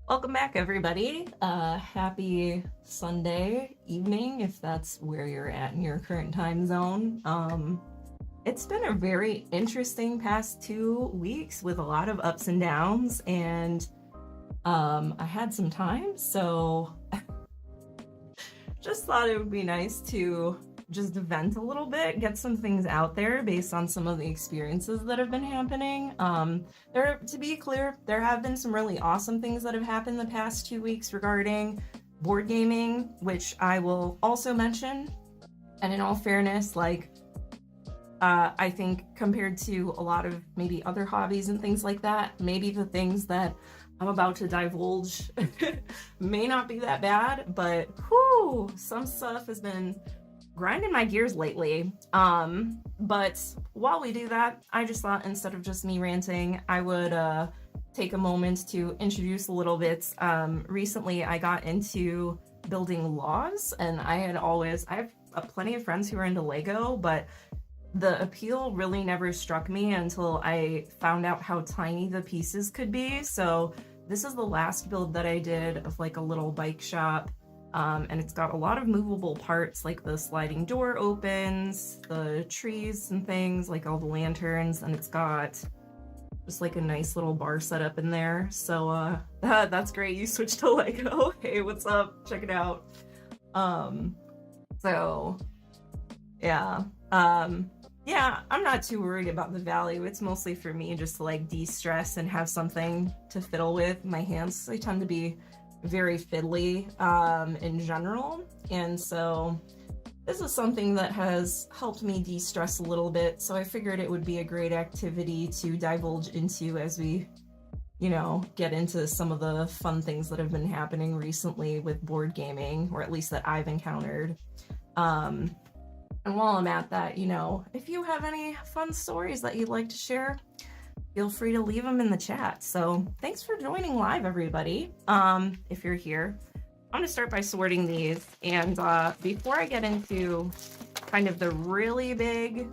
Welcome back, everybody. Happy Sunday evening, if that's where you're at in your current time zone. It's been a very interesting past 2 weeks with a lot of ups and downs, and I had some time, so just thought it would be nice to just vent a little bit, get some things out there based on some of the experiences that have been happening. To be clear, there have been some really awesome things that have happened the past 2 weeks regarding board gaming, which I will also mention. And in all fairness, I think compared to a lot of maybe other hobbies and things like that, maybe the things that I'm about to divulge may not be that bad, but whew, some stuff has been grinding my gears lately. But while we do that, I just thought instead of just me ranting, I would take a moment to introduce a little bit. Recently, I got into building laws, and I have plenty of friends who are into Lego, but the appeal really never struck me until I found out how tiny the pieces could be. So this is the last build that I did of like a little bike shop. And it's got a lot of movable parts, like the sliding door opens, the trees and things, like all the lanterns, and it's got just like a nice little bar set up in there. So that's great. You switched to Lego. Hey, what's up? Check it out. So yeah. Yeah, I'm not too worried about the value. It's mostly for me just to like de-stress and have something to fiddle with. My hands, they tend to be very fiddly in general, and so this is something that has helped me de-stress a little bit, so I figured it would be a great activity to divulge into as we get into some of the fun things that have been happening recently with board gaming, or at least that I've encountered. And while I'm at that, if you have any fun stories that you'd like to share, feel free to leave them in the chat. So thanks for joining live, everybody. If you're here, I'm gonna start by sorting these. And before I get into kind of the really big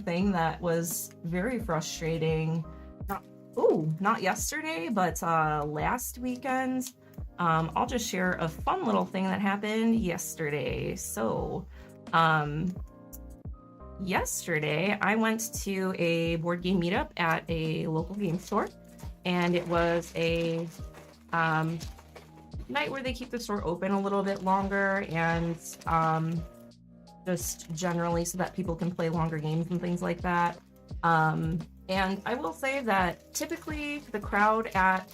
thing that was very frustrating, not yesterday, but last weekend, I'll just share a fun little thing that happened yesterday. So, yesterday, I went to a board game meetup at a local game store, and it was a night where they keep the store open a little bit longer, and just generally so that people can play longer games and things like that. And I will say that typically the crowd at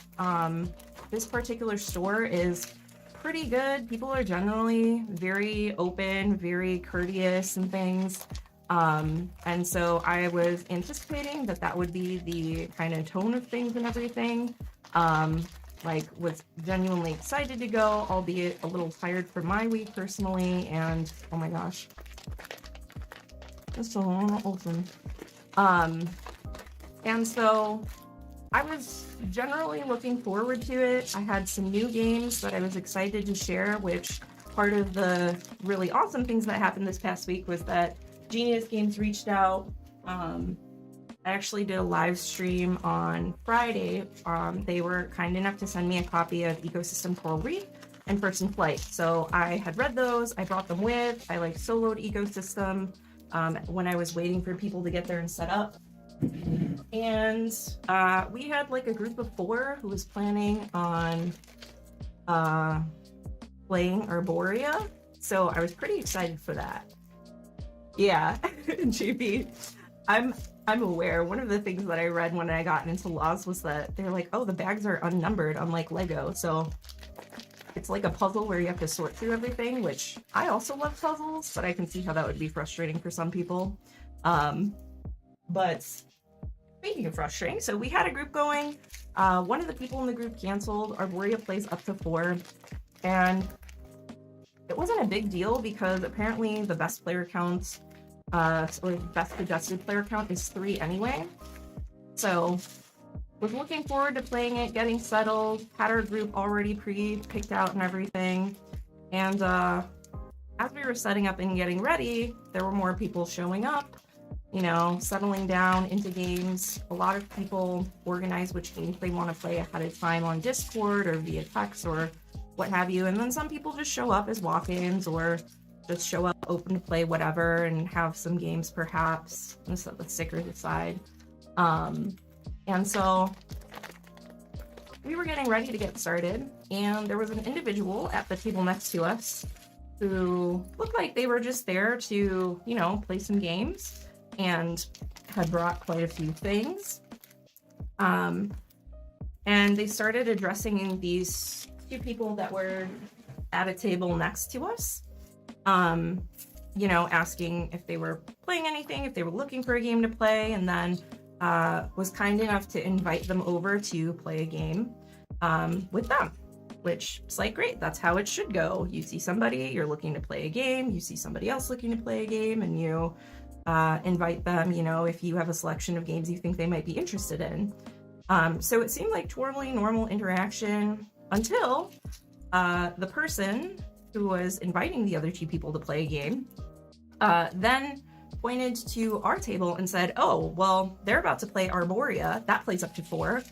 this particular store is pretty good. People are generally very open, very courteous and things. And so I was anticipating that would be the kind of tone of things and everything. Was genuinely excited to go, albeit a little tired from my week personally. And oh my gosh, just a little open. And so I was generally looking forward to it. I had some new games that I was excited to share, which part of the really awesome things that happened this past week was that Genius Games reached out. I actually did a live stream on Friday. They were kind enough to send me a copy of Ecosystem Coral Reef and First in Flight. So I had read those, I brought them with, I soloed Ecosystem when I was waiting for people to get there and set up. And we had a group of 4 who was planning on playing Arborea, so I was pretty excited for that. Yeah, JP, I'm aware. One of the things that I read when I got into laws was that they're like, oh, the bags are unnumbered, unlike Lego, so it's like a puzzle where you have to sort through everything, which I also love puzzles, but I can see how that would be frustrating for some people. But speaking of frustrating, so we had a group going. One of the people in the group canceled. Arborea plays up to 4, and it wasn't a big deal because apparently the best player count, or best suggested player count, is 3 anyway. So was looking forward to playing it, getting settled, had our group already pre-picked out and everything. And as we were setting up and getting ready, there were more people showing up. you know, settling down into games. A lot of people organize which games they want to play ahead of time on Discord or via text or what have you. And then some people just show up as walk-ins or just show up open to play whatever and have some games perhaps. Let's set the stickers aside. And so we were getting ready to get started, and there was an individual at the table next to us who looked like they were just there to, you know, play some games and had brought quite a few things. And they started addressing these two people that were at a table next to us, you know, asking if they were playing anything, if they were looking for a game to play, and then was kind enough to invite them over to play a game with them, which is like, great, that's how it should go. You see somebody, you're looking to play a game, you see somebody else looking to play a game, and you invite them, you know, if you have a selection of games you think they might be interested in. So it seemed like totally normal interaction until the person who was inviting the other two people to play a game then pointed to our table and said, oh, well, they're about to play Arborea. That plays up to 4.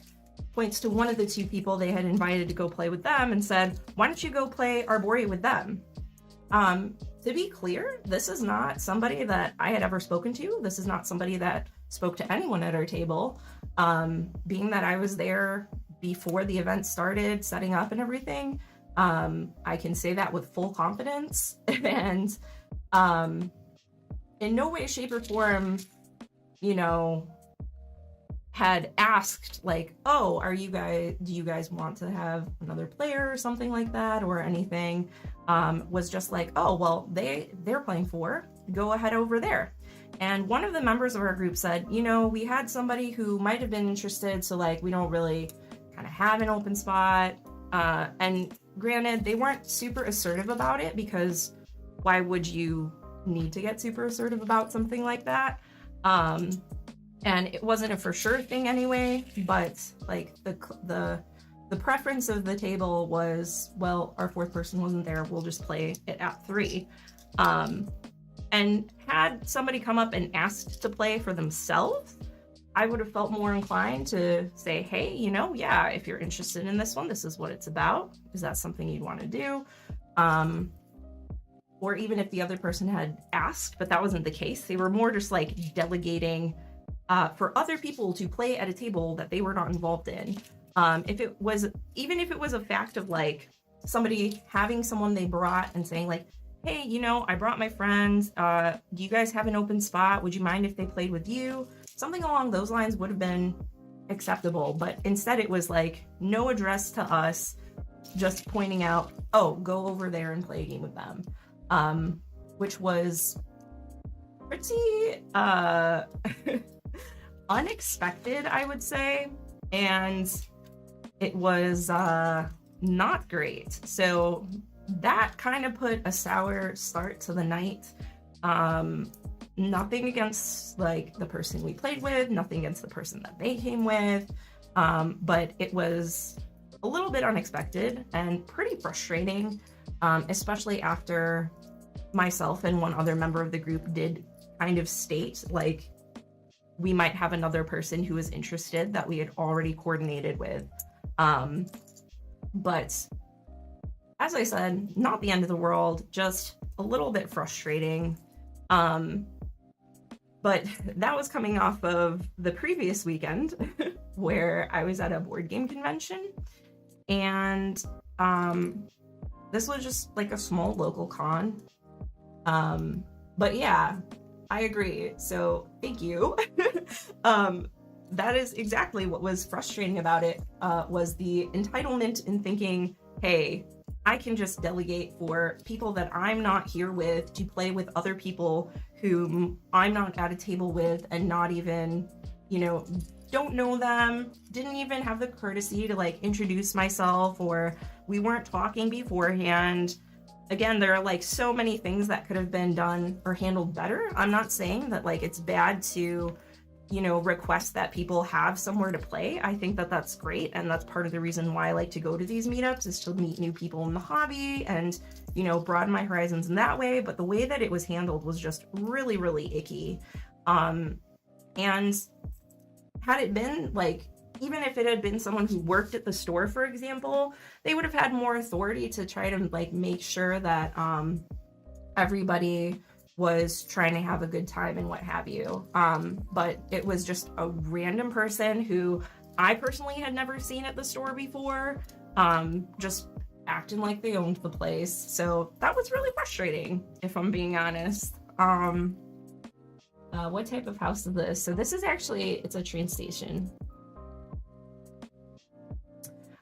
Points to one of the two people they had invited to go play with them and said, why don't you go play Arborea with them? To be clear, this is not somebody that I had ever spoken to. This is not somebody that spoke to anyone at our table. Being that I was there before the event started, setting up and everything, I can say that with full confidence. And in no way, shape, or form, you know, had asked like, oh, do you guys want to have another player or something like that or anything. Was just like, oh, well, they're playing 4, go ahead over there. And one of the members of our group said, you know, we had somebody who might have been interested, so like we don't really kind of have an open spot. And granted, they weren't super assertive about it, because why would you need to get super assertive about something like that? And it wasn't a for sure thing anyway, but like the preference of the table was, well, our 4th person wasn't there, we'll just play it at 3. And had somebody come up and asked to play for themselves, I would have felt more inclined to say, hey, you know, yeah, if you're interested in this one, this is what it's about. Is that something you'd want to do? Or even if the other person had asked, but that wasn't the case. They were more just like delegating for other people to play at a table that they were not involved in. Even if it was a fact of like somebody having someone they brought and saying like, hey, you know, I brought my friends. Do you guys have an open spot? Would you mind if they played with you? Something along those lines would have been acceptable. But instead it was like no address to us, just pointing out, oh, go over there and play a game with them. Which was pretty unexpected, I would say. And it was not great. So that kind of put a sour start to the night. Nothing against like the person we played with, nothing against the person that they came with, but it was a little bit unexpected and pretty frustrating, especially after myself and one other member of the group did kind of state like we might have another person who is interested that we had already coordinated with. But as I said, not the end of the world, just a little bit frustrating. But that was coming off of the previous weekend where I was at a board game convention, and this was just like a small local con. But yeah, I agree. So thank you. That is exactly what was frustrating about it, was the entitlement in thinking, hey, I can just delegate for people that I'm not here with to play with other people whom I'm not at a table with and not even, you know, don't know them, didn't even have the courtesy to like introduce myself, or we weren't talking beforehand. Again, there are like so many things that could have been done or handled better. I'm not saying that like it's bad to, you know, request that people have somewhere to play. I think that that's great, and that's part of the reason why I like to go to these meetups, is to meet new people in the hobby and, you know, broaden my horizons in that way. But the way that it was handled was just really, really icky. And had it been like, even if it had been someone who worked at the store, for example, they would have had more authority to try to like make sure that everybody was trying to have a good time and what have you. But it was just a random person who I personally had never seen at the store before, just acting like they owned the place. So that was really frustrating, if I'm being honest. What type of house is this? So this is actually, it's a train station.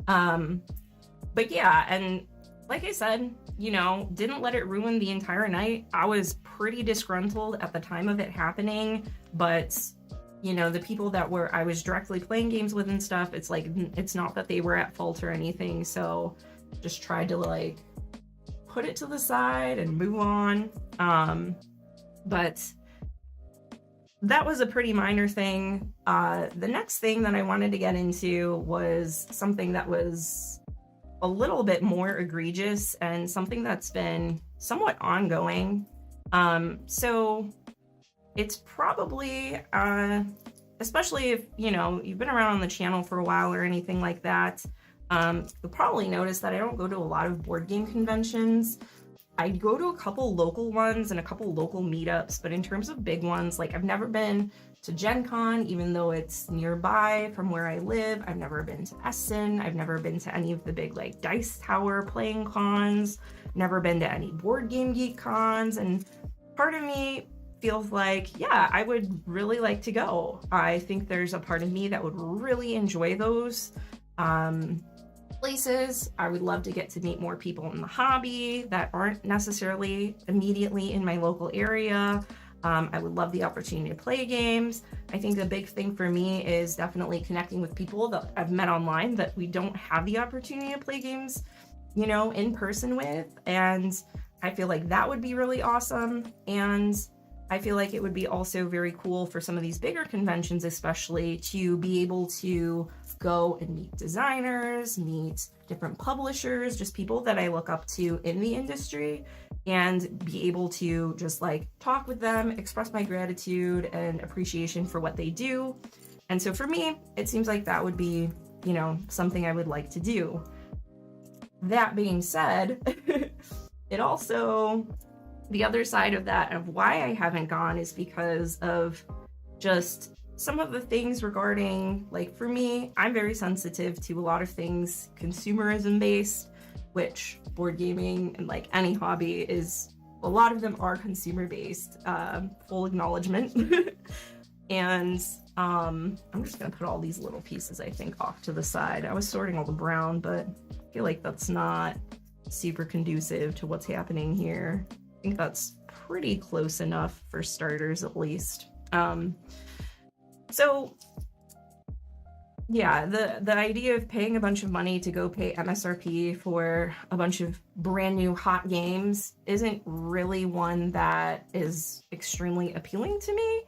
But yeah, and like I said, you know, didn't let it ruin the entire night. I was pretty disgruntled at the time of it happening, but you know, the people that I was directly playing games with and stuff, it's like, it's not that they were at fault or anything. So just tried to like put it to the side and move on. But that was a pretty minor thing. The next thing that I wanted to get into was something that was a little bit more egregious and something that's been somewhat ongoing. So it's probably, especially if, you know, you've been around on the channel for a while or anything like that, you'll probably notice that I don't go to a lot of board game conventions. I go to a couple local ones and a couple local meetups, but in terms of big ones, like I've never been to Gen Con, even though it's nearby from where I live. I've never been to Essen. I've never been to any of the big like Dice Tower playing cons, never been to any Board Game Geek cons. And part of me feels like, yeah, I would really like to go. I think there's a part of me that would really enjoy those places. I would love to get to meet more people in the hobby that aren't necessarily immediately in my local area. I would love the opportunity to play games. I think the big thing for me is definitely connecting with people that I've met online that we don't have the opportunity to play games, you know, in person with. And I feel like that would be really awesome. And I feel like it would be also very cool for some of these bigger conventions, especially, to be able to go and meet designers, meet different publishers, just people that I look up to in the industry, and be able to just like talk with them, express my gratitude and appreciation for what they do. And so for me, it seems like that would be, you know, something I would like to do. That being said, it also, the other side of that, of why I haven't gone, is because of just some of the things regarding, like, for me, I'm very sensitive to a lot of things consumerism based, which board gaming and like any hobby is, a lot of them are consumer based, full acknowledgement. And I'm just gonna put all these little pieces, I think, off to the side. I was sorting all the brown, but I feel like that's not super conducive to what's happening here. I think that's pretty close enough for starters, at least. So yeah, the idea of paying a bunch of money to go pay MSRP for a bunch of brand new hot games isn't really one that is extremely appealing to me.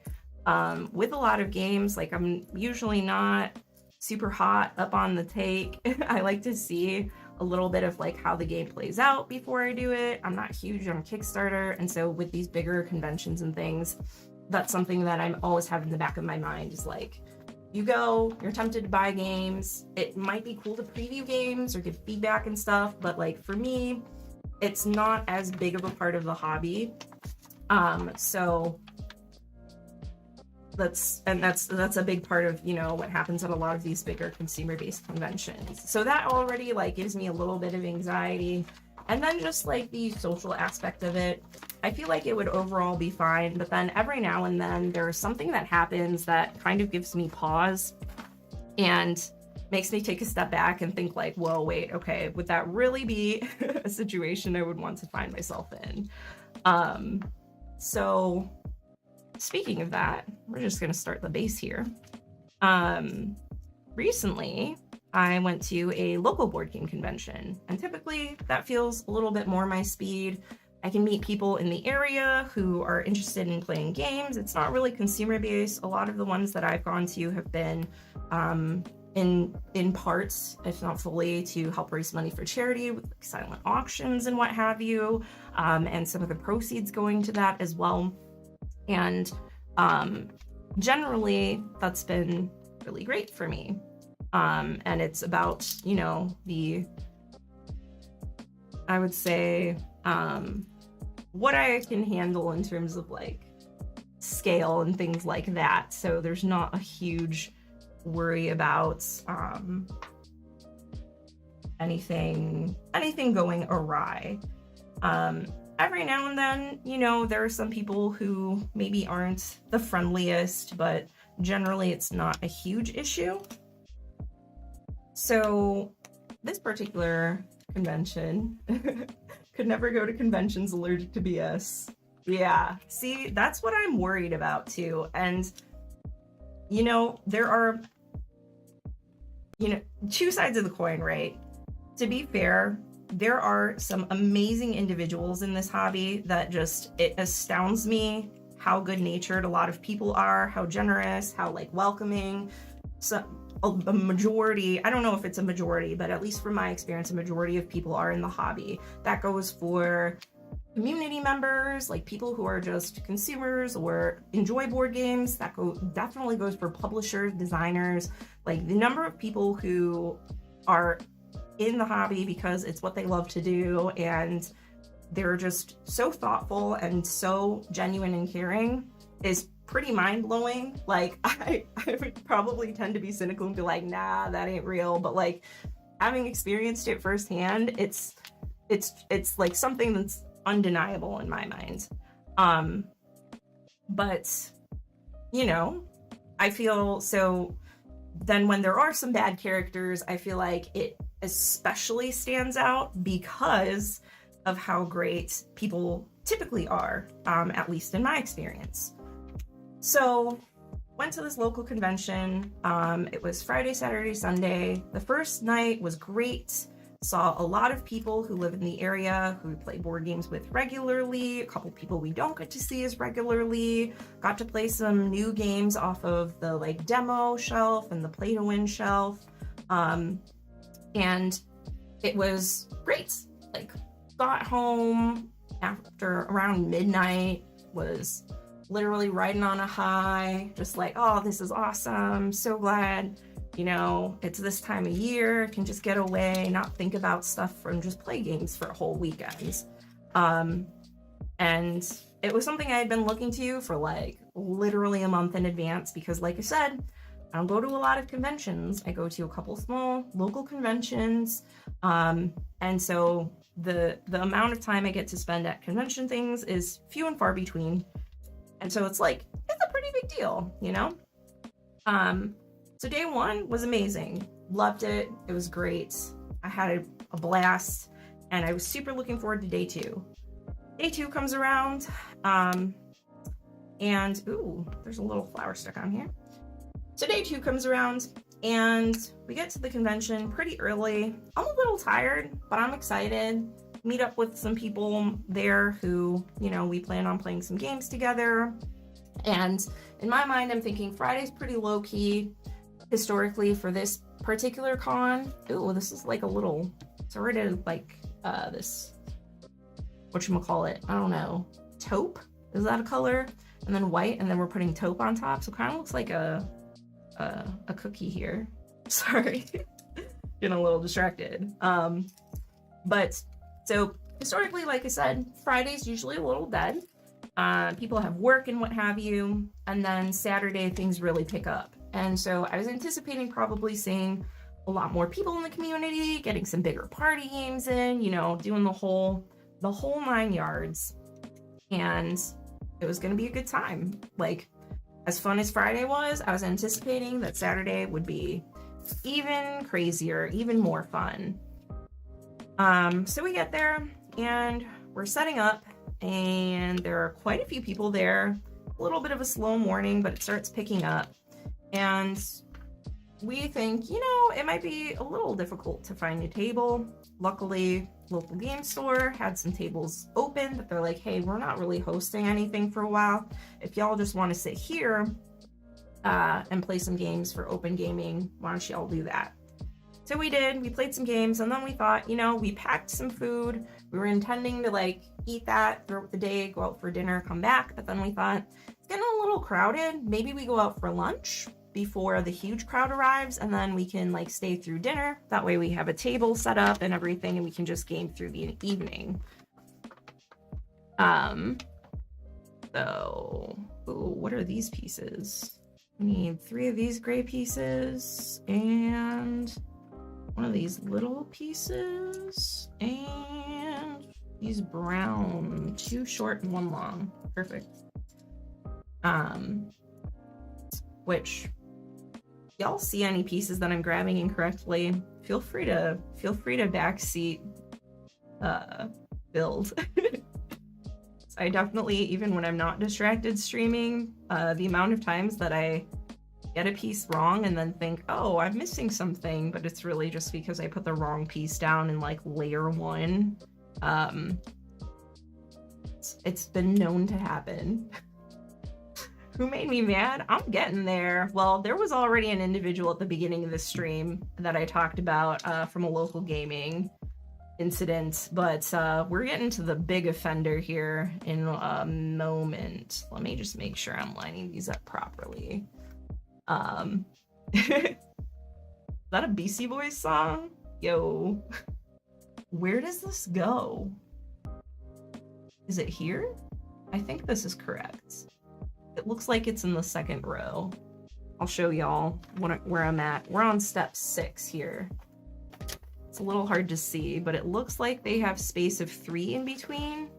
With a lot of games, like, I'm usually not super hot up on the take. I like to see a little bit of like how the game plays out before I do it. I'm not huge on Kickstarter, and so with these bigger conventions and things, that's something that I'm always having in the back of my mind, is like, you go, you're tempted to buy games. It might be cool to preview games or give feedback and stuff, but like for me, it's not as big of a part of the hobby. So that's a big part of, you know, what happens at a lot of these bigger consumer-based conventions. So that already like gives me a little bit of anxiety. And then just like the social aspect of it, I feel like it would overall be fine, but then every now and then there's something that happens that kind of gives me pause and makes me take a step back and think like, whoa, wait, okay, would that really be a situation I would want to find myself in? So speaking of that, we're just gonna start the base here. Recently, I went to a local board game convention, and typically that feels a little bit more my speed. I can meet people in the area who are interested in playing games. It's not really consumer based. A lot of the ones that I've gone to have been in parts, if not fully, to help raise money for charity with like silent auctions and what have you, and some of the proceeds going to that as well. And Generally, that's been really great for me. And it's about, I would say, what I can handle in terms of like scale and things like that. So there's not a huge worry about anything going awry. Every now and then, there are some people who maybe aren't the friendliest, but generally it's not a huge issue. So this particular convention, could never go to conventions, allergic to BS. Yeah, see, that's what I'm worried about too. And, there are, two sides of the coin, right? To be fair, there are some amazing individuals in this hobby that it astounds me how good-natured a lot of people are, how generous, how like welcoming. So a majority, I don't know if it's a majority, but at least from my experience, a majority of people are in the hobby. That goes for community members, like people who are just consumers or enjoy board games. That definitely goes for publishers, designers, like the number of people who are in the hobby because it's what they love to do, and they're just so thoughtful and so genuine and caring is pretty mind-blowing. Like I would probably tend to be cynical and be like, nah, that ain't real, but like having experienced it firsthand, it's like something that's undeniable in my mind. But I feel so then when there are some bad characters, I feel like it especially stands out because of how great people typically are, at least in my experience. So went to this local convention. It was Friday, Saturday, Sunday. The first night was great. Saw a lot of people who live in the area who we play board games with regularly, a couple people we don't get to see as regularly. Got to play some new games off of the like demo shelf and the play to win shelf. And it was great. Like got home after around midnight, was literally riding on a high, just like, oh, this is awesome. So glad, it's this time of year, can just get away, not think about stuff from just play games for a whole weekend. And it was something I had been looking to for like literally a month in advance because like I said, I don't go to a lot of conventions. I go to a couple small local conventions. And so the amount of time I get to spend at convention things is few and far between. And so it's like, it's a pretty big deal, So day one was amazing. Loved it. It was great. I had a blast and I was super looking forward to day two. Day two comes around, and ooh, there's a little flower stuck on here. So day two comes around and we get to the convention pretty early. I'm a little tired, but I'm excited. Meet up with some people there who, we plan on playing some games together. And in my mind, I'm thinking Friday's pretty low key historically for this particular con. Ooh, this is like a little, it's already like this, whatchamacallit, I don't know, taupe? Is that a color? And then white, and then we're putting taupe on top. So it kind of looks like a cookie here. Sorry, getting a little distracted. But so historically, like I said, Friday's usually a little dead. People have work and what have you, and then Saturday things really pick up. And so I was anticipating probably seeing a lot more people in the community, getting some bigger party games in, doing the whole 9 yards. And it was going to be a good time. Like, as fun as Friday was, I was anticipating that Saturday would be even crazier, even more fun. So we get there and we're setting up, and there are quite a few people there. A little bit of a slow morning, but it starts picking up. And we think, it might be a little difficult to find a table. Luckily, local game store had some tables open, but they're like, hey, we're not really hosting anything for a while. If y'all just want to sit here and play some games for open gaming, why don't y'all do that? So we did. We played some games, and then we thought, we packed some food. We were intending to eat that throughout the day, go out for dinner, come back, but then we thought it's getting a little crowded. Maybe we go out for lunch before the huge crowd arrives, and then we can like stay through dinner. That way we have a table set up and everything, and we can just game through the evening. So, ooh, what are these pieces? We need 3 of these gray pieces and 1 of these little pieces and these brown, 2 short and 1 long. Perfect. Which, y'all see any pieces that I'm grabbing incorrectly, feel free to backseat build. I definitely, even when I'm not distracted streaming, the amount of times that I get a piece wrong and then think, oh, I'm missing something, but it's really just because I put the wrong piece down in like layer 1. It's been known to happen. Who made me mad? I'm getting there. Well, there was already an individual at the beginning of the stream that I talked about from a local gaming incident, but we're getting to the big offender here in a moment. Let me just make sure I'm lining these up properly. Is that a BC Boys song? Yo. Where does this go? Is it here? I think this is correct. It looks like it's in the 2nd row. I'll show y'all where I'm at. We're on step 6 here. It's a little hard to see, but it looks like they have space of 3 in between.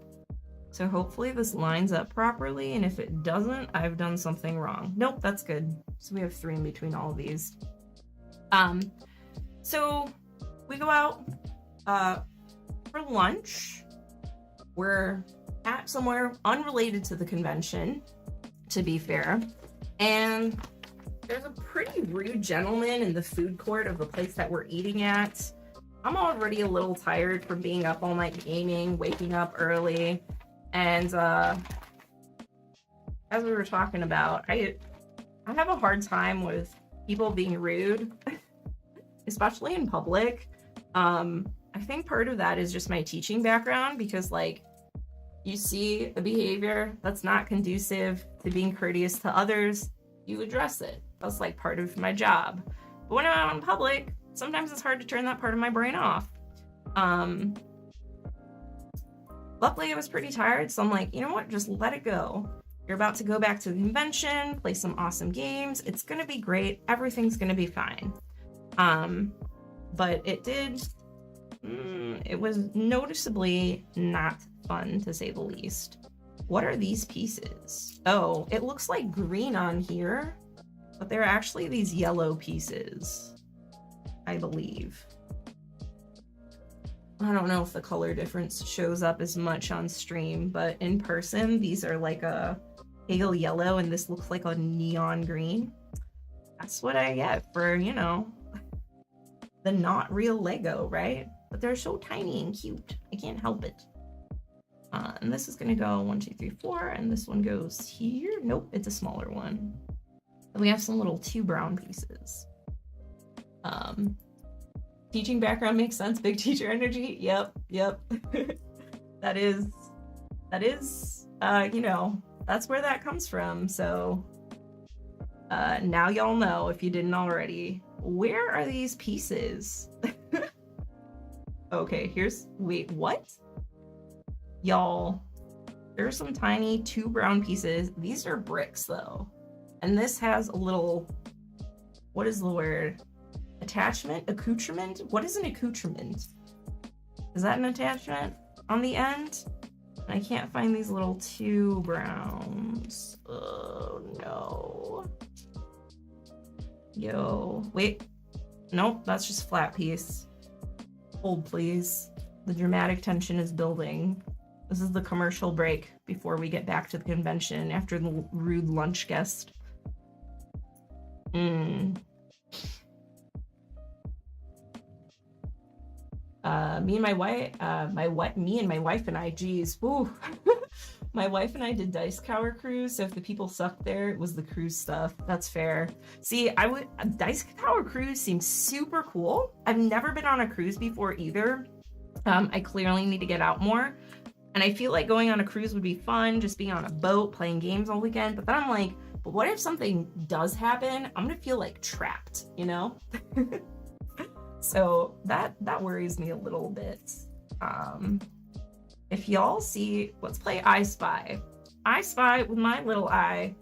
So hopefully this lines up properly, and if it doesn't, I've done something wrong. Nope, that's good. So we have 3 in between all of these. So we go out for lunch. We're at somewhere unrelated to the convention, to be fair. And there's a pretty rude gentleman in the food court of the place that we're eating at. I'm already a little tired from being up all night gaming, waking up early, and as we were talking about, I have a hard time with people being rude, especially in public. I think part of that is just my teaching background, because like you see a behavior that's not conducive to being courteous to others, you address it. That's like part of my job. But when I'm out in public, sometimes it's hard to turn that part of my brain off. Luckily, I was pretty tired, so I'm like, you know what? Just let it go. You're about to go back to the convention, play some awesome games. It's gonna be great. Everything's gonna be fine. But it was noticeably not fun, to say the least. What are these pieces? Oh, it looks like green on here, but they're actually these yellow pieces, I believe. I don't know if the color difference shows up as much on stream, but in person, these are like a pale yellow, and this looks like a neon green. That's what I get for, you know, the not real Lego, right? But they're so tiny and cute. I can't help it. And this is gonna go 1, 2, 3, 4, and this one goes here. Nope, it's a smaller one. And we have some little 2 brown pieces. Teaching background makes sense. Big teacher energy. Yep. that is, you know, that's where that comes from. So now y'all know, if you didn't already. Where are these pieces? Okay, wait, what? Y'all, there's some tiny 2 brown pieces. These are bricks though. And this has a little, what is the word? Attachment? Accoutrement? What is an accoutrement? Is that an attachment on the end? I can't find these little 2 browns. Oh no. Yo, wait. Nope, that's just a flat piece. Hold please. The dramatic tension is building. This is the commercial break before we get back to the convention after the rude lunch guest. Me and my wife and I, geez, woo. My wife and I did Dice Tower Cruise, so if the people sucked there, it was the cruise stuff. That's fair. See, Dice Tower Cruise seems super cool. I've never been on a cruise before either. I clearly need to get out more. And I feel like going on a cruise would be fun, just being on a boat, playing games all weekend. But then I'm like, but what if something does happen? I'm gonna feel like trapped, you know? So that worries me a little bit. If y'all see, let's play I Spy. I spy with my little eye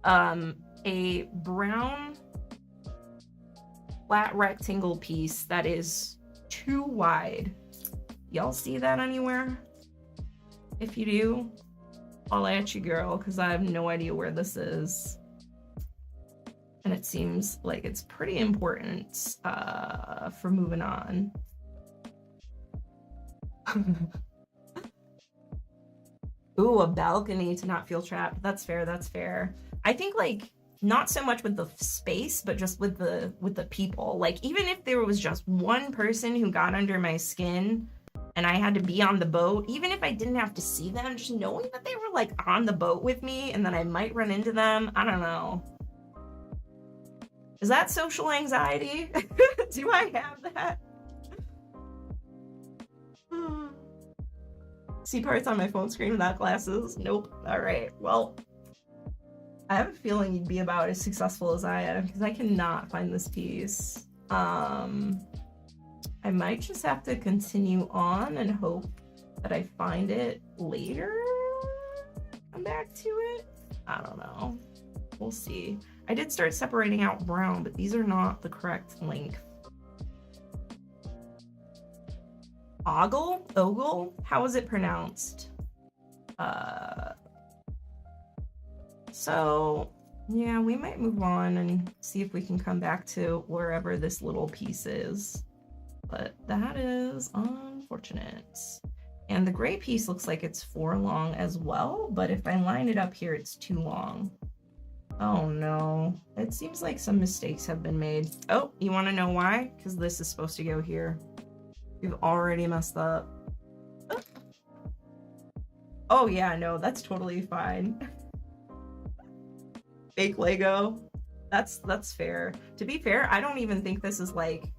a brown flat rectangle piece that is too wide. Y'all see that anywhere? If you do, I'll at you, girl, because I have no idea where this is. And it seems like it's pretty important for moving on. Ooh, a balcony to not feel trapped. That's fair, that's fair. I think like not so much with the space, but just with the people. Like even if there was just one person who got under my skin and I had to be on the boat, even if I didn't have to see them, just knowing that they were like on the boat with me and that I might run into them, I don't know. Is that social anxiety? Do I have that? See parts on my phone screen without glasses? Nope. All right. Well, I have a feeling you'd be about as successful as I am because I cannot find this piece. I might just have to continue on and hope that I find it later. Come back to it. I don't know. We'll see. I did start separating out brown, but these are not the correct length. Ogle? How is it pronounced? So yeah, we might move on and see if we can come back to wherever this little piece is. But that is unfortunate. And the gray piece looks like it's 4 long as well, but if I line it up here, it's too long. Oh no, it seems like some mistakes have been made. Oh, you want to know why? Because this is supposed to go here. We've already messed up. Oh yeah, no, that's totally fine. Fake Lego. That's fair. To be fair, I don't even think this is like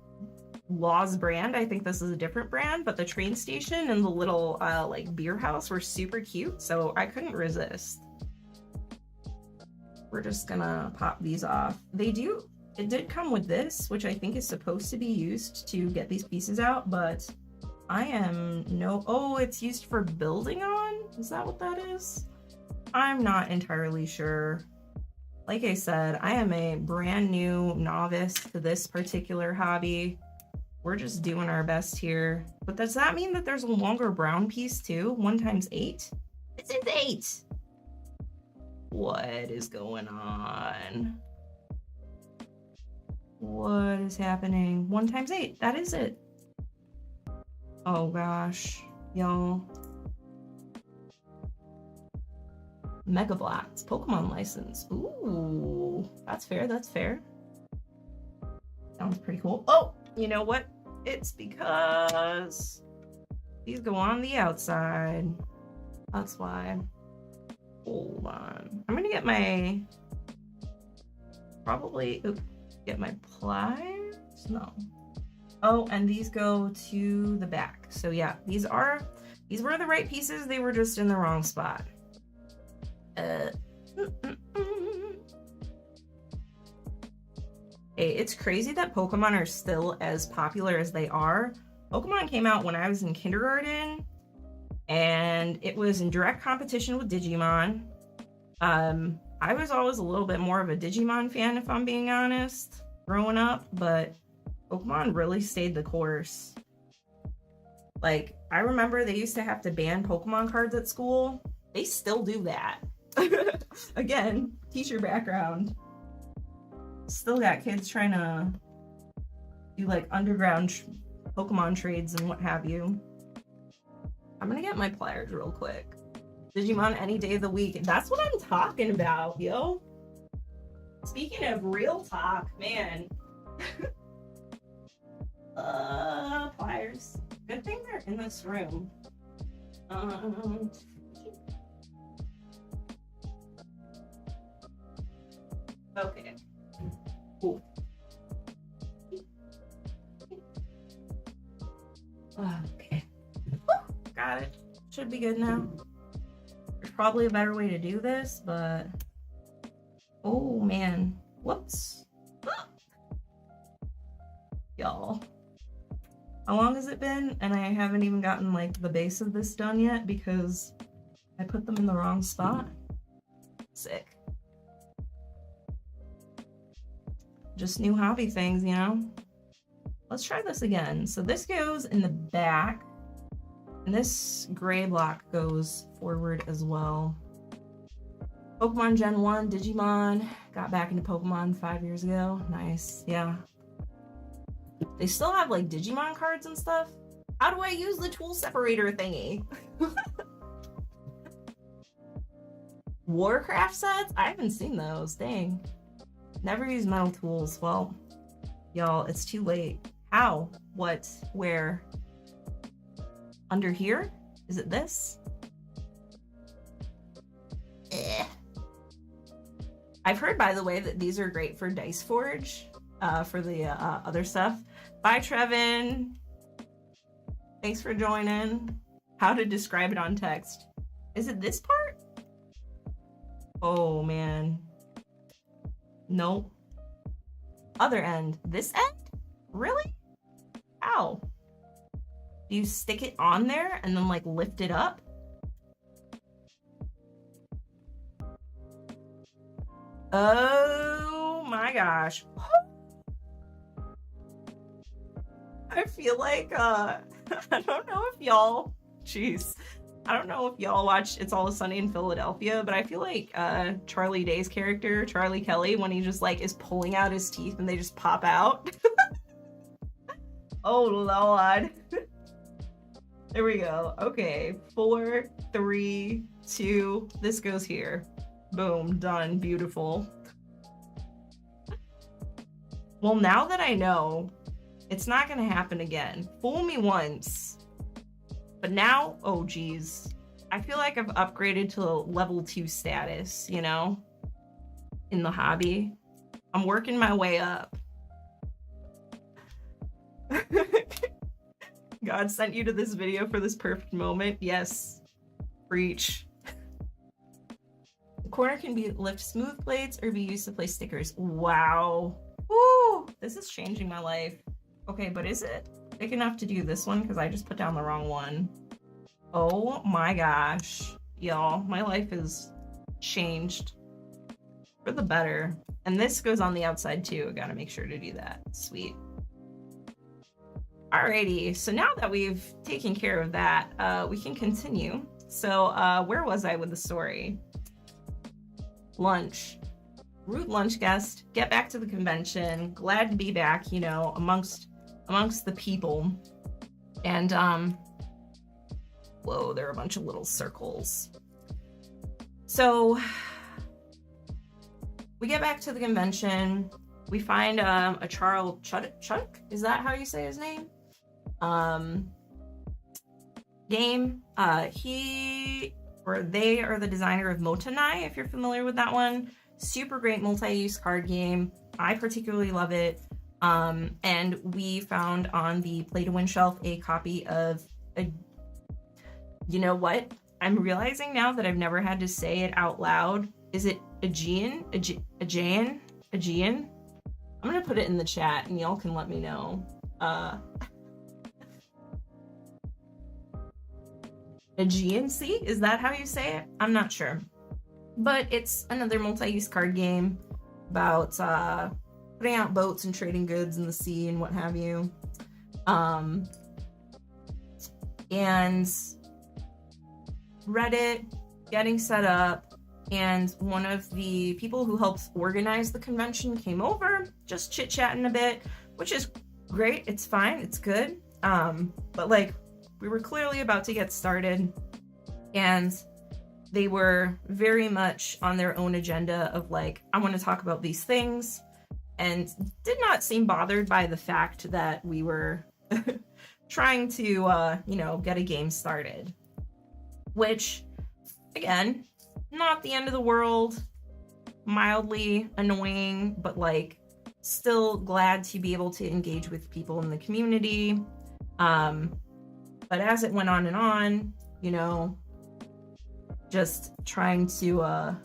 Law's brand. I think this is a different brand, but the train station and the little like beer house were super cute, so I couldn't resist. We're just gonna pop these off. It did come with this, which I think is supposed to be used to get these pieces out, but oh, it's used for building on? Is that what that is? I'm not entirely sure. Like I said, I am a brand new novice to this particular hobby. We're just doing our best here. But does that mean that there's a longer brown piece too? 1 times 8? This is 8! What is going on? What is happening? 1 times 8, that is it. Oh gosh, y'all. Mega Blocks, Pokemon license. Ooh, that's fair, that's fair. Sounds pretty cool. Oh, you know what? It's because these go on the outside. That's why. Hold on. I'm gonna get my, get my pliers? No. Oh, and these go to the back. So yeah, these were the right pieces. They were just in the wrong spot. Hey, it's crazy that Pokemon are still as popular as they are. Pokemon came out when I was in kindergarten, and it was in direct competition with Digimon. I was always a little bit more of a Digimon fan, if I'm being honest, growing up, but Pokemon really stayed the course. Like, I remember they used to have to ban Pokemon cards at school. They still do that. Again, teacher background. Still got kids trying to do like underground Pokemon trades and what have you. I'm gonna get my pliers real quick. Digimon any day of the week. That's what I'm talking about, yo. Speaking of real talk, man. Pliers. Good thing they're in this room. Okay. Cool. Okay. Got it. should be good now. There's probably a better way to do this, but oh man, whoops. Y'all, how long has it been? And I haven't even gotten like the base of this done yet because I put them in the wrong spot. Sick. Just new hobby things, you know? Let's try this again. So this goes in the back, and this gray block goes forward as well. Pokemon Gen 1, Digimon. Got back into Pokemon 5 years ago. Nice, yeah. They still have like Digimon cards and stuff. How do I use the tool separator thingy? Warcraft sets? I haven't seen those, dang. Never used metal tools. Well, y'all, it's too late. How? What? Where? Under here? Is it this? I've heard, by the way, that these are great for Dice Forge, for the other stuff. Bye, Trevin. Thanks for joining. How to describe it on text. Is it this part? Oh, man. Nope. Other end. This end? Really? How? Do you stick it on there and then like lift it up? Oh my gosh. I feel like I don't know if y'all I don't know if y'all watch It's Always Sunny in Philadelphia, but I feel like Charlie Day's character, Charlie Kelly, when he just like is pulling out his teeth and they just pop out. Oh Lord. There we go. Okay, 4, 3, 2, this goes here. Boom, done, beautiful. Well, now that I know, it's not gonna happen again. Fool me once. But now, oh geez. I feel like I've upgraded to a level 2 status, you know? In the hobby. I'm working my way up. God sent you to this video for this perfect moment. Yes. Preach. The corner can be lift smooth plates or be used to place stickers. Wow. Woo! This is changing my life. Okay, but is it big enough to do this one? Because I just put down the wrong one. Oh my gosh. Y'all, my life is changed for the better. And this goes on the outside too. I gotta make sure to do that. Sweet. Alrighty, so now that we've taken care of that, we can continue. So where was I with the story? Lunch. Rude lunch guest. Get back to the convention. Glad to be back, you know, amongst the people. And whoa, there are a bunch of little circles. So we get back to the convention. We find a Charles Chuck? Is that how you say his name? Game. He or they are the designer of Motanai, if you're familiar with that one. Super great multi-use card game. I particularly love it. And we found on the Play to Win shelf a copy of you know what? I'm realizing now that I've never had to say it out loud. Is it Aegean? Aegean? Aegean? I'm gonna put it in the chat and y'all can let me know. Aegean Sea? Is that how you say it? I'm not sure. But it's another multi-use card game about putting out boats and trading goods in the sea and what have you. And read it, getting set up, and one of the people who helps organize the convention came over, just chit-chatting a bit, which is great. It's fine. It's good. But like, we were clearly about to get started, and they were very much on their own agenda of like, I want to talk about these things, and did not seem bothered by the fact that we were trying to, you know, get a game started. Which, again, not the end of the world, mildly annoying, but like, still glad to be able to engage with people in the community. But as it went on and on, you know, just trying to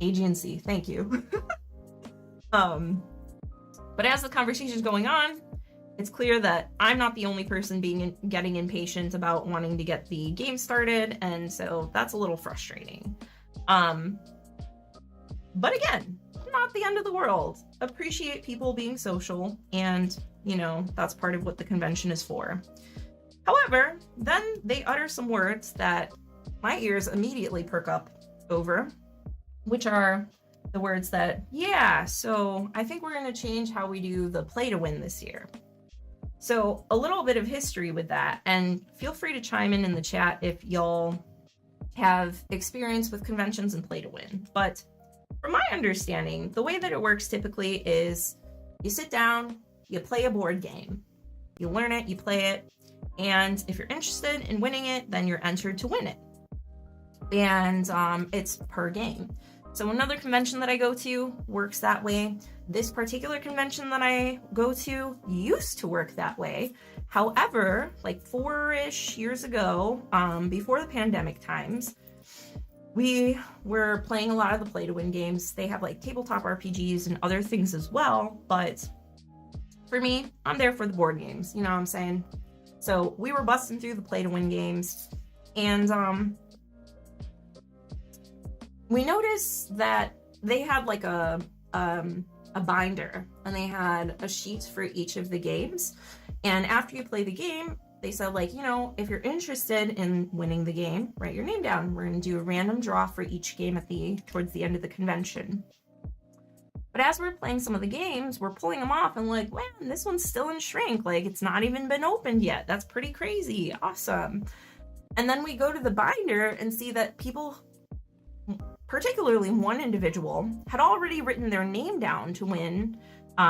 agency, thank you. But as the conversation is going on, it's clear that I'm not the only person getting impatient about wanting to get the game started, and so that's a little frustrating. But again, not the end of the world. Appreciate people being social, and, you know, that's part of what the convention is for. However, then they utter some words that my ears immediately perk up over, which are the words that, yeah, so I think we're going to change how we do the play to win this year. So a little bit of history with that, and feel free to chime in the chat if y'all have experience with conventions and play to win. But from my understanding, the way that it works typically is you sit down, you play a board game, you learn it, you play it, and if you're interested in winning it, then you're entered to win it. And it's per game. So another convention that I go to works that way. This particular convention that I go to used to work that way. However, like 4-ish years ago, before the pandemic times, we were playing a lot of the play to win games. They have like tabletop RPGs and other things as well, but for me, I'm there for the board games, you know what I'm saying? So we were busting through the play to win games, and we noticed that they had like a binder, and they had a sheet for each of the games. And after you play the game, they said, like, you know, if you're interested in winning the game, write your name down. We're going to do a random draw for each game towards the end of the convention. But as we're playing some of the games, we're pulling them off and like, man, this one's still in shrink. Like, it's not even been opened yet. That's pretty crazy. Awesome. And then we go to the binder and see that people, particularly one individual, had already written their name down to win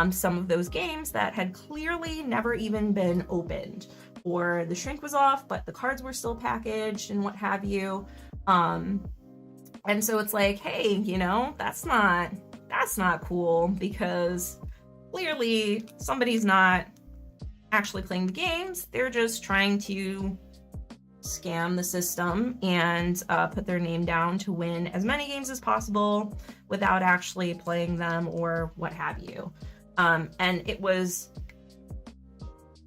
some of those games that had clearly never even been opened, or the shrink was off, but the cards were still packaged and what have you. And so it's like, hey, you know, that's not cool, because clearly somebody's not actually playing the games. They're just trying to scam the system and put their name down to win as many games as possible without actually playing them or what have you. And it was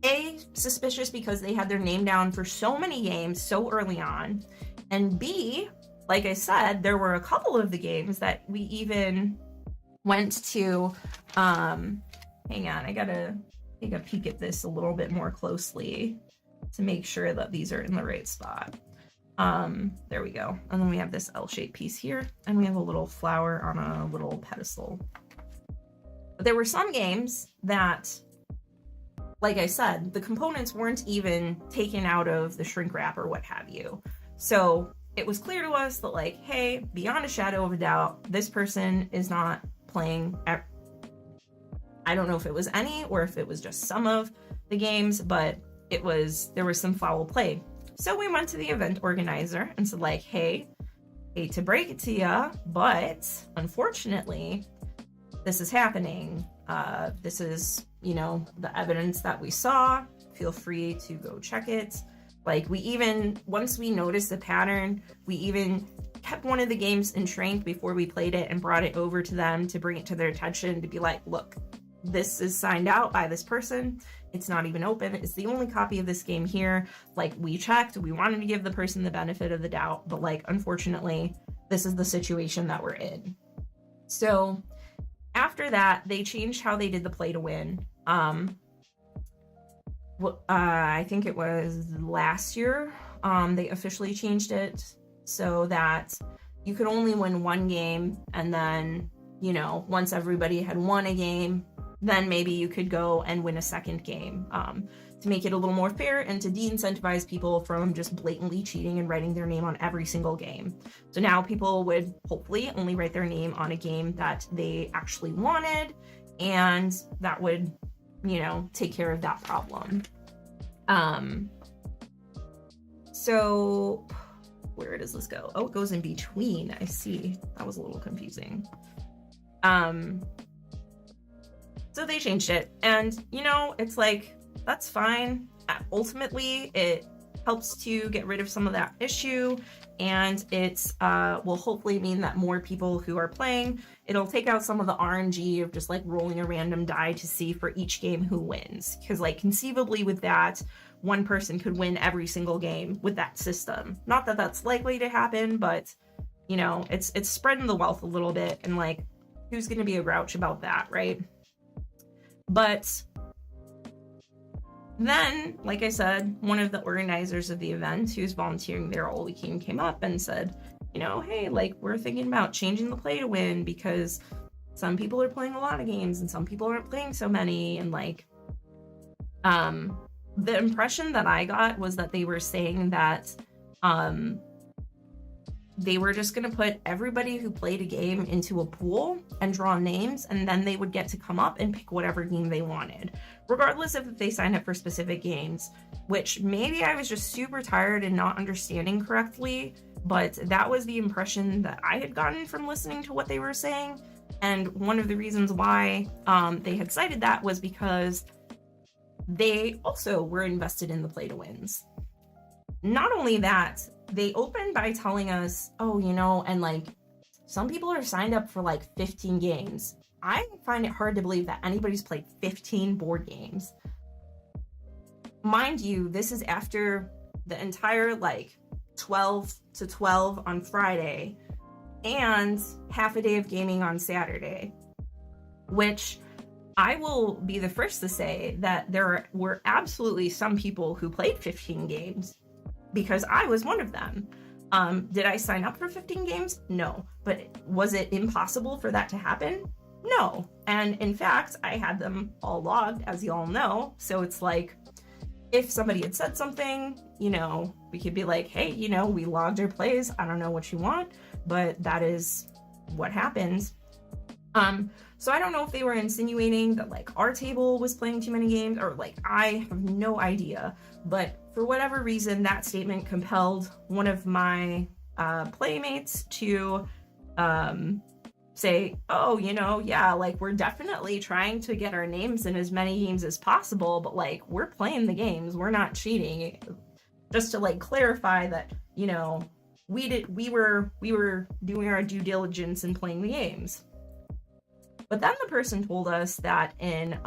A, suspicious because they had their name down for so many games so early on, and B, like I said, there were a couple of the games that we even went to, hang on, I gotta take a peek at this a little bit more closely to make sure that these are in the right spot. There we go. And then we have this L-shaped piece here, and we have a little flower on a little pedestal. But there were some games that, like I said, the components weren't even taken out of the shrink wrap or what have you. So it was clear to us that, like, hey, beyond a shadow of a doubt, this person is not playing. I don't know if it was any or if it was just some of the games, but there was some foul play. So we went to the event organizer and said, like, hey, hate to break it to ya, but unfortunately, this is happening. This is, you know, the evidence that we saw. Feel free to go check it. Like, once we noticed the pattern, we even kept one of the games in shrink before we played it and brought it over to them to bring it to their attention, to be like, look, this is signed out by this person. It's not even open. It's the only copy of this game here. Like, we checked, we wanted to give the person the benefit of the doubt, but, like, unfortunately, this is the situation that we're in. So after that, they changed how they did the play to win. I think it was last year, they officially changed it so that you could only win one game, and then, you know, once everybody had won a game, then maybe you could go and win a second game, to make it a little more fair and to de-incentivize people from just blatantly cheating and writing their name on every single game. So now people would hopefully only write their name on a game that they actually wanted, and that would, you know, take care of that problem. So where does this go? Oh, it goes in between. I see. That was a little confusing. So they changed it, and you know, it's like, that's fine. Ultimately, it helps to get rid of some of that issue, and it's will hopefully mean that more people who are playing, it'll take out some of the RNG of just like rolling a random die to see for each game who wins, because like conceivably with that, one person could win every single game with that system. Not that that's likely to happen, but you know, it's spreading the wealth a little bit, and like, who's going to be a grouch about that, right? But then, like I said, one of the organizers of the event who's volunteering there all weekend came up and said, you know, hey, like, we're thinking about changing the play to win because some people are playing a lot of games and some people aren't playing so many. And like, the impression that I got was that they were saying that they were just going to put everybody who played a game into a pool and draw names, and then they would get to come up and pick whatever game they wanted, regardless if they signed up for specific games, which maybe I was just super tired and not understanding correctly, but that was the impression that I had gotten from listening to what they were saying. And one of the reasons why they had cited that was because they also were invested in the play to wins. Not only that, they opened by telling us, oh, you know, and like, some people are signed up for like 15 games. I find it hard to believe that anybody's played 15 board games. Mind you, this is after the entire like 12 to 12 on Friday and half a day of gaming on Saturday, which I will be the first to say that there were absolutely some people who played 15 games, because I was one of them. Did I sign up for 15 games? No. But was it impossible for that to happen? No. And in fact, I had them all logged, as you all know. So it's like, if somebody had said something, you know, we could be like, hey, you know, we logged your plays. I don't know what you want, but that is what happens. So I don't know if they were insinuating that like our table was playing too many games, or like, I have no idea. But for whatever reason, that statement compelled one of my playmates to say, oh, you know, yeah, like, we're definitely trying to get our names in as many games as possible, but like, we're playing the games, we're not cheating. Just to like clarify that, you know, we were doing our due diligence in playing the games. But then the person told us that in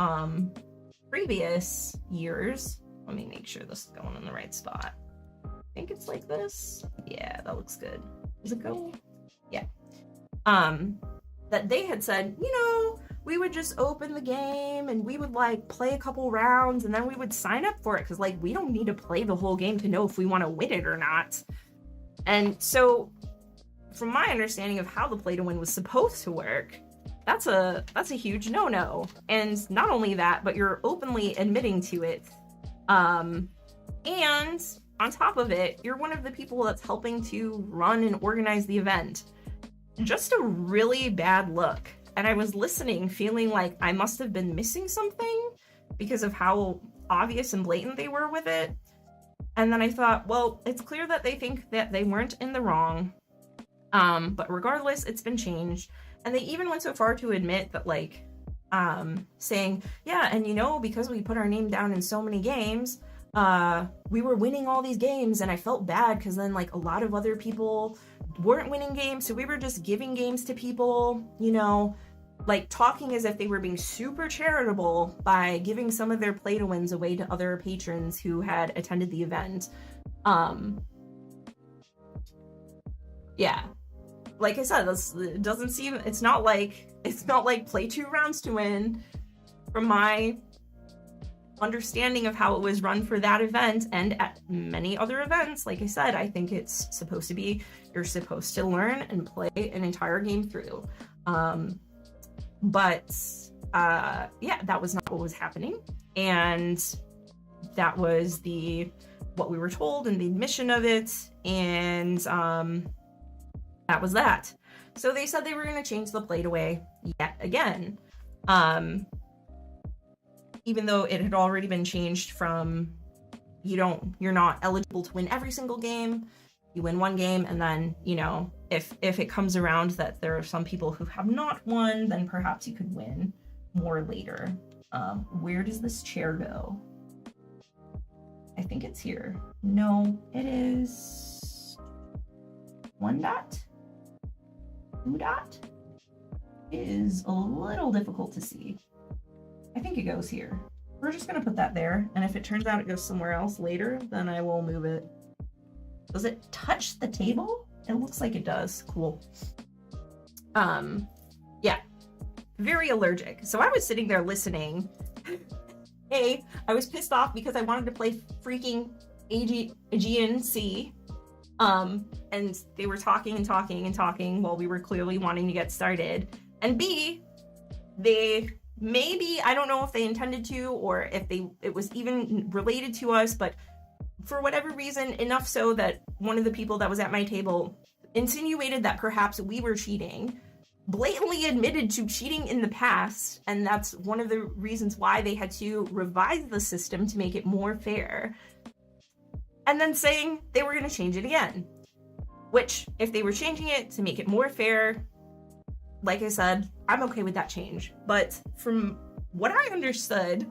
previous years, let me make sure this is going in the right spot. I think it's like this. Yeah, that looks good. Does it go? Yeah. That they had said, you know, we would just open the game and we would like play a couple rounds and then we would sign up for it, because like, we don't need to play the whole game to know if we want to win it or not. And so, from my understanding of how the play to win was supposed to work, that's a huge no-no. And not only that, but you're openly admitting to it. And on top of it, you're one of the people that's helping to run and organize the event. Just a really bad look. And I was listening, feeling like I must have been missing something because of how obvious and blatant they were with it. And then I thought, well, it's clear that they think that they weren't in the wrong. But regardless, it's been changed. And they even went so far to admit that, like, saying, yeah, and you know, because we put our name down in so many games, we were winning all these games, and I felt bad because then, like, a lot of other people weren't winning games, so we were just giving games to people, you know, like, talking as if they were being super charitable by giving some of their play to wins away to other patrons who had attended the event. Yeah. Like I said, it doesn't seem, it's not like play 2 rounds to win. From my understanding of how it was run for that event and at many other events, like I said, I think it's supposed to be, you're supposed to learn and play an entire game through. But yeah, that was not what was happening. And that was what we were told and the admission of it. And that was that. So they said they were going to change the play away yet again. Even though it had already been changed from you're not eligible to win every single game. You win one game, and then, you know, if it comes around that there are some people who have not won, then perhaps you could win more later. Where does this chair go? I think it's here. No, it is 1 dot, 2 dot. It is a little difficult to see. I think it goes here. We're just gonna put that there, and if it turns out it goes somewhere else later, then I will move it. Does it touch the table? It looks like it does. Cool. Yeah, very allergic. So I was sitting there listening. I was pissed off because I wanted to play freaking Aegean Sea. And they were talking and talking and talking while we were clearly wanting to get started. And B, they maybe, I don't know if they intended to or if it was even related to us, but for whatever reason, enough so that one of the people that was at my table insinuated that perhaps we were cheating, blatantly admitted to cheating in the past, and that's one of the reasons why they had to revise the system to make it more fair, and then saying they were going to change it again. Which, if they were changing it to make it more fair, like I said, I'm okay with that change. But from what I understood,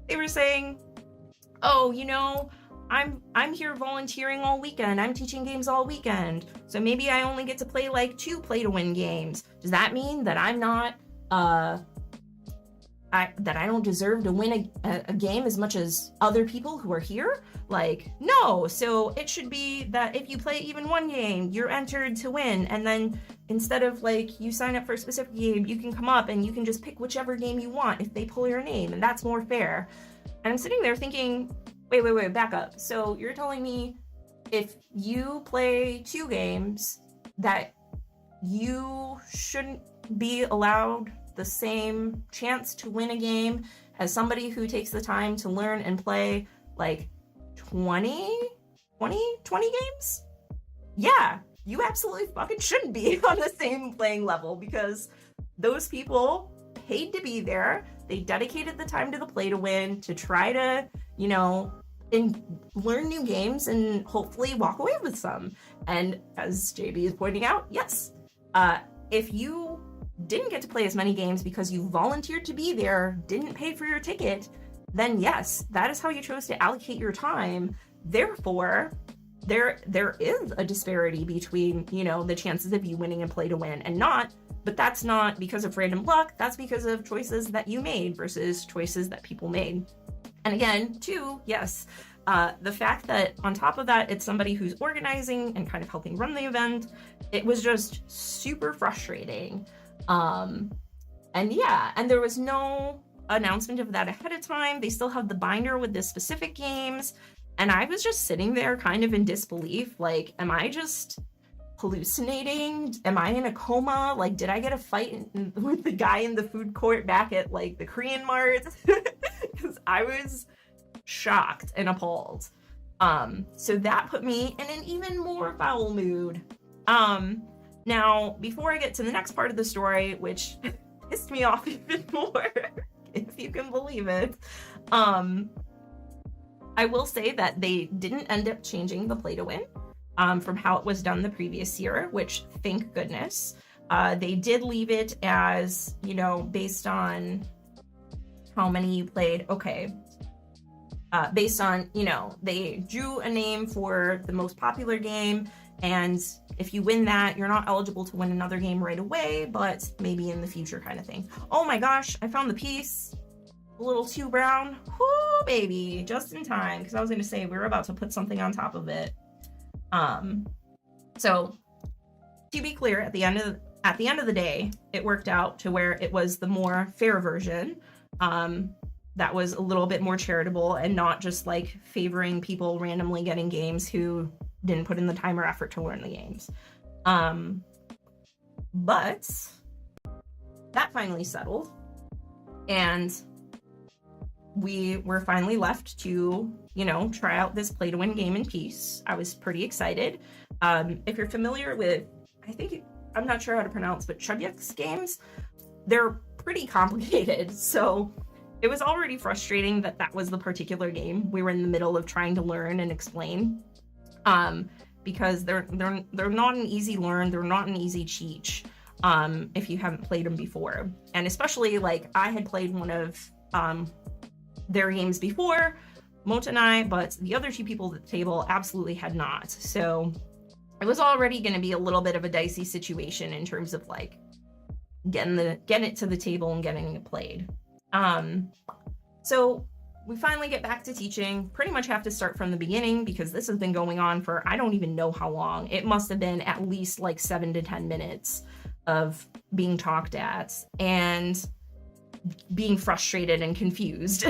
they were saying, oh, you know, I'm here volunteering all weekend. I'm teaching games all weekend. So maybe I only get to play like 2 play-to-win games. Does that mean that I'm not, that I don't deserve to win a game as much as other people who are here? Like, no. So it should be that if you play even 1 game, you're entered to win. And then instead of like you sign up for a specific game, you can come up and you can just pick whichever game you want if they pull your name, and that's more fair. And I'm sitting there thinking, wait, back up. So you're telling me if you play 2 games that you shouldn't be allowed the same chance to win a game as somebody who takes the time to learn and play like 20 games? Yeah, you absolutely fucking shouldn't be on the same playing level, because those people paid to be there. They dedicated the time to the play to win, to try to, you know, and learn new games and hopefully walk away with some. And as JB is pointing out, yes, if you didn't get to play as many games because you volunteered to be there, didn't pay for your ticket, then yes, that is how you chose to allocate your time. Therefore, there is a disparity between, you know, the chances of you winning and play to win and not, but that's not because of random luck, that's because of choices that you made versus choices that people made. And again, too, yes, the fact that on top of that, it's somebody who's organizing and kind of helping run the event, it was just super frustrating. And yeah, and there was no announcement of that ahead of time. They still have the binder with the specific games. And I was just sitting there kind of in disbelief. Like, am I just hallucinating? Am I in a coma? Like, did I get a fight with the guy in the food court back at like the Korean Mart? Because I was shocked and appalled. So that put me in an even more foul mood. Now, before I get to the next part of the story, which pissed me off even more, if you can believe it, I will say that they didn't end up changing the play to win from how it was done the previous year, which thank goodness. They did leave it as, you know, based on how many you played. Okay. Based on, you know, they drew a name for the most popular game, and if you win that, you're not eligible to win another game right away, but maybe in the future kind of thing. Oh my gosh, I found the piece. A little too brown. Whoo, baby, just in time, because I was going to say we were about to put something on top of it. So to be clear, at the end of the day, it worked out to where it was the more fair version. That was a little bit more charitable and not just like favoring people randomly getting games who didn't put in the time or effort to learn the games. But that finally settled, and we were finally left to, you know, try out this play to win game in peace. I was pretty excited. If you're familiar with, I'm not sure how to pronounce, but Chubyuk's games, they're pretty complicated. So it was already frustrating that was the particular game we were in the middle of trying to learn and explain. Because they're not an easy learn, they're not an easy teach. if you haven't played them before. And especially like I had played one of their games before, Mota and I, but the other two people at the table absolutely had not. So it was already going to be a little bit of a dicey situation in terms of like getting it to the table and getting it played. So we finally get back to teaching, pretty much have to start from the beginning because this has been going on for, I don't even know how long. It must have been at least like 7 to 10 minutes of being talked at and being frustrated and confused.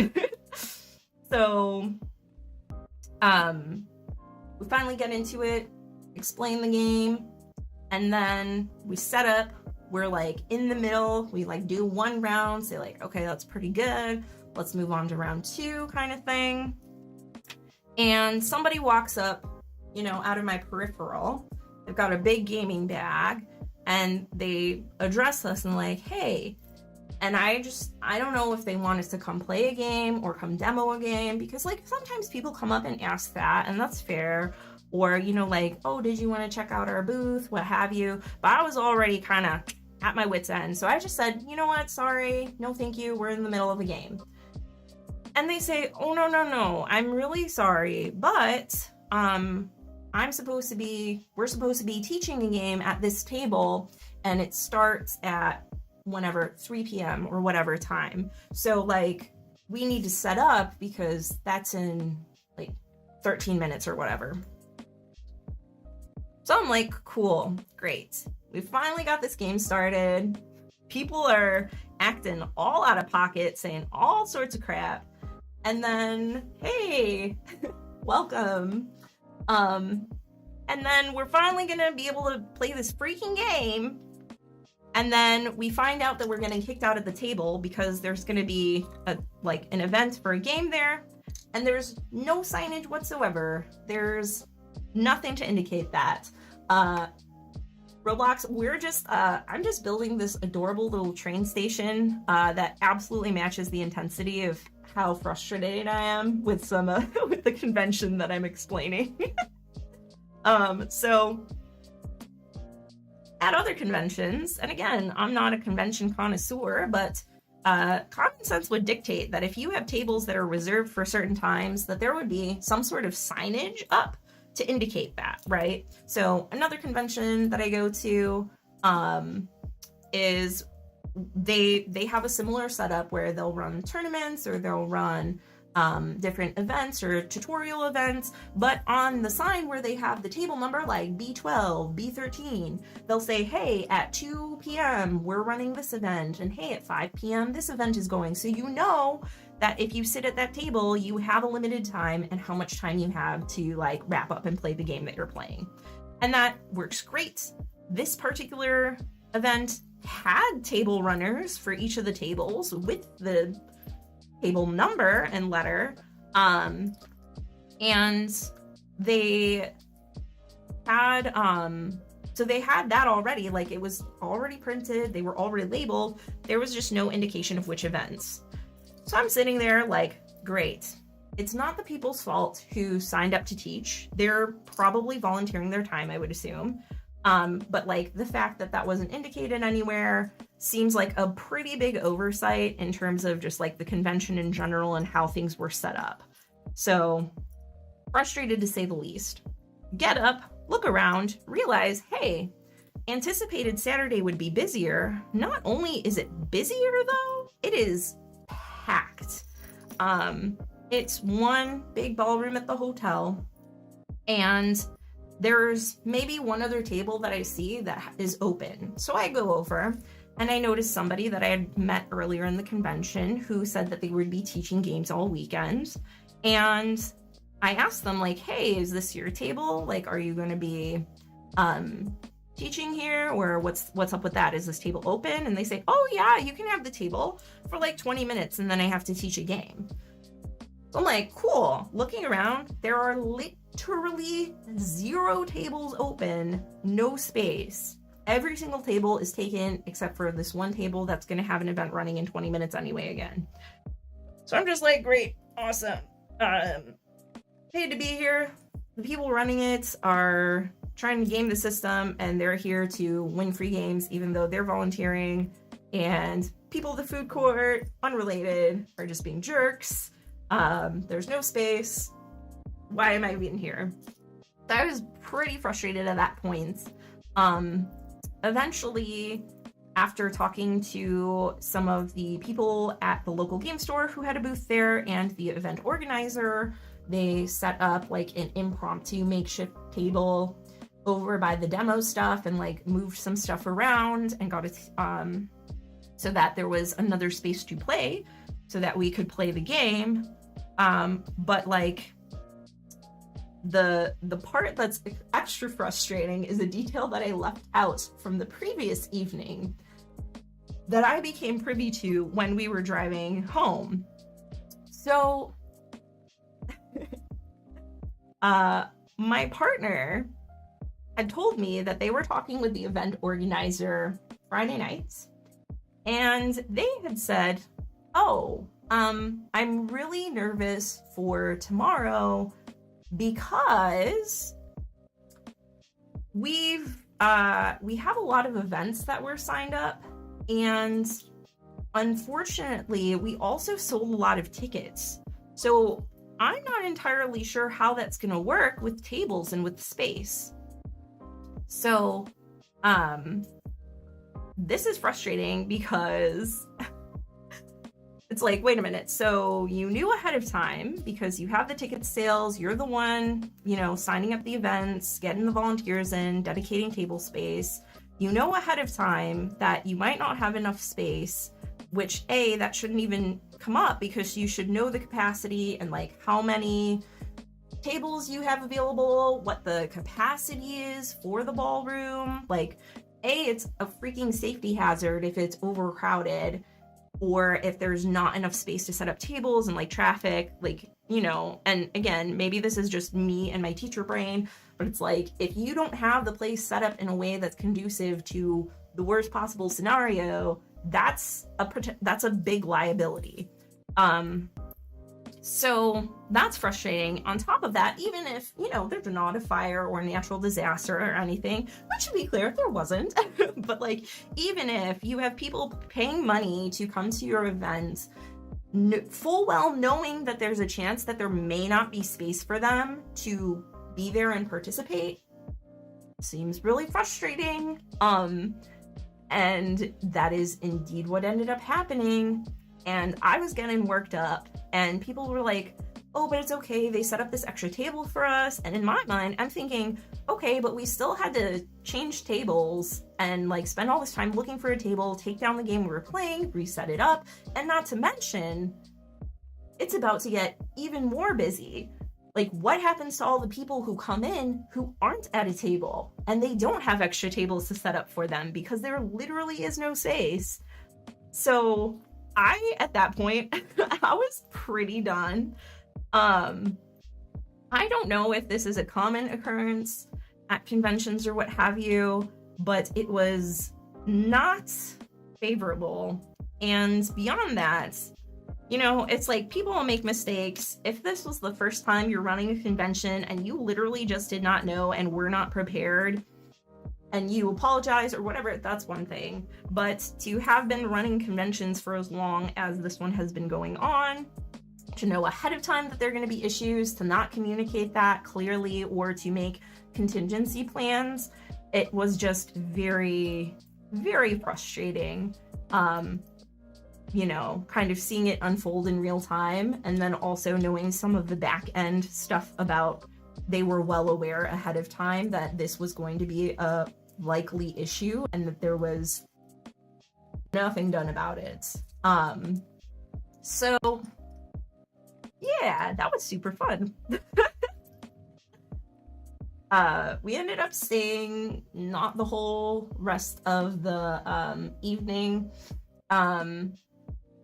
So, we finally get into it, explain the game, and then we set up. We're like in the middle. We like do one round, say like, okay, that's pretty good. Let's move on to round 2 kind of thing. And somebody walks up, out of my peripheral. They've got a big gaming bag and they address us and like, hey. And I don't know if they want us to come play a game or come demo a game, because like sometimes people come up and ask that, and that's fair. Or, like, oh, did you want to check out our booth? What have you? But I was already kind of at my wit's end. So I just said, you know what? Sorry. No, thank you. We're in the middle of a game. And they say, oh, no. I'm really sorry. But we're supposed to be teaching a game at this table, and it starts at whenever 3 p.m. or whatever time. So like we need to set up because that's in like 13 minutes or whatever. So I'm like, cool, great. We finally got this game started. People are acting all out of pocket, saying all sorts of crap. And then, hey, welcome. And then we're finally gonna be able to play this freaking game. And then we find out that we're getting kicked out of the table because there's going to be an event for a game there, and there's no signage whatsoever. There's nothing to indicate that. Roblox, I'm just building this adorable little train station that absolutely matches the intensity of how frustrated I am with some with the convention that I'm explaining. So at other conventions, and again, I'm not a convention connoisseur, but common sense would dictate that if you have tables that are reserved for certain times, that there would be some sort of signage up to indicate that, right? So another convention that I go to is they have a similar setup where they'll run tournaments or they'll run different events or tutorial events, but on the sign where they have the table number like B12, B13, they'll say, hey, at 2 p.m. we're running this event, and hey, at 5 p.m. this event is going. So you know that if you sit at that table, you have a limited time and how much time you have to like wrap up and play the game that you're playing. And that works great. This particular event had table runners for each of the tables with the table number and letter, and they had so they had that already, like it was already printed, they were already labeled, there was just no indication of which events. So I'm sitting there like, great, it's not the people's fault who signed up to teach, they're probably volunteering their time, I would assume, but like the fact that that wasn't indicated anywhere seems like a pretty big oversight in terms of just like the convention in general and how things were set up. So frustrated to say the least. Get up, look around, realize, hey, anticipated Saturday would be busier. Not only is it busier though, it is packed. It's one big ballroom at the hotel, and there's maybe one other table that I see that is open. So I go over and I noticed somebody that I had met earlier in the convention who said that they would be teaching games all weekend. And I asked them like, hey, is this your table? Like, are you going to be teaching here, or what's up with that? Is this table open? And they say, oh yeah, you can have the table for like 20 minutes and then I have to teach a game. So I'm like, cool. Looking around, there are literally 0 tables open, no space. Every single table is taken except for this one table that's going to have an event running in 20 minutes anyway again. So I'm just like, great, awesome. Paid to be here. the people running it are trying to game the system, and they're here to win free games, even though they're volunteering. And people at the food court, unrelated, are just being jerks. There's no space. Why am I even here? So I was pretty frustrated at that point. Eventually, after talking to some of the people at the local game store who had a booth there and the event organizer, they set up like an impromptu makeshift table over by the demo stuff and like moved some stuff around and got it so that there was another space to play so that we could play the game. But like the part that's extra frustrating is a detail that I left out from the previous evening that I became privy to when we were driving home. So my partner had told me that they were talking with the event organizer Friday nights, and they had said, oh, I'm really nervous for tomorrow because we have a lot of events that were signed up, and unfortunately we also sold a lot of tickets. So I'm not entirely sure how that's going to work with tables and with space. So this is frustrating because it's like, wait a minute. So you knew ahead of time because you have the ticket sales. You're the one, signing up the events, getting the volunteers in, dedicating table space. You know ahead of time that you might not have enough space, which that shouldn't even come up because you should know the capacity and like how many tables you have available, what the capacity is for the ballroom. Like, it's a freaking safety hazard if it's overcrowded or if there's not enough space to set up tables and like traffic, like, and again, maybe this is just me and my teacher brain, but it's like, if you don't have the place set up in a way that's conducive to the worst possible scenario, that's a big liability. So that's frustrating. On top of that, even if, there's not a fire or a natural disaster or anything, which to be clear, there wasn't, but like, even if you have people paying money to come to your event, full well knowing that there's a chance that there may not be space for them to be there and participate, seems really frustrating. And that is indeed what ended up happening. And I was getting worked up, and people were like, oh, but it's okay, they set up this extra table for us. And in my mind, I'm thinking, okay, but we still had to change tables and like spend all this time looking for a table, take down the game we were playing, reset it up, and not to mention, it's about to get even more busy. Like, what happens to all the people who come in who aren't at a table and they don't have extra tables to set up for them because there literally is no space? So at that point, I was pretty done. I don't know if this is a common occurrence at conventions or what have you, but it was not favorable. And beyond that, it's like people will make mistakes. If this was the first time you're running a convention and you literally just did not know and were not prepared, and you apologize or whatever, that's one thing. But to have been running conventions for as long as this one has been going on, to know ahead of time that there are going to be issues, to not communicate that clearly or to make contingency plans, it was just very, very frustrating. Kind of seeing it unfold in real time, and then also knowing some of the back end stuff about they were well aware ahead of time that this was going to be a likely issue and that there was nothing done about it. So yeah, that was super fun. We ended up staying not the whole rest of the evening.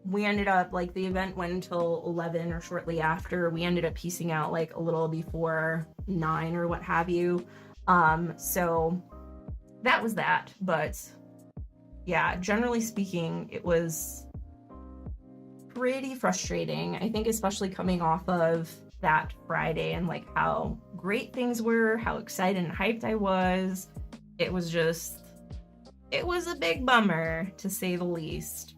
We ended up, like, the event went until 11 or shortly after. We ended up piecing out like a little before 9 or what have you. So that was that. But yeah, generally speaking, it was pretty frustrating. I think especially coming off of that Friday and like how great things were, how excited and hyped I was. It was a big bummer, to say the least.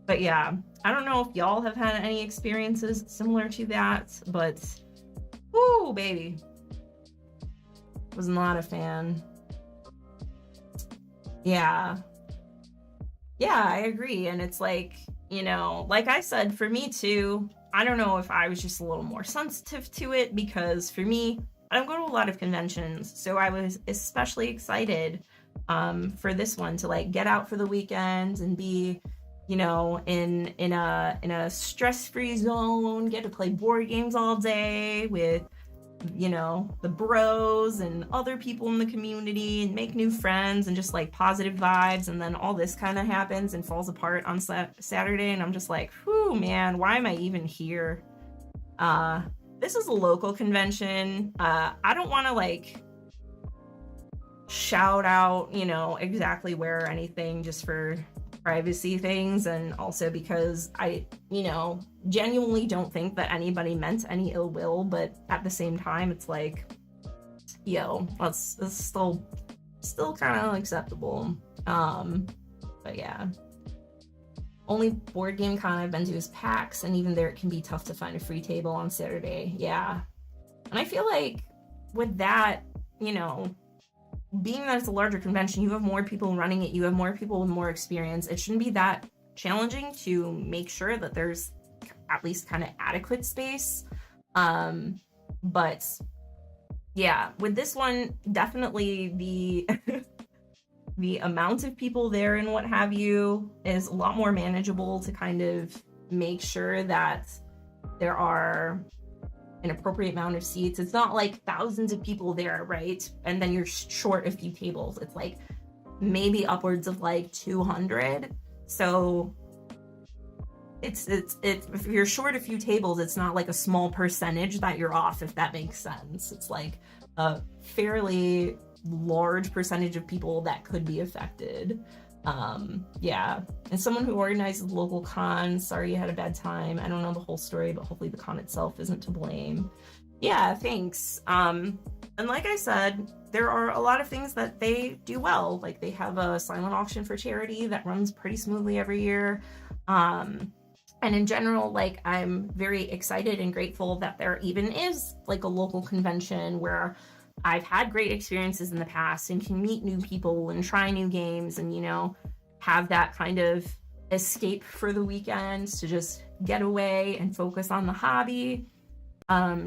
But yeah, I don't know if y'all have had any experiences similar to that, but whoo, baby. Was not a fan. Yeah. Yeah, I agree. And it's like, you know, like I said, for me too, I don't know if I was just a little more sensitive to it, because for me, I don't go to a lot of conventions. So I was especially excited for this one to like get out for the weekend and be, you know, in a stress-free zone, get to play board games all day with, you know, the bros and other people in the community and make new friends and just like positive vibes. And then all this kind of happens and falls apart on Saturday. And I'm just like, whew, man, why am I even here? This is a local convention. I don't want to like shout out, you know, exactly where or anything, just for privacy things, and also because I, you know, genuinely don't think that anybody meant any ill will, but at the same time, it's like, yo, that's still kind of unacceptable. But yeah. Only board game con I've been to is PAX, and even there it can be tough to find a free table on Saturday. Yeah. And I feel like with that, you know, being that it's a larger convention, you have more people running it, you have more people with more experience. It shouldn't be that challenging to make sure that there's at least kind of adequate space. But yeah, with this one, definitely the the amount of people there and what have you is a lot more manageable to kind of make sure that there are an appropriate amount of seats. It's not like thousands of people there, right? And then you're short a few tables. It's like maybe upwards of like 200. So it's if you're short a few tables, it's not like a small percentage that you're off, if that makes sense. It's like a fairly large percentage of people that could be affected. Yeah. And someone who organizes local cons, sorry you had a bad time. I don't know the whole story, but hopefully the con itself isn't to blame. Yeah, thanks. And like I said, there are a lot of things that they do well. Like they have a silent auction for charity that runs pretty smoothly every year. And in general, like I'm very excited and grateful that there even is like a local convention where I've had great experiences in the past and can meet new people and try new games and, you know, have that kind of escape for the weekends to just get away and focus on the hobby.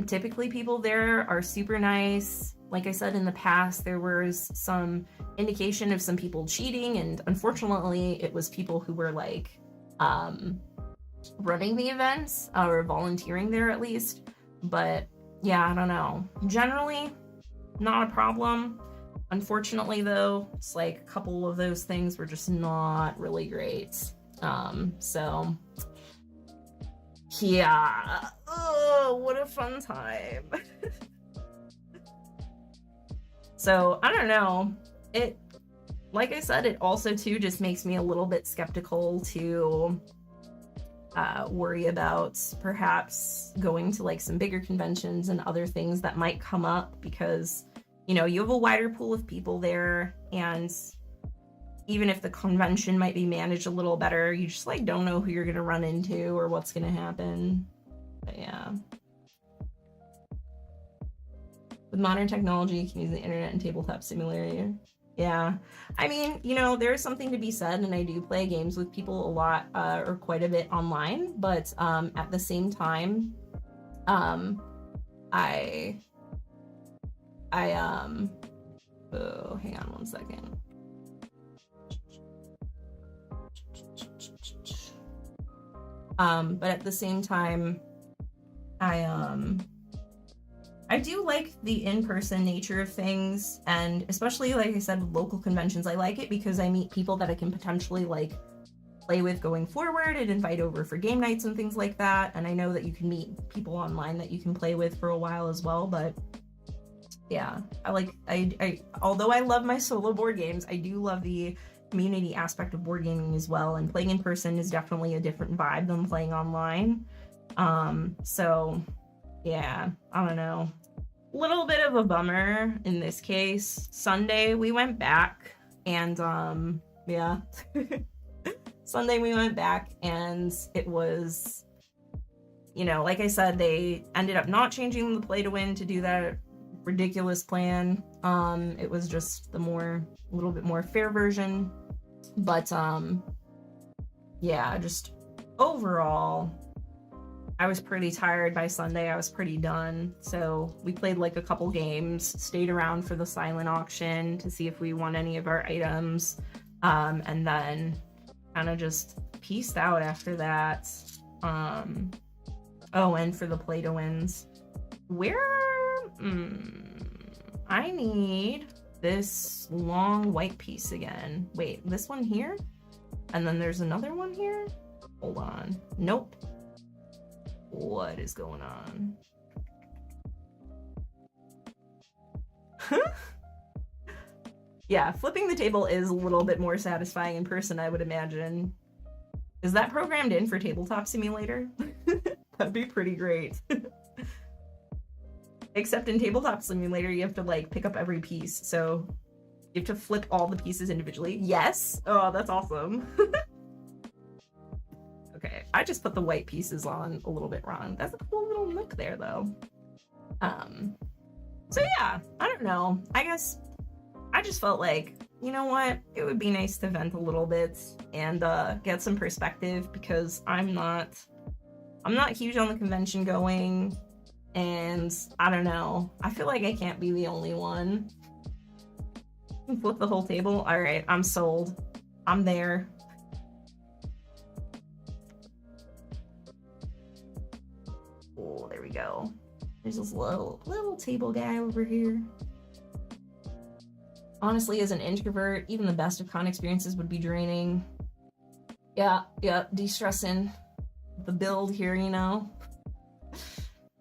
Typically people there are super nice. Like I said, in the past, there was some indication of some people cheating, and unfortunately it was people who were like running the events or volunteering there at least. But yeah, I don't know. Generally, not a problem. Unfortunately though, it's like a couple of those things were just not really great. So yeah. Oh, what a fun time. So I don't know. It, like I said, it also too just makes me a little bit skeptical to worry about perhaps going to like some bigger conventions and other things that might come up, because you know, you have a wider pool of people there, and even if the convention might be managed a little better, you just like don't know who you're gonna run into or what's gonna happen. But yeah. With modern technology, you can use the internet and tabletop simulator. Yeah. I mean, you know, there's something to be said, and I do play games with people a lot, or quite a bit online, but at the same time, oh, hang on one second. But at the same time, I do like the in-person nature of things, and especially, like I said, with local conventions, I like it because I meet people that I can potentially like play with going forward and invite over for game nights and things like that. And I know that you can meet people online that you can play with for a while as well, but yeah, I although I love my solo board games, I do love the community aspect of board gaming as well, and playing in person is definitely a different vibe than playing online. So yeah, I don't know. Little bit of a bummer in this case. Sunday we went back and yeah. Sunday we went back and it was, you know, like I said, they ended up not changing the play to win to do that ridiculous plan. It was just the little bit more fair version. But yeah, just overall, I was pretty tired by Sunday. I was pretty done. So we played like a couple games, stayed around for the silent auction to see if we won any of our items, and then kind of just peaced out after that. Oh, and for the play to wins. I need this long white piece again. Wait, this one here? And then there's another one here? Hold on. Nope. What is going on? Yeah, flipping the table is a little bit more satisfying in person, I would imagine. Is that programmed in for Tabletop Simulator? That'd be pretty great. Except in Tabletop Simulator, you have to like pick up every piece, so you have to flip all the pieces individually. Yes! Oh, that's awesome. Okay, I just put the white pieces on a little bit wrong. That's a cool little nook there, though. So yeah, I don't know. I guess I just felt like, you know what? It would be nice to vent a little bit and get some perspective because I'm not huge on the convention going, and I don't know. I feel like I can't be the only one. Flip the whole table? All right, I'm sold. I'm there. Oh, there we go. There's this little table guy over here. Honestly, as an introvert, even the best of con experiences would be draining. Yeah, de-stressing the build here, you know?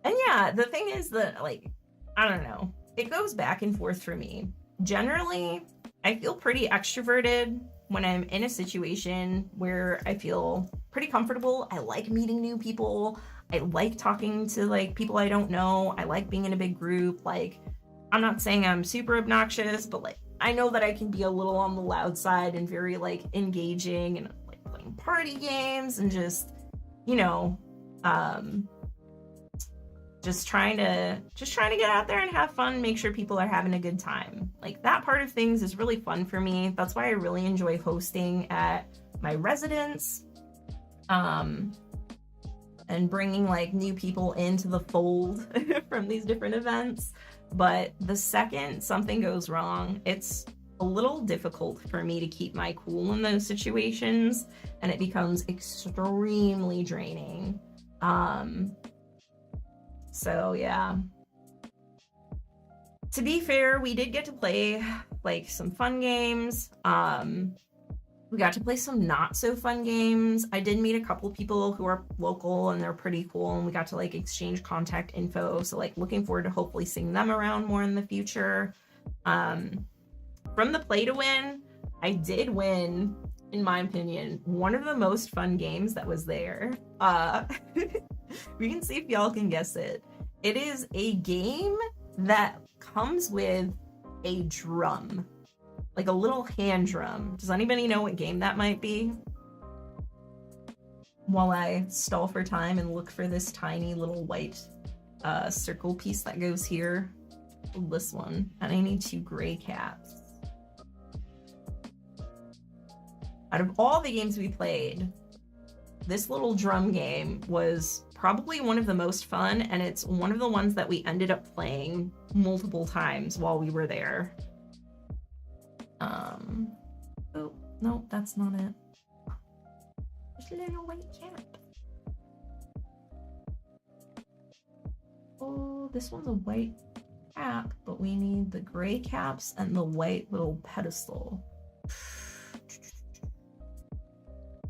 And yeah, the thing is that, like, I don't know. It goes back and forth for me. Generally, I feel pretty extroverted when I'm in a situation where I feel pretty comfortable. I like meeting new people. I like talking to, like, people I don't know. I like being in a big group. Like, I'm not saying I'm super obnoxious, but, like, I know that I can be a little on the loud side and very, like, engaging and, like, playing party games and just, you know, just trying to get out there and have fun, make sure people are having a good time. Like, that part of things is really fun for me. That's why I really enjoy hosting at my residence. And bringing like new people into the fold from these different events. But the second something goes wrong, it's a little difficult for me to keep my cool in those situations, and it becomes extremely draining. So yeah. To be fair, we did get to play like some fun games. We got to play some not so fun games. I did meet a couple people who are local and they're pretty cool, and we got to like exchange contact info. So like looking forward to hopefully seeing them around more in the future. From the play to win, I did win, in my opinion, one of the most fun games that was there. We can see if y'all can guess it. It is a game that comes with a drum. Like a little hand drum. Does anybody know what game that might be? While I stall for time and look for this tiny little white circle piece that goes here. This one. And I need 2 gray caps. Out of all the games we played, this little drum game was probably one of the most fun, and it's one of the ones that we ended up playing multiple times while we were there. Oh, no, that's not it. There's a little white cap. Oh, this one's a white cap, but we need the gray caps and the white little pedestal.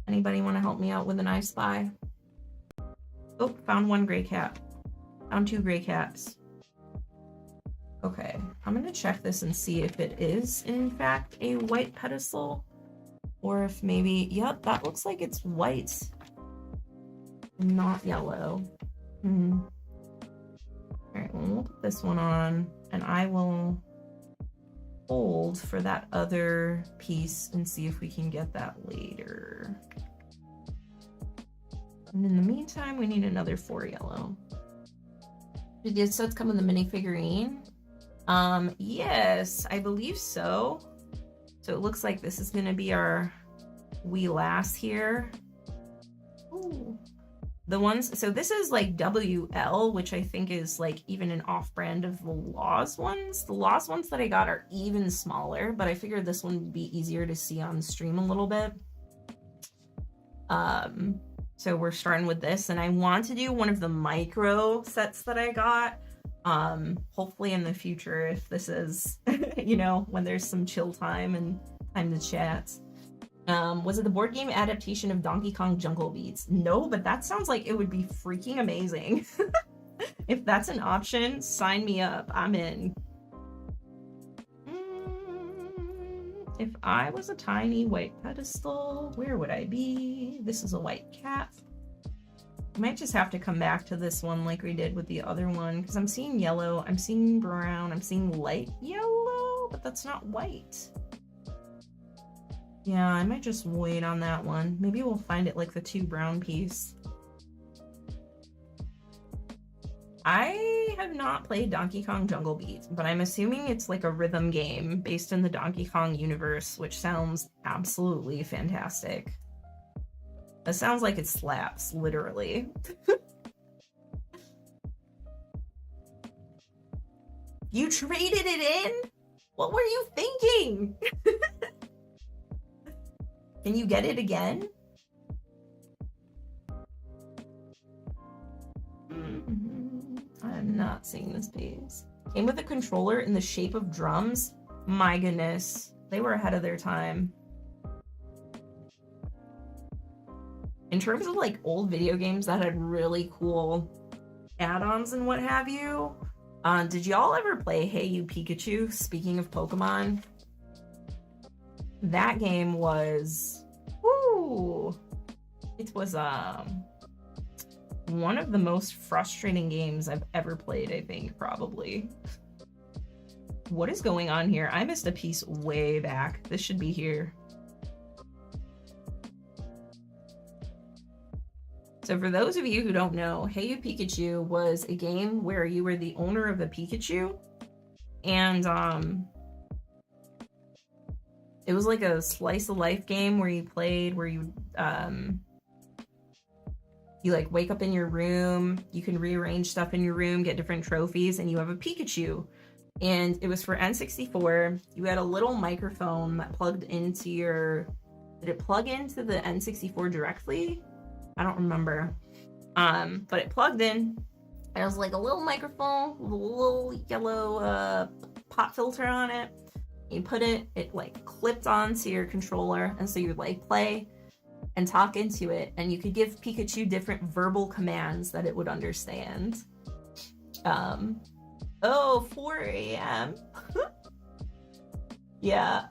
Anybody want to help me out with an I Spy? Oh, found 1 gray cap. Found 2 gray caps. Okay, I'm gonna check this and see if it is in fact a white pedestal, or if maybe, yep, that looks like it's white. Not yellow. All right, well, we'll put this one on, and I will hold for that other piece and see if we can get that later. And in the meantime, we need another 4 yellow. Did the sets come with the minifigurine? Yes, I believe so. So it looks like this is gonna be our wee lass here. Ooh. The ones, so this is like WL, which I think is like even an off-brand of the Laws ones. The Laws ones that I got are even smaller, but I figured this one would be easier to see on stream a little bit. So we're starting with this, and I want to do one of the micro sets that I got. Hopefully in the future, if this is, you know, when there's some chill time and time to chat. Was it the board game adaptation of Donkey Kong Jungle Beats? No, but that sounds like it would be freaking amazing. If that's an option, sign me up. I'm in. If I was a tiny white pedestal, where would I be? This is a white cat. I might just have to come back to this one like we did with the other one, because I'm seeing yellow, I'm seeing brown, I'm seeing light yellow, but that's not white. Yeah, I might just wait on that one. Maybe we'll find it like the 2 brown piece. I have not played Donkey Kong Jungle Beat, but I'm assuming it's like a rhythm game based in the Donkey Kong universe, which sounds absolutely fantastic. That sounds like it slaps, literally. You traded it in? What were you thinking? Can you get it again? I'm not seeing this piece. Came with a controller in the shape of drums. My goodness, they were ahead of their time. In terms of like old video games that had really cool add-ons and what have you, did y'all ever play Hey You Pikachu? Speaking of Pokemon, that game was, woo, it was one of the most frustrating games I've ever played, I think, probably. What is going on here? I missed a piece way back. This should be here. So for those of you who don't know, Hey You Pikachu was a game where you were the owner of a Pikachu, and it was like a slice of life game where you played, where you like wake up in your room, you can rearrange stuff in your room, get different trophies, and you have a Pikachu. And it was for N64. You had a little microphone that plugged into your, did it plug into the N64 directly? I don't remember. But it plugged in. It was like a little microphone with a little yellow pop filter on it. You put it like clipped onto your controller, and so you would like play and talk into it, and you could give Pikachu different verbal commands that it would understand. Oh, 4 a.m. Yeah.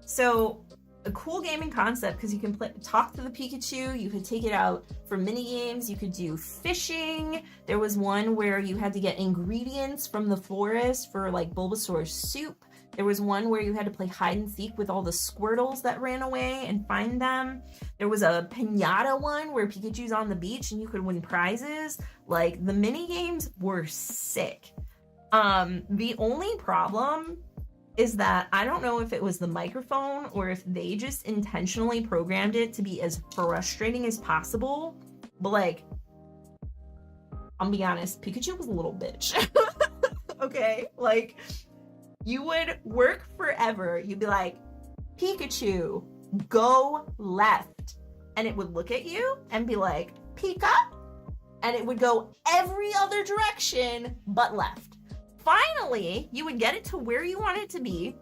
So a cool gaming concept, because you can talk to the Pikachu, you could take it out for mini games, you could do fishing. There was one where you had to get ingredients from the forest for like Bulbasaur's soup. There was one where you had to play hide and seek with all the Squirtles that ran away and find them. There was a pinata one where Pikachu's on the beach and you could win prizes. Like, the mini games were sick. The only problem is that I don't know if it was the microphone or if they just intentionally programmed it to be as frustrating as possible. But like, I'll be honest, Pikachu was a little bitch. Okay, like, you would work forever. You'd be like, Pikachu, go left. And it would look at you and be like, Pika. And it would go every other direction but left. Finally, you would get it to where you want it to be.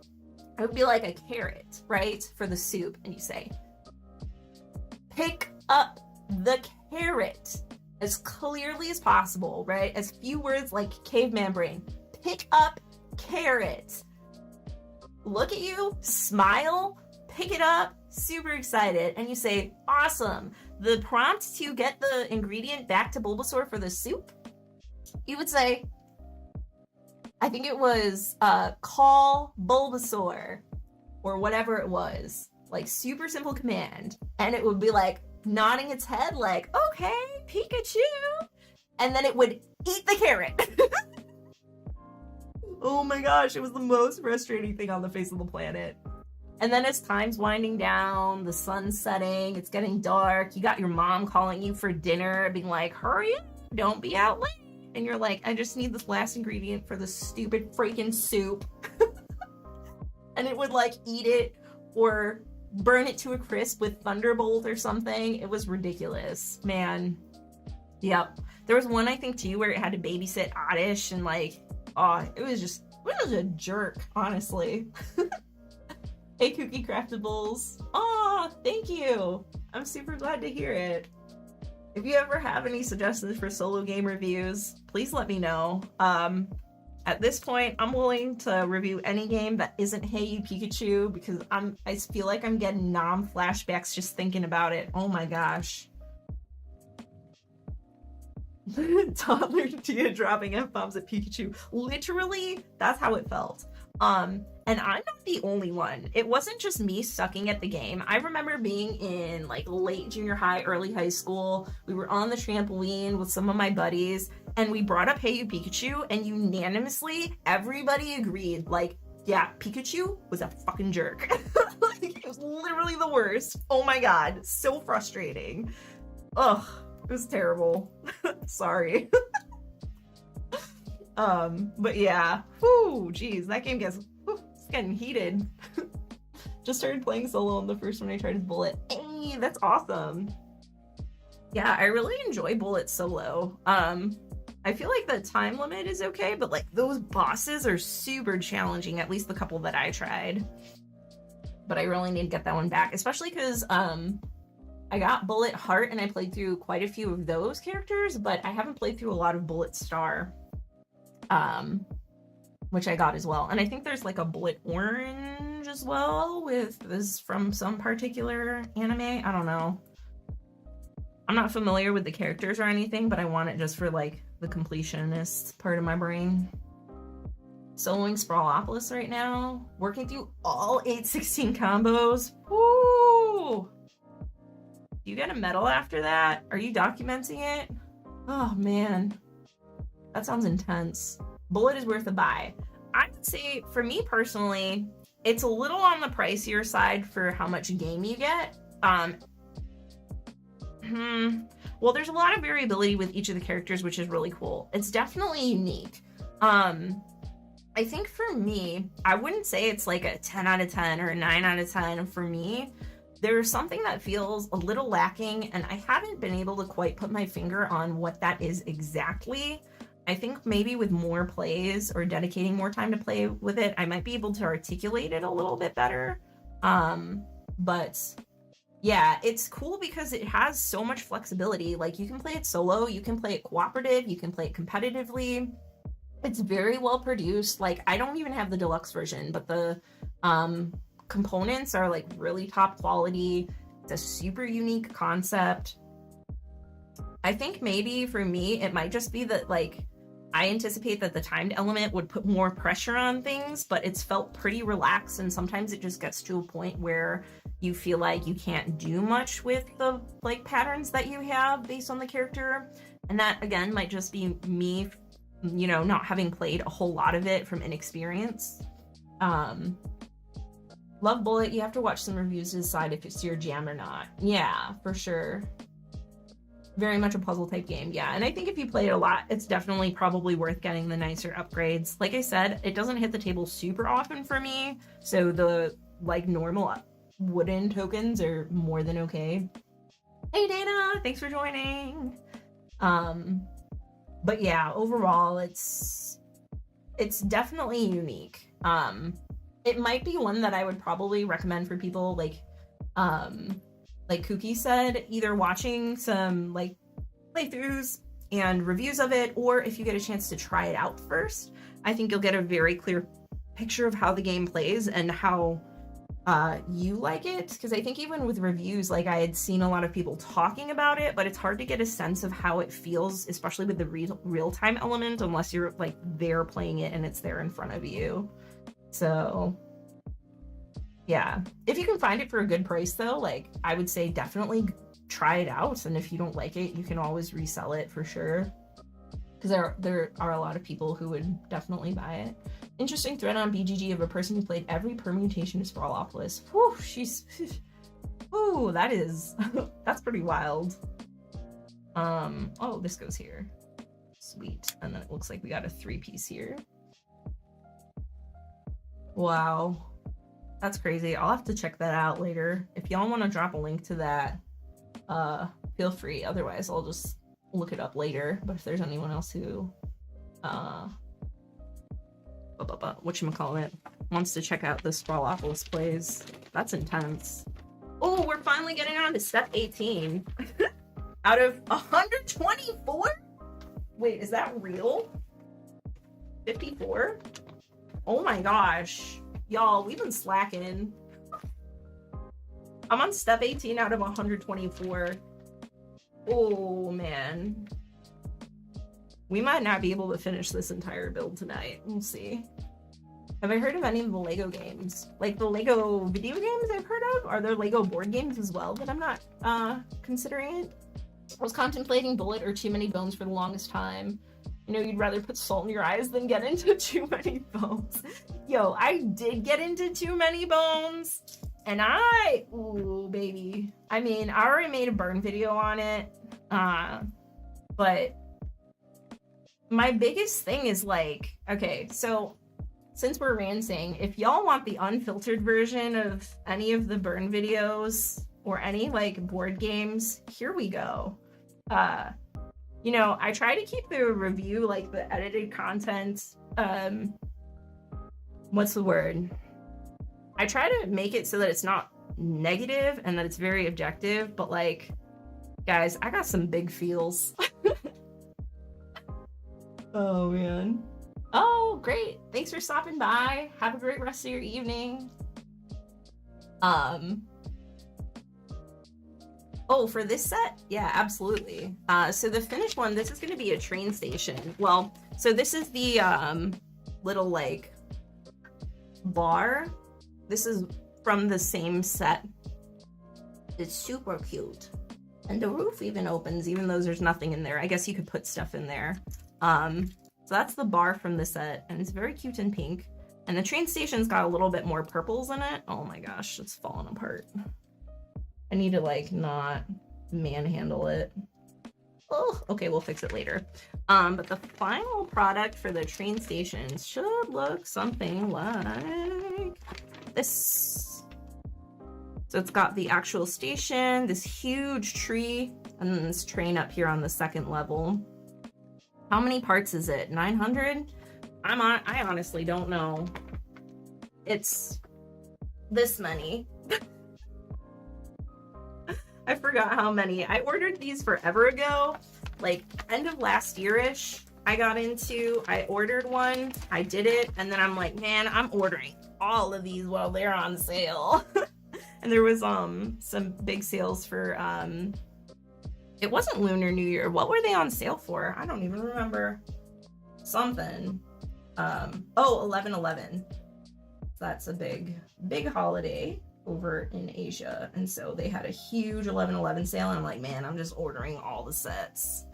It would be like a carrot, right? For the soup. And you say, pick up the carrot as clearly as possible, right? As few words like caveman brain. Pick up carrot. Look at you, smile, pick it up, super excited, and you say, awesome. The prompt to get the ingredient back to Bulbasaur for the soup, you would say, I think it was call Bulbasaur or whatever it was. Like, super simple command. And it would be like nodding its head like, okay, Pikachu. And then it would eat the carrot. Oh my gosh, it was the most frustrating thing on the face of the planet. And then as time's winding down, the sun's setting, it's getting dark, you got your mom calling you for dinner, being like, hurry up, don't be out late. And you're like, I just need this last ingredient for this stupid freaking soup. And it would like eat it or burn it to a crisp with Thunderbolt or something. It was ridiculous, man. Yep. There was one, I think, too, where it had to babysit Oddish and like, oh, it was a jerk, honestly. Hey, Kooky Craftables. Oh, thank you. I'm super glad to hear it. If you ever have any suggestions for solo game reviews, please let me know. At this point, I'm willing to review any game that isn't Hey You Pikachu because I feel like I'm getting Nom flashbacks just thinking about it. Oh my gosh. Toddler Tia dropping F-bombs at Pikachu. Literally, that's how it felt. And I'm not the only one. It wasn't just me sucking at the game. I remember being in like late junior high, early high school. We were on the trampoline with some of my buddies and we brought up Hey You Pikachu and unanimously everybody agreed like, yeah, Pikachu was a fucking jerk. Like, it was literally the worst. Oh my god, so frustrating. Ugh, it was terrible. Sorry. But yeah, whoo, geez, that game gets getting heated. Just started playing solo on the first one I tried is Bullet. Hey, that's awesome. Yeah, I really enjoy Bullet solo. I feel like the time limit is okay, but like those bosses are super challenging, at least the couple that I tried. But I really need to get that one back, especially because I got Bullet Heart and I played through quite a few of those characters, but I haven't played through a lot of Bullet Star. Which I got as well. And I think there's like a Bullet Orange as well with this from some particular anime. I don't know. I'm not familiar with the characters or anything, but I want it just for like the completionist part of my brain. Soloing Sprawlopolis right now. Working through all 816 combos. Woo! Do you get a medal after that? Are you documenting it? Oh man. That sounds intense. Bullet is worth a buy. I would say, for me personally, it's a little on the pricier side for how much game you get. Well, there's a lot of variability with each of the characters, which is really cool. It's definitely unique. I think for me, I wouldn't say it's like a 10 out of 10 or a 9 out of 10 for me. There's something that feels a little lacking, and I haven't been able to quite put my finger on what that is exactly. I think maybe with more plays or dedicating more time to play with it, I might be able to articulate it a little bit better. But yeah, it's cool because it has so much flexibility. Like you can play it solo, you can play it cooperative, you can play it competitively. It's very well produced. Like I don't even have the deluxe version, but the components are like really top quality. It's a super unique concept. I think maybe for me, it might just be that like I anticipate that the timed element would put more pressure on things, but it's felt pretty relaxed, and sometimes it just gets to a point where you feel like you can't do much with the like patterns that you have based on the character. And that again might just be me, you know, not having played a whole lot of it from inexperience. Love Bullet. You have to watch some reviews to decide if it's your jam or not. Yeah, for sure. Very much a puzzle type game, yeah. And I think if you play it a lot, it's definitely probably worth getting the nicer upgrades. Like I said, it doesn't hit the table super often for me, so the like normal wooden tokens are more than okay. Hey Dana, thanks for joining. But yeah, overall it's definitely unique. It might be one that I would probably recommend for people like Kooky said, either watching some like playthroughs and reviews of it, or if you get a chance to try it out first, I think you'll get a very clear picture of how the game plays and how you like it, because I think even with reviews, like I had seen a lot of people talking about it, but it's hard to get a sense of how it feels, especially with the real-time element, unless you're like there playing it and it's there in front of you. So yeah, if you can find it for a good price though, like I would say definitely try it out, and if you don't like it, you can always resell it for sure, because there are a lot of people who would definitely buy it. Interesting thread on BGG of a person who played every permutation of Sprawlopolis. Whew, she's... Ooh, that is... that's pretty wild. Oh, this goes here. Sweet. And then it looks like we got a 3-piece here. Wow. That's crazy. I'll have to check that out later. If y'all want to drop a link to that, feel free. Otherwise, I'll just look it up later. But if there's anyone else who... whatchamacallit, wants to check out the Sprawlopolis plays, that's intense. Oh, we're finally getting on to step 18. Out of 124? Wait, is that real? 54? Oh my gosh. Y'all, we've been slacking. I'm on step 18 out of 124. Oh man. We might not be able to finish this entire build tonight. We'll see. Have I heard of any of the Lego games? Like the Lego video games I've heard of? Are there Lego board games as well that I'm not considering it? I was contemplating Bullet or Too Many Bones for the longest time. You know, you'd rather put salt in your eyes than get into Too Many Bones. Yo, I did get into Too Many Bones. And ooh, baby. I mean, I already made a burn video on it. But my biggest thing is like, okay, so since we're ranting, if y'all want the unfiltered version of any of the burn videos or any like board games, here we go. You know, I try to keep the review, like the edited content, what's the word? I try to make it so that it's not negative and that it's very objective, but like, guys, I got some big feels. Oh man. Oh, great. Thanks for stopping by. Have a great rest of your evening. Oh, for this set? Yeah, absolutely. So the finished one, this is going to be a train station. Well, so this is the little like bar. This is from the same set. It's super cute. And the roof even opens, even though there's nothing in there. I guess you could put stuff in there. So that's the bar from the set, and it's very cute and pink. And the train station's got a little bit more purples in it. Oh my gosh, it's falling apart. I need to like not manhandle it. Oh, okay, we'll fix it later. But the final product for the train station should look something like this. So it's got the actual station, this huge tree, and then this train up here on the second level. How many parts is it? 900? I honestly don't know. It's this many. I forgot how many. I ordered these forever ago, like end of last year-ish. I ordered one, I did it, and then I'm like, man, I'm ordering all of these while they're on sale. And there was some big sales for it wasn't Lunar New Year. What were they on sale for? I don't even remember. Something. Oh, 11/11. That's a big holiday over in Asia. And so they had a huge 11/11 sale. And I'm like, man, I'm just ordering all the sets.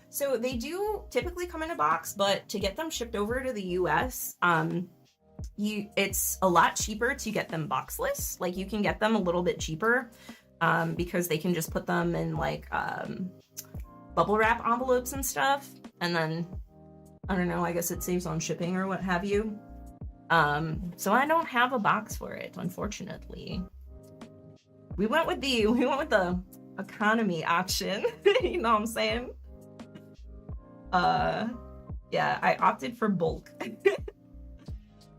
So they do typically come in a box, but to get them shipped over to the US, it's a lot cheaper to get them boxless. Like you can get them a little bit cheaper. Because they can just put them in like bubble wrap envelopes and stuff, and then I don't know, I guess it saves on shipping or what have you. So I don't have a box for it, unfortunately. We went with the economy option. You know what I'm saying? Yeah, I opted for bulk.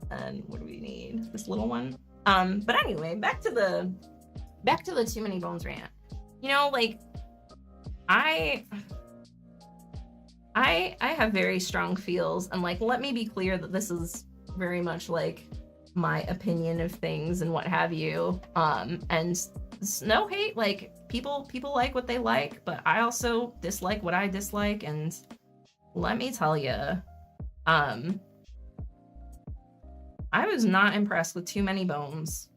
And what do we need? This little one. But anyway, back to the Too Many Bones rant. You know, like I have very strong feels, and like let me be clear that this is very much like my opinion of things and what have you. And no hate, like people like what they like, but I also dislike what I dislike. And let me tell you, I was not impressed with Too Many Bones.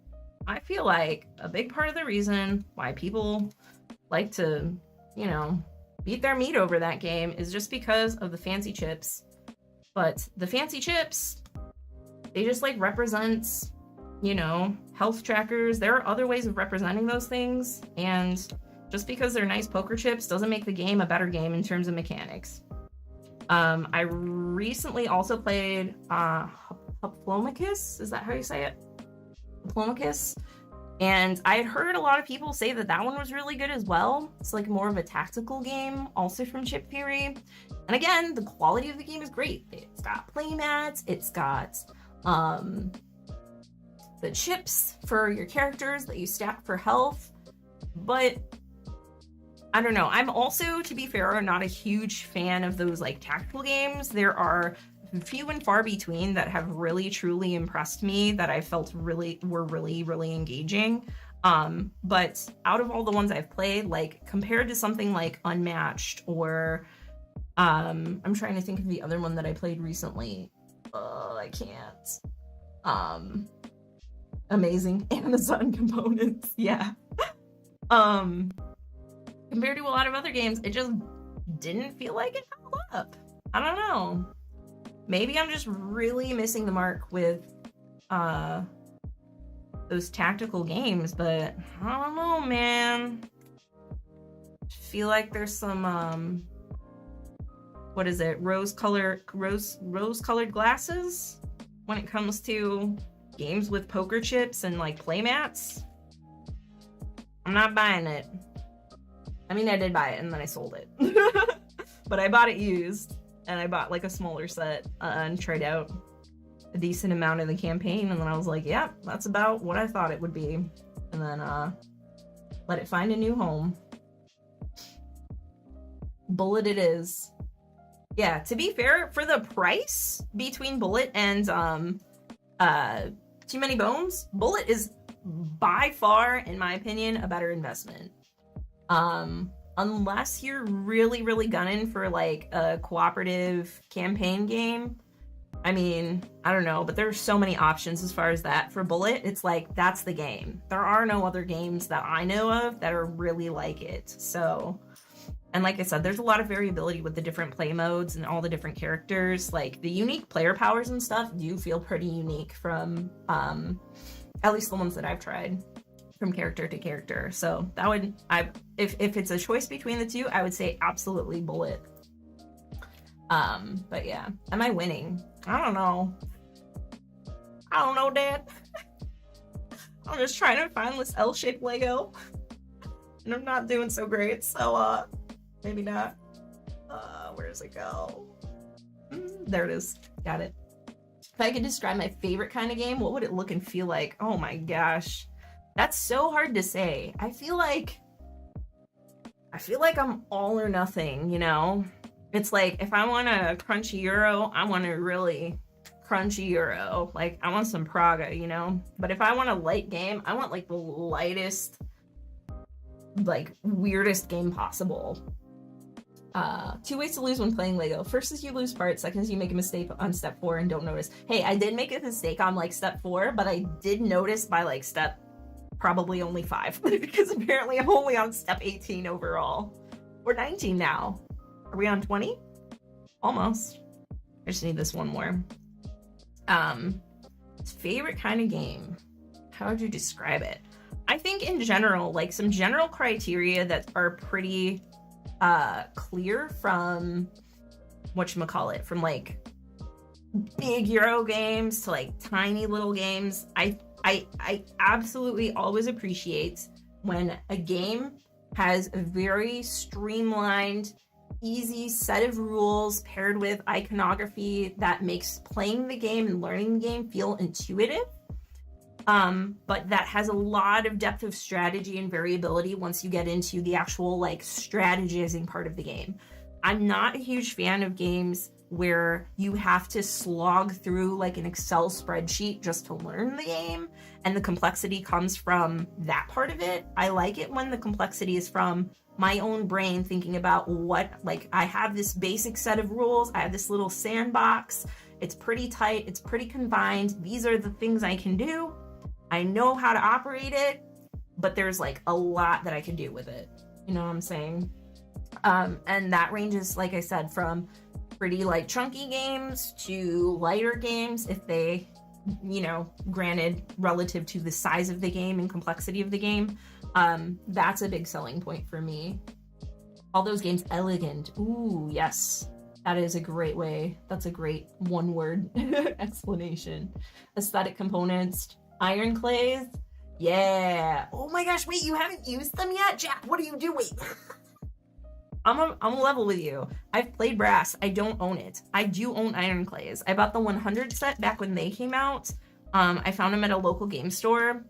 I feel like a big part of the reason why people like to, you know, beat their meat over that game is just because of the fancy chips. But the fancy chips, they just like represent, you know, health trackers. There are other ways of representing those things, and just because they're nice poker chips doesn't make the game a better game in terms of mechanics. I recently also played Hoplomachus. Is that how you say it? Hoplomachus. And I had heard a lot of people say that that one was really good as well. It's like more of a tactical game, also from Chip Theory. And again, the quality of the game is great. It's got playmats, it's got the chips for your characters that you stack for health. But I don't know. I'm also, to be fair, not a huge fan of those like tactical games. There are few and far between that have really truly impressed me, that I felt were really engaging. But out of all the ones I've played, like compared to something like Unmatched, or I'm trying to think of the other one that I played recently. I can't. Amazing Amazon components. Yeah. Compared to a lot of other games, it just didn't feel like it held up. I don't know. Maybe I'm just really missing the mark with those tactical games, but I don't know, man. I feel like there's some what is it? Rose-colored glasses when it comes to games with poker chips and like playmats. I'm not buying it. I mean, I did buy it and then I sold it. But I bought it used. And I bought like a smaller set and tried out a decent amount of the campaign. And then I was like, yeah, that's about what I thought it would be. And then let it find a new home. Bullet it is. Yeah, to be fair, for the price between Bullet and Too Many Bones, Bullet is by far, in my opinion, a better investment. Unless you're really gunning for like a cooperative campaign game. I mean, I don't know, but there's so many options as far as that. For Bullet, it's like, that's the game. There are no other games that I know of that are really like it. So, and like I said, there's a lot of variability with the different play modes and all the different characters. Like the unique player powers and stuff do feel pretty unique from, at least the ones that I've tried. From character to character. So that would, if it's a choice between the two, I would say absolutely Bullet. But yeah, am I winning? I don't know, Dad. I'm just trying to find this L-shaped Lego, and I'm not doing so great. So maybe not. Where does it go? There it is. Got it. If I could describe my favorite kind of game, what would it look and feel like? Oh my gosh. That's so hard to say. I feel like I'm all or nothing, you know? It's like, if I want a crunchy Euro, I want a really crunchy Euro. Like, I want some Praga, you know? But if I want a light game, I want like the lightest, like weirdest game possible. 2 ways to lose when playing Lego. First is you lose parts. Second is you make a mistake on step 4 and don't notice. Hey, I did make a mistake on like step 4, but I did notice by like step probably only 5 because apparently I'm only on step 18 overall. We're 19 now. Are we on 20? Almost. I just need this one more. Favorite kind of game. How would you describe it? I think in general, like some general criteria that are pretty clear from whatchamacallit, from like big Euro games to like tiny little games. I absolutely always appreciate when a game has a very streamlined, easy set of rules paired with iconography that makes playing the game and learning the game feel intuitive, but that has a lot of depth of strategy and variability once you get into the actual like strategizing part of the game. I'm not a huge fan of games where you have to slog through like an Excel spreadsheet just to learn the game, and the complexity comes from that part of it. I like it when the complexity is from my own brain thinking about what, like, I have this basic set of rules, I have this little sandbox, it's pretty tight, it's pretty confined, these are the things I can do, I know how to operate it, but there's like a lot that I can do with it. You know what I'm saying? And that ranges, like I said, from pretty like chunky games to lighter games, if they, you know, granted relative to the size of the game and complexity of the game. That's a big selling point for me. All those games, elegant. Ooh, yes. That is a great way. That's a great one word explanation. Aesthetic components, iron clays. Yeah. Oh my gosh, wait, you haven't used them yet? Jack, what are you doing? I'm a level with you. I've played brass. I don't own it. I do own iron clays. I bought the 100 set back when they came out. I found them at a local game store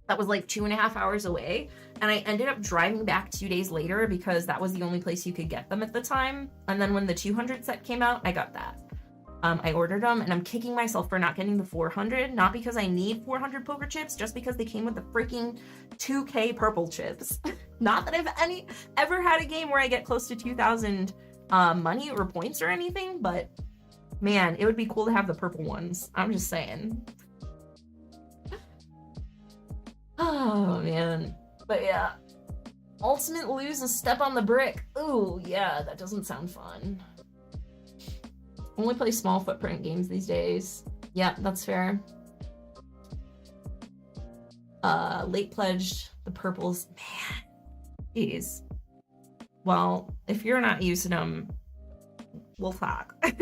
that was like 2.5 hours away. And I ended up driving back 2 days later because that was the only place you could get them at the time. And then when the 200 set came out, I got that. I ordered them, and I'm kicking myself for not getting the 400, not because I need 400 poker chips, just because they came with the freaking 2K purple chips. Not that I've ever had a game where I get close to 2,000 money or points or anything, but man, it would be cool to have the purple ones. I'm just saying. Oh man, but yeah. Ultimate lose a step on the brick. Ooh, yeah, that doesn't sound fun. Only play small footprint games these days. Yeah, that's fair. Late pledged the purples. Man, jeez. Well, if you're not using them, we'll talk. I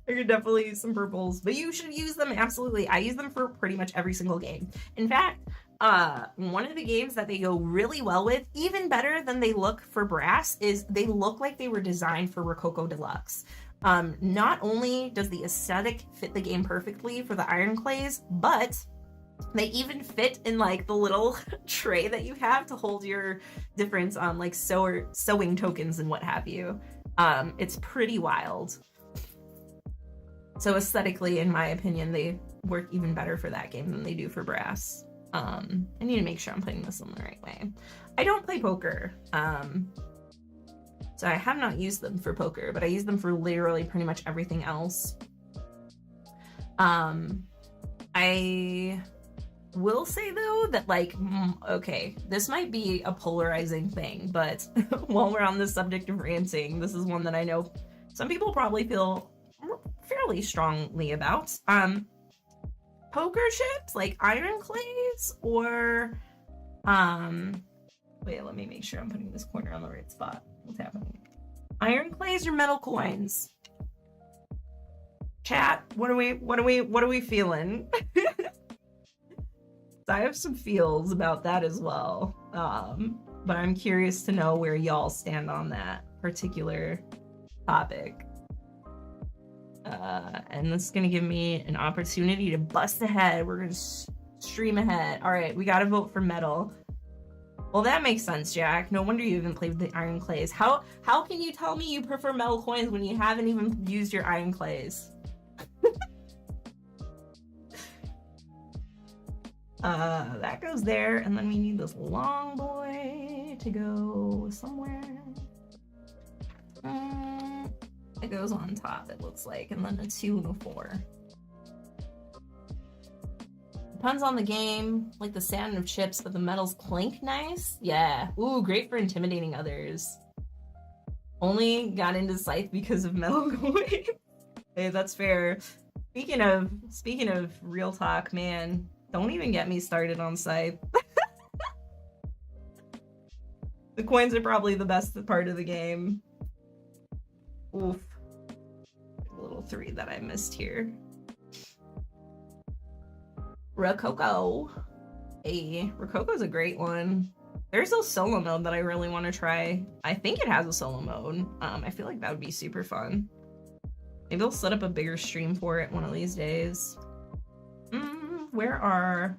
could definitely use some purples, but you should use them, absolutely. I use them for pretty much every single game. In fact, one of the games that they go really well with, even better than they look for brass, is they look like they were designed for Rococo Deluxe. Not only does the aesthetic fit the game perfectly for the iron clays, but they even fit in like the little tray that you have to hold your different like sewing tokens and what have you. It's pretty wild. So aesthetically, in my opinion, they work even better for that game than they do for brass. I need to make sure I'm playing this in the right way. I don't play poker. So I have not used them for poker, but I use them for literally pretty much everything else. I will say though that like, okay, this might be a polarizing thing, but while we're on the subject of ranting, this is one that I know some people probably feel fairly strongly about. Poker chips, like iron clays, or wait, let me make sure I'm putting this corner on the right spot. What's happening? Iron clays or metal coins? Chat, what are we feeling? So I have some feels about that as well. But I'm curious to know where y'all stand on that particular topic. And this is gonna give me an opportunity to bust ahead. We're gonna stream ahead. All right, we gotta vote for metal. Well, that makes sense, Jack. No wonder you haven't played with the iron clays. How can you tell me you prefer metal coins when you haven't even used your iron clays? That goes there, and then we need this long boy to go somewhere. It goes on top, it looks like, and then a 2 and a 4. Depends on the game, like the sound of chips, but the metals clink nice. Yeah. Ooh, great for intimidating others. Only got into Scythe because of metal coins. Hey, that's fair. Speaking of real talk, man, don't even get me started on Scythe. The coins are probably the best part of the game. Oof. A little 3 that I missed here. Rococo. Hey, Rococo's a great one. There's a solo mode that I really want to try. I think it has a solo mode. I feel like that would be super fun. Maybe I'll set up a bigger stream for it one of these days. Where are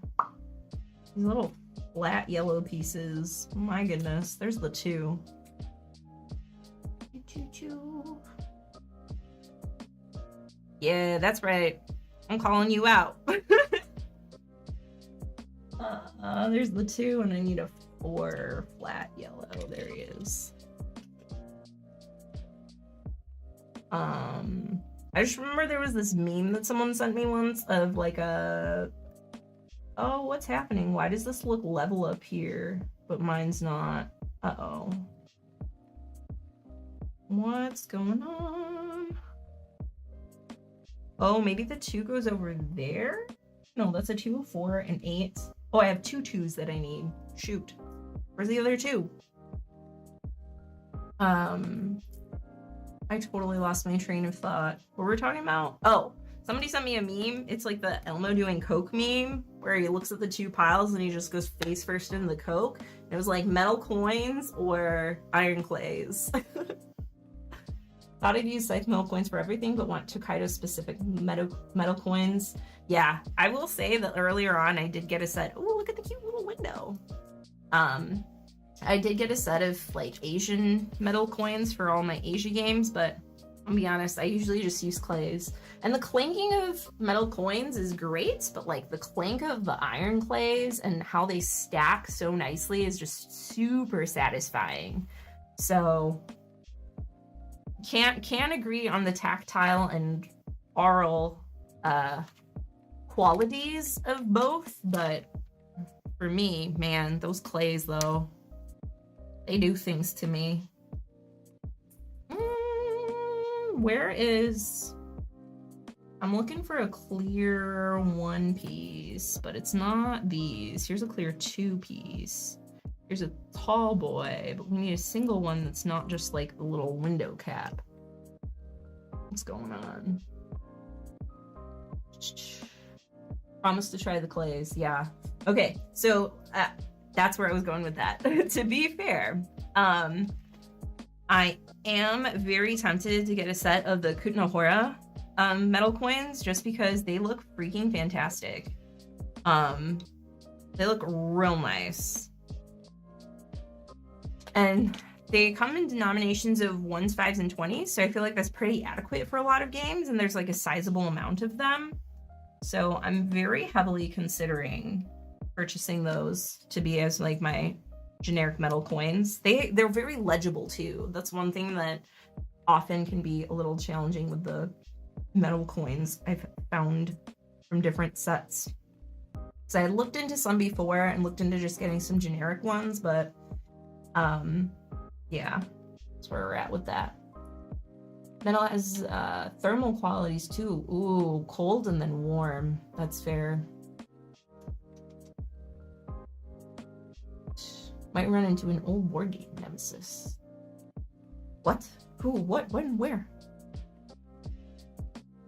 these little flat yellow pieces? My goodness, there's the 2. Yeah, that's right. I'm calling you out. There's the 2, and I need a 4 flat yellow. There he is. I just remember there was this meme that someone sent me once of like a, oh, what's happening? Why does this look level up here, but mine's not? Uh-oh. What's going on? Oh, maybe the 2 goes over there? No, that's a 2, 4, and 8. Oh, I have 2 2s that I need. Shoot. Where's the other 2? I totally lost my train of thought. What were we talking about? Oh, somebody sent me a meme. It's like the Elmo doing coke meme, where he looks at the 2 piles and he just goes face first into the coke. It was like metal coins or iron clays. Thought I'd use Scythe metal coins for everything, but want Tokaido specific metal coins. Yeah, I will say that earlier on I did get a set. Oh, look at the cute little window. I did get a set of like Asian metal coins for all my Asia games, but I'll be honest, I usually just use clays. And the clanking of metal coins is great, but like the clank of the iron clays and how they stack so nicely is just super satisfying. So can't agree on the tactile and aural qualities of both, but for me, man, those clays though, they do things to me. Where is... I'm looking for a clear 1 piece, but it's not these. Here's a clear 2 piece. Here's a tall boy, but we need a single one that's not just like a little window cap. What's going on? Promise to try the clays, yeah. Okay, so that's where I was going with that. To be fair, I am very tempted to get a set of the Kutnohora metal coins just because they look freaking fantastic. They look real nice. And they come in denominations of 1s, 5s, and 20s, so I feel like that's pretty adequate for a lot of games, and there's like a sizable amount of them. So I'm very heavily considering purchasing those to be as like my generic metal coins. They're very legible too. That's one thing that often can be a little challenging with the metal coins I've found from different sets. So I looked into some before and looked into just getting some generic ones, but yeah, that's where we're at with that. Metal has thermal qualities too. Ooh, cold and then warm. That's fair. Might run into an old board game nemesis. What? Who? What? When? Where?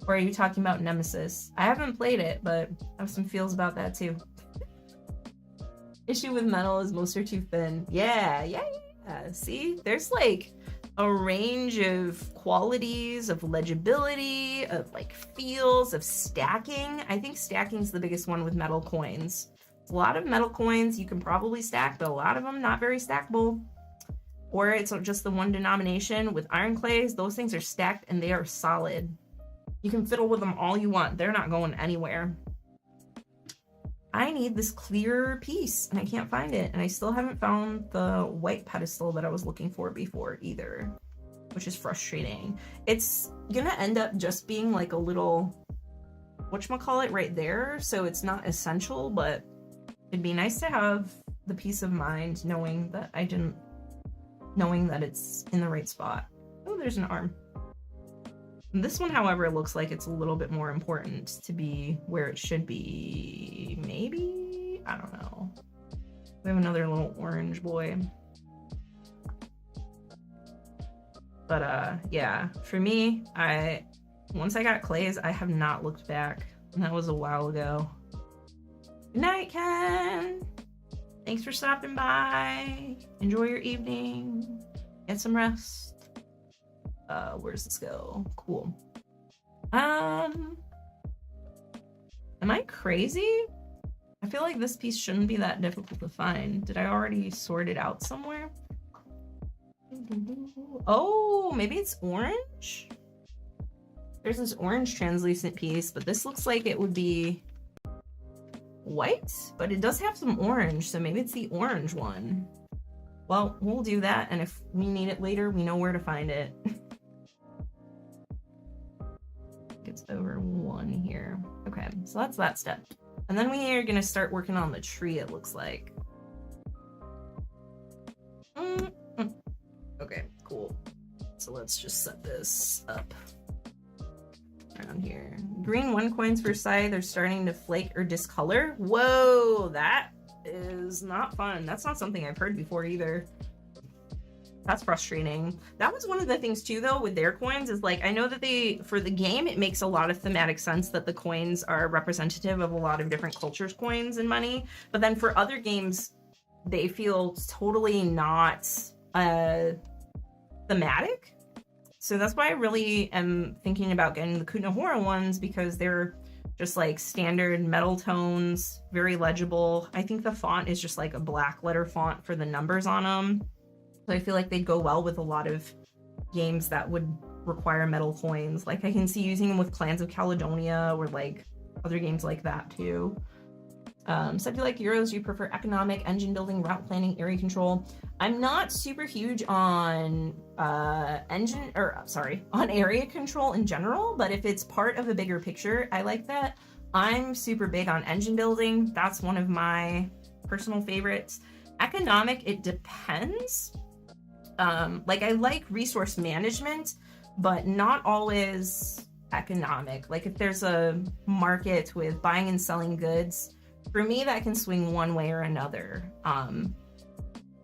Or are you talking about Nemesis? I haven't played it, but I have some feels about that too. Issue with metal is most are too thin. Yeah. See? There's like a range of qualities, of legibility, of like feels, of stacking. I think stacking's the biggest one with metal coins. A lot of metal coins you can probably stack, but a lot of them not very stackable. Or it's just the one denomination. With iron clays, those things are stacked and they are solid. You can fiddle with them all you want. They're not going anywhere. I need this clear piece and I can't find it. And I still haven't found the white pedestal that I was looking for before either, which is frustrating. It's gonna end up just being like a little, whatchamacallit, right there. So it's not essential, but it'd be nice to have the peace of mind knowing that it's in the right spot. Oh, there's an arm. This one, however, looks like it's a little bit more important to be where it should be. Maybe? I don't know. We have another little orange boy. But yeah, for me, once I got clays, I have not looked back. And that was a while ago. Good night, Ken! Thanks for stopping by. Enjoy your evening. Get some rest. Where's this go? Cool. Am I crazy? I feel like this piece shouldn't be that difficult to find. Did I already sort it out somewhere? Oh, maybe it's orange? There's this orange translucent piece, but this looks like it would be white, but it does have some orange, so maybe it's the orange one. Well, we'll do that, and if we need it later, we know where to find it. It's over 1 here. Okay, so that's that step. And then we are gonna start working on the tree, it looks like. Okay, cool. So let's just set this up around here. Green 1 coins per side, they're starting to flake or discolor. Whoa, that is not fun. That's not something I've heard before either. That's frustrating. That was one of the things too, though, with their coins is like, I know that for the game, it makes a lot of thematic sense that the coins are representative of a lot of different cultures' coins and money. But then for other games, they feel totally not thematic. So that's why I really am thinking about getting the Kutnahora ones, because they're just like standard metal tones, very legible. I think the font is just like a black letter font for the numbers on them. So I feel like they'd go well with a lot of games that would require metal coins. Like I can see using them with Clans of Caledonia or like other games like that too. So if you like Euros, you prefer economic, engine building, route planning, area control. I'm not super huge on on area control in general, but if it's part of a bigger picture, I like that. I'm super big on engine building. That's one of my personal favorites. Economic, it depends. Like I like resource management, but not always economic. Like if there's a market with buying and selling goods, for me that can swing one way or another.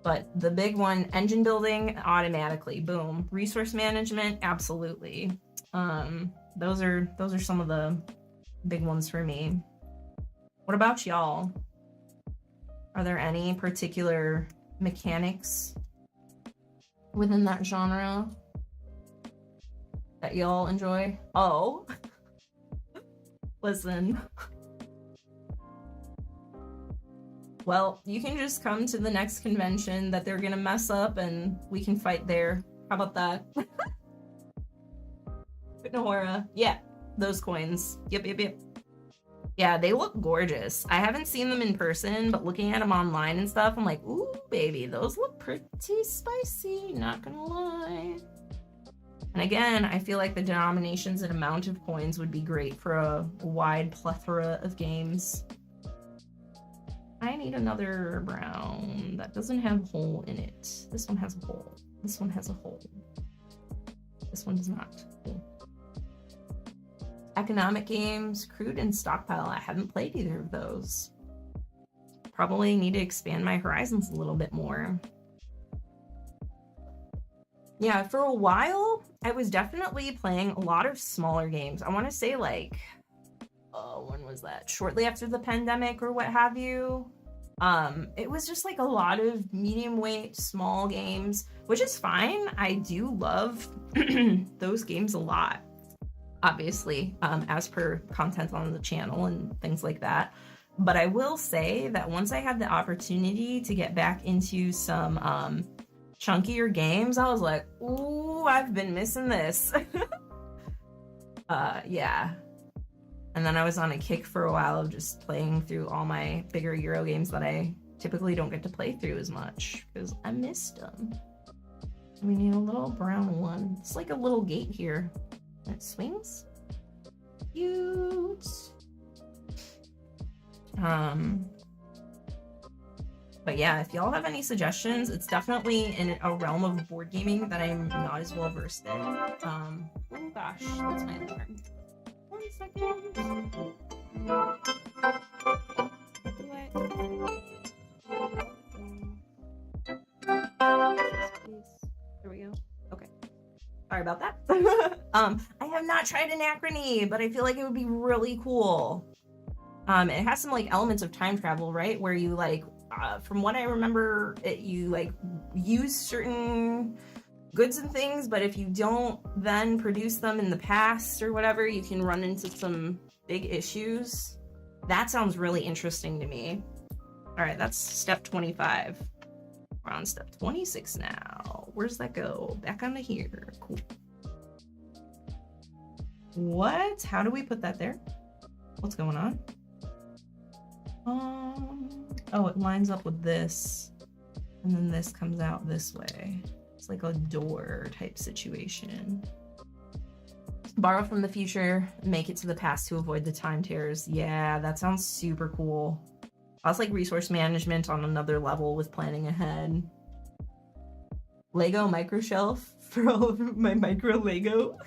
But the big one, engine building, automatically, boom. Resource management, absolutely. Those are some of the big ones for me. What about y'all? Are there any particular mechanics within that genre that y'all enjoy? Oh, listen. Well, you can just come to the next convention that they're gonna mess up and we can fight there. How about that? Kutnahora. Yeah, those coins. Yep. Yeah, they look gorgeous. I haven't seen them in person, but looking at them online and stuff, I'm like, ooh, baby, those look pretty spicy, not gonna lie. And again, I feel like the denominations and amount of coins would be great for a wide plethora of games. I need another brown that doesn't have a hole in it. This one has a hole. This one has a hole. This one does not. Cool. Economic games, crude and stockpile. I haven't played either of those. Probably need to expand my horizons a little bit more. Yeah, for a while, I was definitely playing a lot of smaller games. I want to say like, when was that? Shortly after the pandemic or what have you. It was just like a lot of medium weight, small games, which is fine. I do love those games a lot. Obviously, as per content on the channel and things like that. But I will say that once I had the opportunity to get back into some chunkier games, I was like, ooh, I've been missing this. Yeah. And then I was on a kick for a while of just playing through all my bigger Euro games that I typically don't get to play through as much because I missed them. We need a little brown one. It's like a little gate here. It swings. Cute. But yeah, if y'all have any suggestions, it's definitely in a realm of board gaming that I'm not as well versed in. Oh gosh, that's my alarm. 1 second. There we go. Okay. Sorry about that. I have not tried Anachrony, but I feel like it would be really cool. It has some like elements of time travel, right? Where you like, from what I remember, you like use certain goods and things, but if you don't then produce them in the past or whatever, you can run into some big issues. That sounds really interesting to me. All right, that's step 25. We're on step 26 now. Where's that go? Back onto here. Cool. What? How do we put that there? What's going on? Oh, it lines up with this. And then this comes out this way. It's like a door type situation. Borrow from the future, make it to the past to avoid the time tears. Yeah, that sounds super cool. That's like resource management on another level with planning ahead. Lego micro shelf for all of my micro Lego.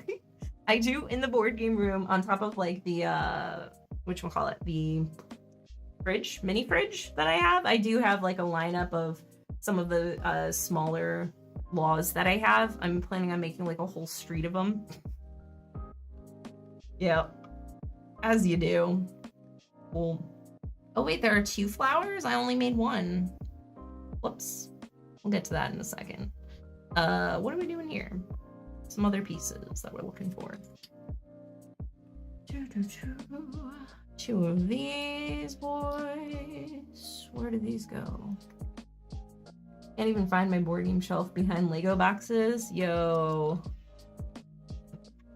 I do in the board game room on top of like the whatchamacallit, the fridge, mini fridge that I have. I do have like a lineup of some of the smaller laws that I have. I'm planning on making like a whole street of them. Yep. As you do. Cool. Oh wait, there are 2 flowers? I only made 1. Whoops. We'll get to that in a second. What are we doing here? Some other pieces that we're looking for. 2 of these boys. Where did these go? Can't even find my board game shelf behind Lego boxes. Yo.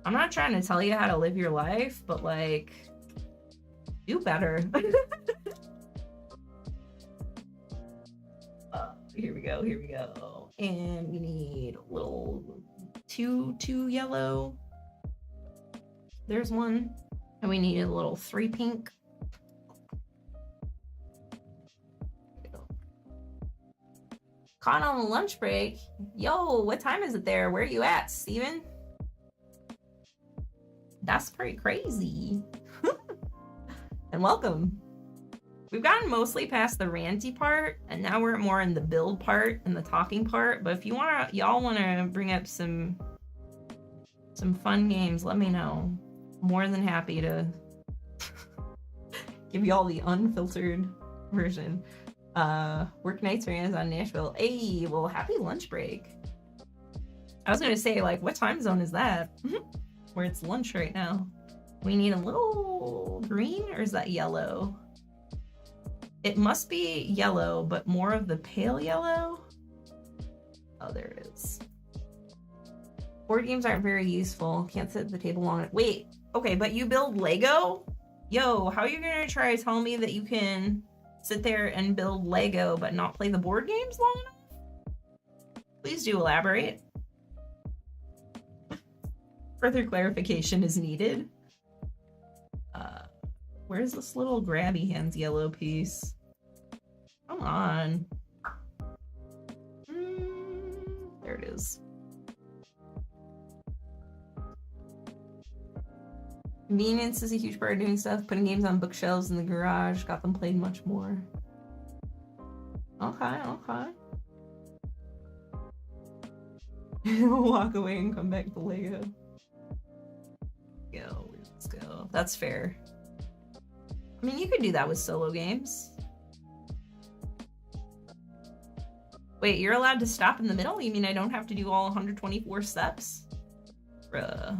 I'm not trying to tell you how to live your life, but like, do better. Here we go, here we go. And we need a little two yellow. There's one. And we need a little 3 pink. Caught on a lunch break. Yo, what time is it there? Where are you at, Steven? That's pretty crazy. And welcome. We've gotten mostly past the ranty part, and now we're more in the build part and the talking part. But if you y'all wanna bring up some fun games, let me know. More than happy to give y'all the unfiltered version. Work nights ran on Nashville. Hey, well, happy lunch break. I was gonna say, like, what time zone is that? Where it's lunch right now. We need a little green, or is that yellow? It must be yellow, but more of the pale yellow. Oh, there it is. Board games aren't very useful. Can't sit at the table long. Wait, okay, but you build Lego? Yo, how are you gonna try to tell me that you can sit there and build Lego but not play the board games long enough? Please do elaborate. Further clarification is needed. Where's this little grabby hands yellow piece? Come on. There it is. Convenience is a huge part of doing stuff. Putting games on bookshelves in the garage got them played much more. Okay, okay. Walk away and come back to Lego. Go, let's go. That's fair. I mean, you could do that with solo games. Wait, you're allowed to stop in the middle? You mean I don't have to do all 124 steps? Bruh.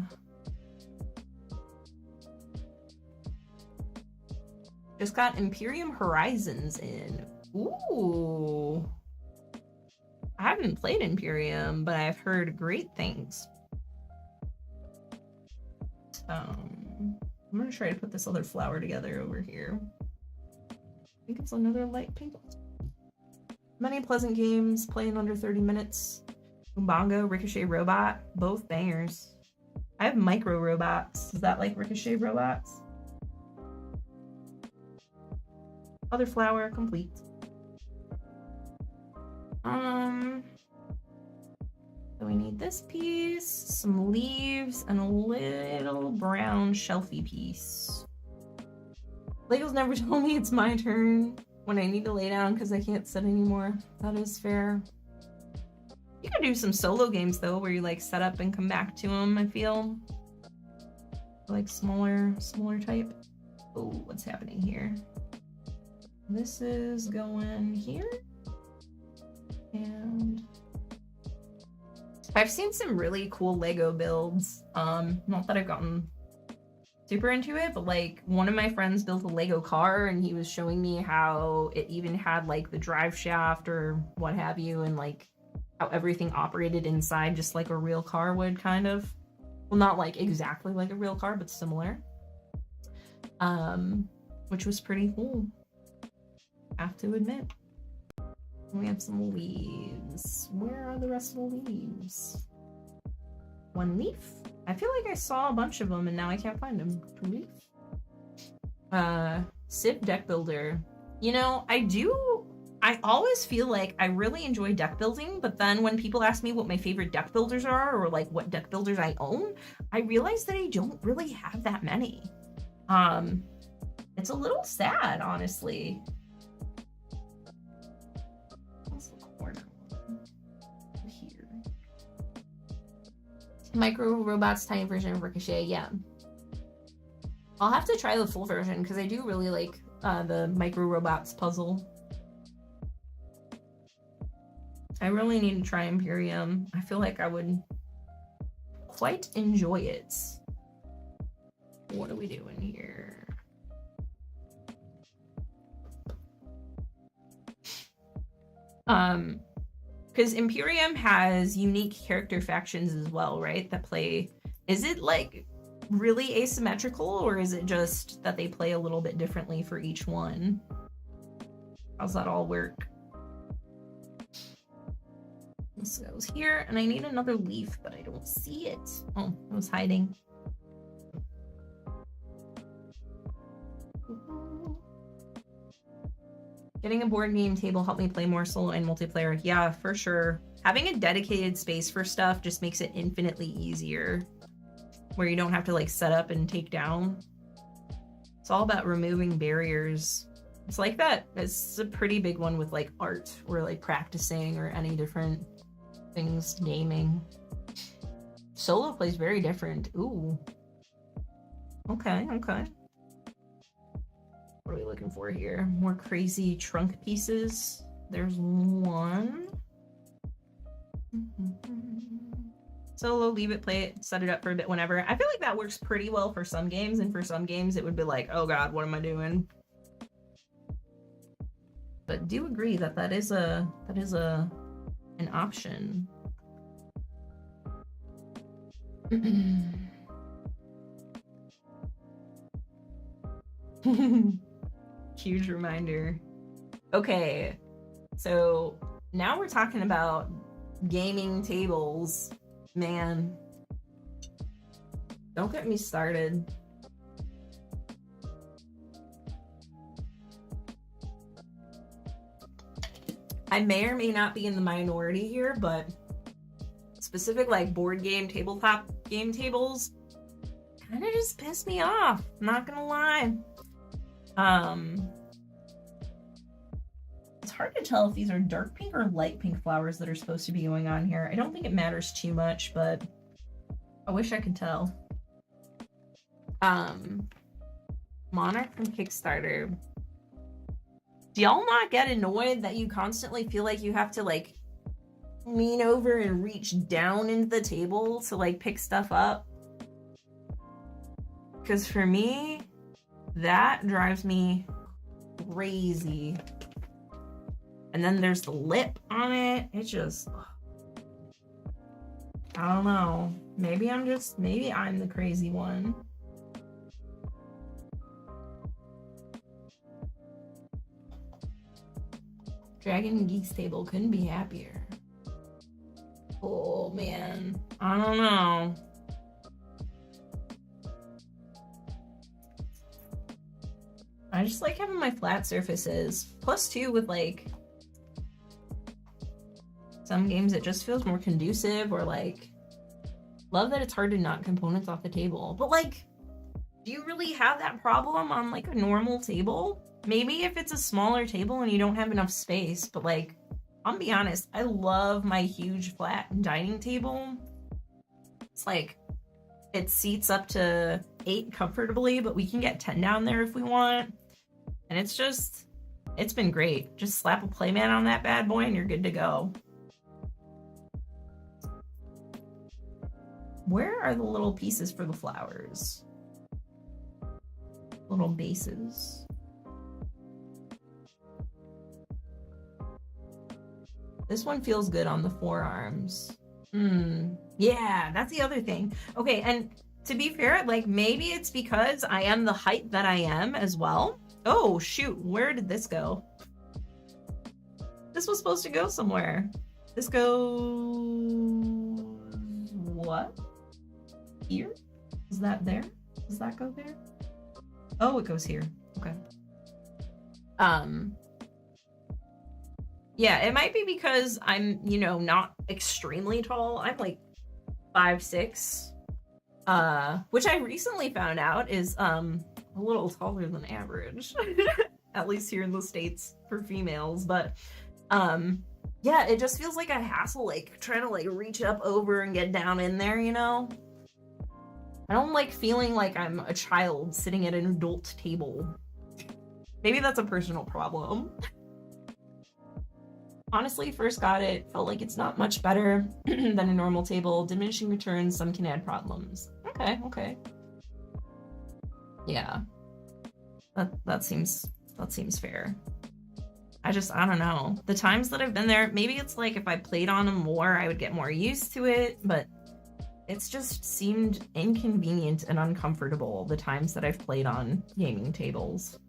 Just got Imperium Horizons in. Ooh. I haven't played Imperium, but I've heard great things. I'm gonna try to put this other flower together over here. I think it's another light pink. Many pleasant games, playing under 30 minutes. Umbongo, Ricochet Robot, both bangers. I have micro robots. Is that like Ricochet robots? Other flower, complete. So we need this piece, some leaves, and a little brown shelfy piece. Lego's never told me it's my turn when I need to lay down because I can't sit anymore. That is fair. You can do some solo games though, where you like set up and come back to them, I feel. Like smaller type. Oh, what's happening here? This is going here. And I've seen some really cool Lego builds. Not that I've gotten super into it, but like one of my friends built a Lego car and he was showing me how it even had like the drive shaft or what have you, and like how everything operated inside just like a real car would, kind of. Well, not like exactly like a real car, but similar. Which was pretty cool, have to admit. We have some leaves. Where are the rest of the leaves? One leaf? I feel like I saw a bunch of them and now I can't find them. Two leaf? Civ deck builder. You know, I always feel like I really enjoy deck building, but then when people ask me what my favorite deck builders are or like what deck builders I own, I realize that I don't really have that many. It's a little sad, honestly. What's the corner here? Micro Robots tiny version of Ricochet, yeah. I'll have to try the full version because I do really like the Micro Robots puzzle. I really need to try Imperium. I feel like I would quite enjoy it. What are we doing here? Because Imperium has unique character factions as well, right? That play. Is it like really asymmetrical, or is it just that they play a little bit differently for each one? How's that all work? This goes here, and I need another leaf, but I don't see it. Oh, it was hiding. Getting a board game table helped me play more solo and multiplayer. Yeah, for sure. Having a dedicated space for stuff just makes it infinitely easier, where you don't have to like set up and take down. It's all about removing barriers. It's like that. It's a pretty big one with like art or like practicing or any different things, gaming. Solo plays very different. Ooh. Okay, okay. What are we looking for here? More crazy trunk pieces. There's one. Solo, leave it, play it, set it up for a bit whenever. I feel like that works pretty well for some games, and for some games it would be like, oh god, what am I doing? But do agree that that is an option. Huge reminder. Okay, so now we're talking about gaming tables. Man, don't get me started. I may or may not be in the minority here, but specific like board game, tabletop game tables kind of just piss me off. I'm not gonna lie. It's hard to tell if these are dark pink or light pink flowers that are supposed to be going on here. I don't think it matters too much, but I wish I could tell. Monarch from Kickstarter. Do y'all not get annoyed that you constantly feel like you have to like lean over and reach down into the table to like pick stuff up? Because for me, that drives me crazy. And then there's the lip on it. It just, I don't know. Maybe I'm the crazy one. Dragon and Geeks table couldn't be happier. Oh man, I don't know. I just like having my flat surfaces. Plus two with like some games it just feels more conducive, or like love that it's hard to knock components off the table. But like, do you really have that problem on like a normal table? Maybe if it's a smaller table and you don't have enough space, but like, I'll be honest, I love my huge flat dining table. It's like, it seats up to 8 comfortably, but we can get 10 down there if we want. And it's been great. Just slap a playmat on that bad boy and you're good to go. Where are the little pieces for the flowers? Little bases. This one feels good on the forearms. Yeah, that's the other thing. Okay, and to be fair, like maybe it's because I am the height that I am as well. Oh shoot, where did this go? This was supposed to go somewhere. This goes... what? Here? Is that there? Does that go there? Oh, it goes here. Okay. Yeah, it might be because I'm, you know, not extremely tall. I'm like 5'6", which I recently found out is a little taller than average, at least here in the States for females. But yeah, it just feels like a hassle, like trying to like reach up over and get down in there, you know? I don't like feeling like I'm a child sitting at an adult table. Maybe that's a personal problem. Honestly, first got it, felt like it's not much better than a normal table. Diminishing returns, some can add problems. Okay. Yeah. That seems fair. I don't know. The times that I've been there, maybe it's like if I played on them more, I would get more used to it, but it's just seemed inconvenient and uncomfortable the times that I've played on gaming tables.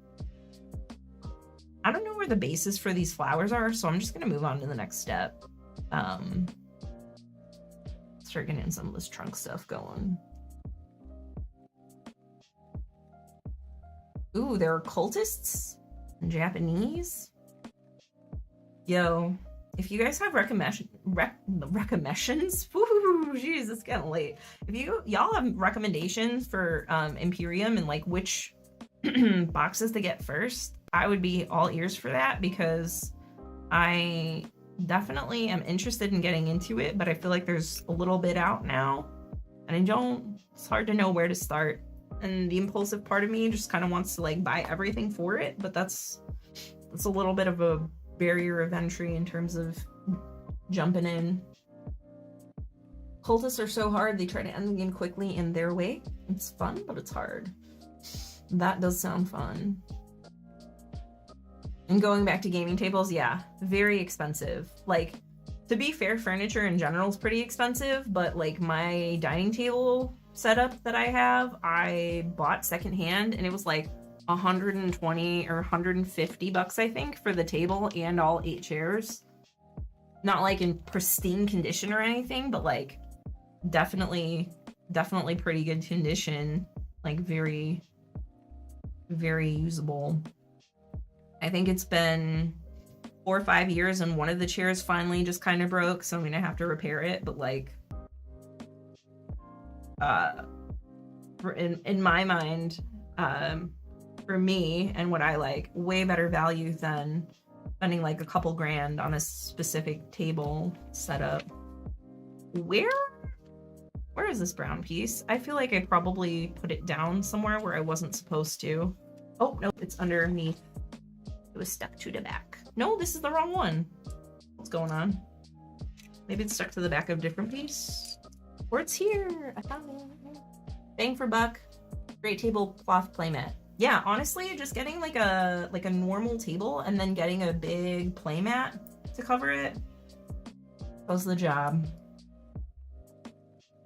I don't know where the bases for these flowers are, so I'm just gonna move on to the next step. Start getting some of this trunk stuff going. Ooh, there are cultists in Japanese. Yo, if you guys have recommendations, woo, jeez, it's getting late. If y'all have recommendations for Imperium and like which boxes to get first, I would be all ears for that, because I definitely am interested in getting into it, but I feel like there's a little bit out now, and it's hard to know where to start. And the impulsive part of me just kind of wants to like buy everything for it, but that's a little bit of a barrier of entry in terms of jumping in. Cultists are so hard, they try to end the game quickly in their way. It's fun, but it's hard. That does sound fun. And going back to gaming tables, yeah, very expensive. Like, to be fair, furniture in general is pretty expensive, but like my dining table setup that I have, I bought secondhand, and it was like 120 or 150 bucks, I think, for the table and all 8 chairs. Not like in pristine condition or anything, but like definitely pretty good condition. Like very, very usable. I think it's been 4 or 5 years, and one of the chairs finally just kind of broke, so I'm gonna have to repair it. But like, in my mind, for me and what I like, way better value than spending like a couple grand on a specific table setup. Where is this brown piece? I feel like I probably put it down somewhere where I wasn't supposed to. Oh, no, it's underneath. It was stuck to the back. No, this is the wrong one. What's going on? Maybe it's stuck to the back of a different piece. Or it's here. I found it. Bang for buck. Great tablecloth playmat. Yeah, honestly, just getting like a normal table and then getting a big playmat to cover it does the job.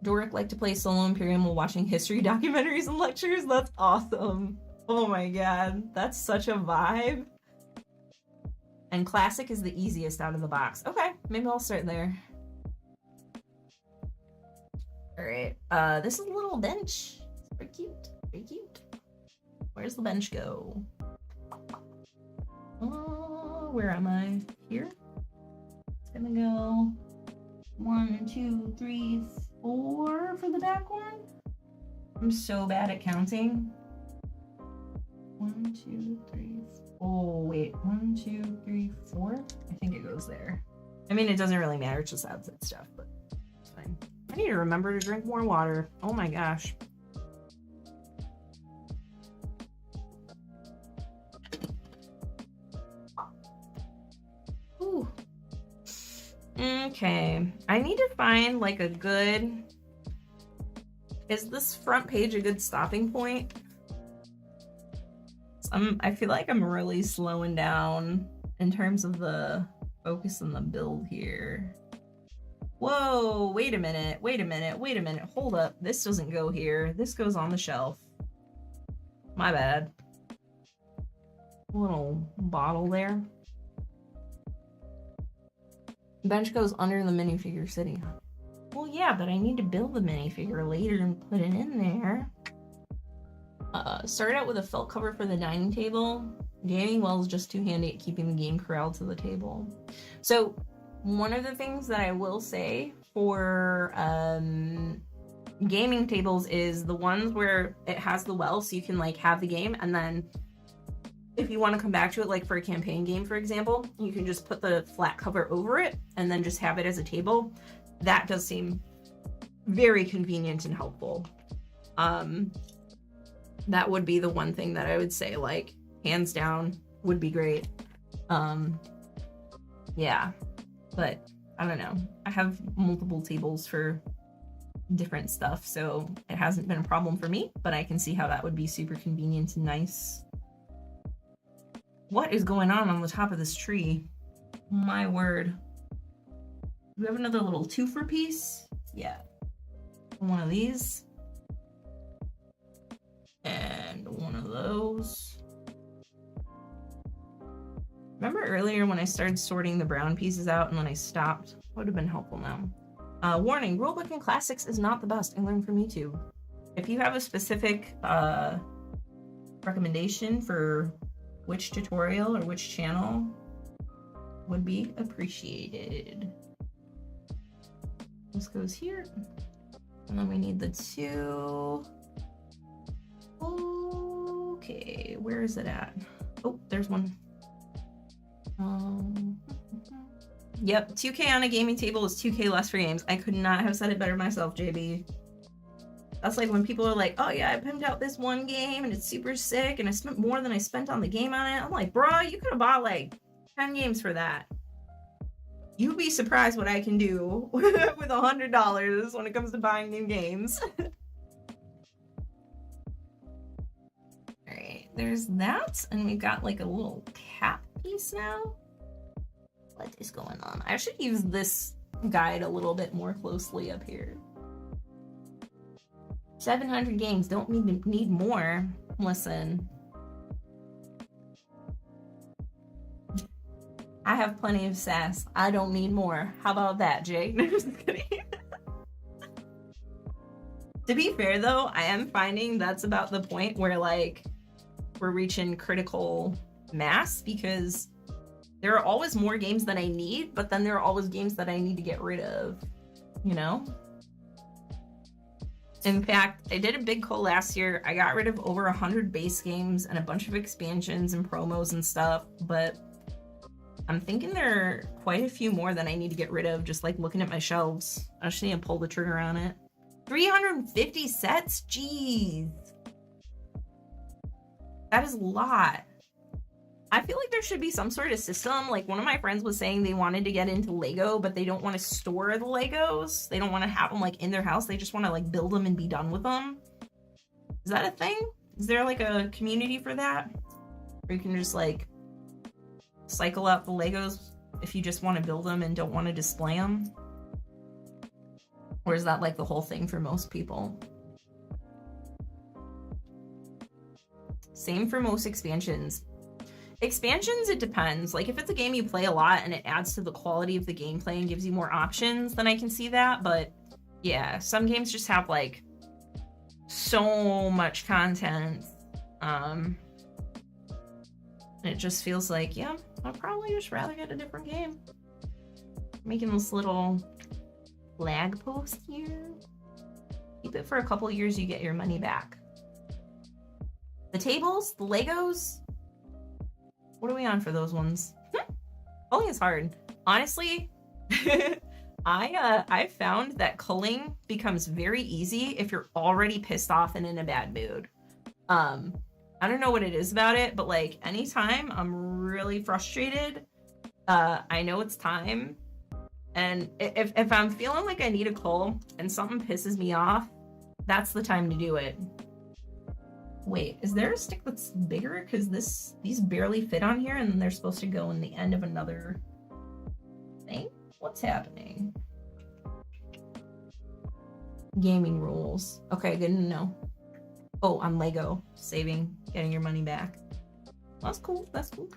Doric liked to play solo Imperium while watching history documentaries and lectures. That's awesome. Oh my god, that's such a vibe. And classic is the easiest out of the box. Okay, maybe I'll start there. All right, this is a little bench. It's pretty cute, very cute. Where's the bench go? Oh, where am I? Here? It's gonna go 1, 2, 3, 4 for the back one. I'm so bad at counting. 1, 2, 3, 4. Oh, wait. 1, 2, 3, 4? I think it goes there. I mean, it doesn't really matter. It's just outside stuff, but it's fine. I need to remember to drink more water. Oh my gosh. Ooh. Okay. I need to find like a good... Is this front page a good stopping point? I feel like I'm really slowing down in terms of the focus and the build here. Whoa, wait a minute, wait a minute, wait a minute. Hold up. This doesn't go here. This goes on the shelf. My bad. Little bottle there. Bench goes under the minifigure city. Well, yeah, but I need to build the minifigure later and put it in there. Start out with a felt cover for the dining table. Gaming well is just too handy at keeping the game corralled to the table. So, one of the things that I will say for gaming tables is the ones where it has the well, so you can like have the game, and then if you want to come back to it, like for a campaign game, for example, you can just put the flat cover over it and then just have it as a table. That does seem very convenient and helpful. That would be the one thing that I would say, like, hands down, would be great. Yeah, but I don't know. I have multiple tables for different stuff, so it hasn't been a problem for me, but I can see how that would be super convenient and nice. What is going on the top of this tree? My word. Do we have another little twofer piece? Yeah. One of these. And one of those. Remember earlier when I started sorting the brown pieces out and then I stopped? Would have been helpful now. Warning, rulebook in classics is not the best. I learned from YouTube. If you have a specific recommendation for which tutorial or which channel, would be appreciated. This goes here. And then we need the two. Okay, where is it at? Oh, there's one. Yep, 2K on a gaming table is 2K less for games. I could not have said it better myself, JB. That's like when people are like, oh yeah, I pimped out this one game and it's super sick and I spent more than I spent on the game on it. I'm like, bruh, you could have bought like 10 games for that. You'd be surprised what I can do with $100 when it comes to buying new games. Alright, there's that. And we've got like a little cap piece now. What is going on? I should use this guide a little bit more closely up here. 700 games, don't need more. Listen. I have plenty of sass. I don't need more. How about that, Jay? No, just kidding. To be fair though, I am finding that's about the point where like we're reaching critical mass, because there are always more games that I need, but then there are always games that I need to get rid of, you know? In fact, I did a big cull last year. I got rid of over 100 base games and a bunch of expansions and promos and stuff, but I'm thinking there are quite a few more that I need to get rid of, just like looking at my shelves. I just need to pull the trigger on it. 350 sets? Jeez. That is a lot. I feel like there should be some sort of system. Like one of my friends was saying they wanted to get into Lego, but they don't want to store the Legos. They don't want to have them like in their house. They just want to like build them and be done with them. Is that a thing? Is there like a community for that? Where you can just like cycle out the Legos if you just want to build them and don't want to display them? Or is that like the whole thing for most people? Same for most expansions. Expansions, it depends. Like if it's a game you play a lot and it adds to the quality of the gameplay and gives you more options, then I can see that. But yeah, some games just have like so much content. It just feels like, yeah, I'd probably just rather get a different game. Making this little flag post here. Keep it for a couple years, you get your money back. The tables, the Legos. What are we on for those ones? Culling is hard. Honestly, I found that culling becomes very easy if you're already pissed off and in a bad mood. I don't know what it is about it, but like anytime I'm really frustrated, I know it's time. And if I'm feeling like I need a cull and something pisses me off, that's the time to do it. Wait, is there a stick that's bigger? Because these barely fit on here and they're supposed to go in the end of another thing? What's happening? Gaming rules. Okay, good to know. Oh, on Lego. Saving, getting your money back. That's cool. That's cool.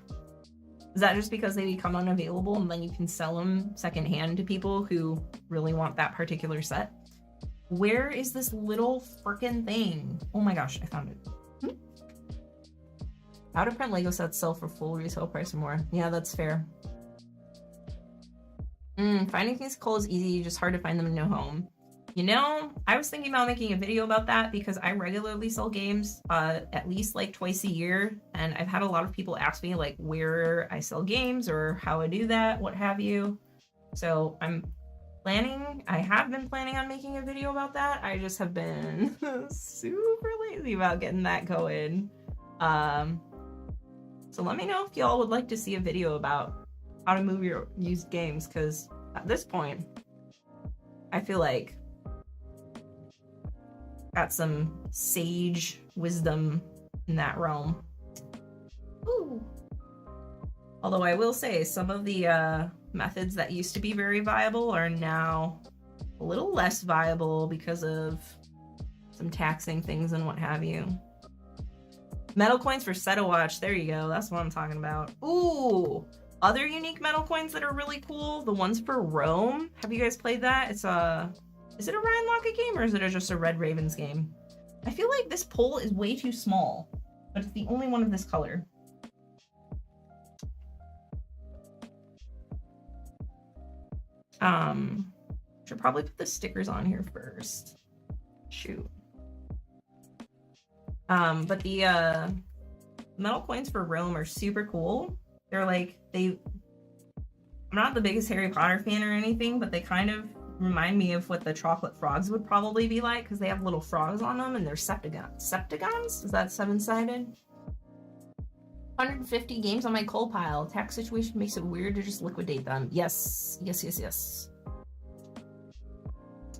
Is that just because they become unavailable and then you can sell them secondhand to people who really want that particular set? Where is this little frickin' thing? Oh my gosh, I found it. Out of print Lego sets sell for full retail price or more. Yeah, that's fair. Finding things cool is easy, just hard to find them in no home. You know, I was thinking about making a video about that because I regularly sell games at least like twice a year. And I've had a lot of people ask me like where I sell games or how I do that, what have you. So I have been planning on making a video about that. I just have been super lazy about getting that going. So let me know if y'all would like to see a video about how to move your used games, because at this point, I feel like got some sage wisdom in that realm. Ooh. Although I will say some of the methods that used to be very viable are now a little less viable because of some taxing things and what have you. Metal coins for Setawatch. There you go. That's what I'm talking about. Ooh. Other unique metal coins that are really cool. The ones for Rome. Have you guys played that? It's is it a Ryan Lockett game or is it just a Red Ravens game? I feel like this pole is way too small, but it's the only one of this color. Should probably put the stickers on here first. Shoot. But the metal coins for Rome are super cool. They're like, I'm not the biggest Harry Potter fan or anything, but they kind of remind me of what the chocolate frogs would probably be like, because they have little frogs on them and they're septagons. Is that 7-sided? 150 games on my coal pile. Tax situation makes it weird to just liquidate them. Yes.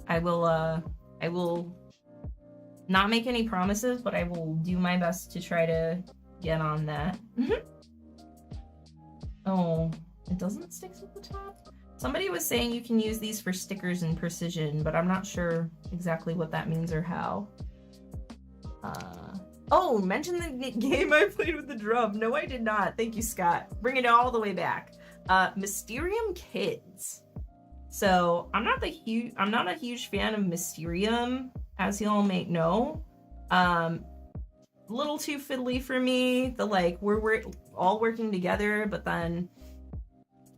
I will not make any promises, but I will do my best to try to get on that. Oh, it doesn't stick at the top? Somebody was saying you can use these for stickers and precision, but I'm not sure exactly what that means or how. Oh, mention the game I played with the drum. No, I did not. Thank you, Scott. Bring it all the way back. Mysterium Kids. So I'm not a huge fan of Mysterium, as y'all may know. Little too fiddly for me. The like we're all working together, but then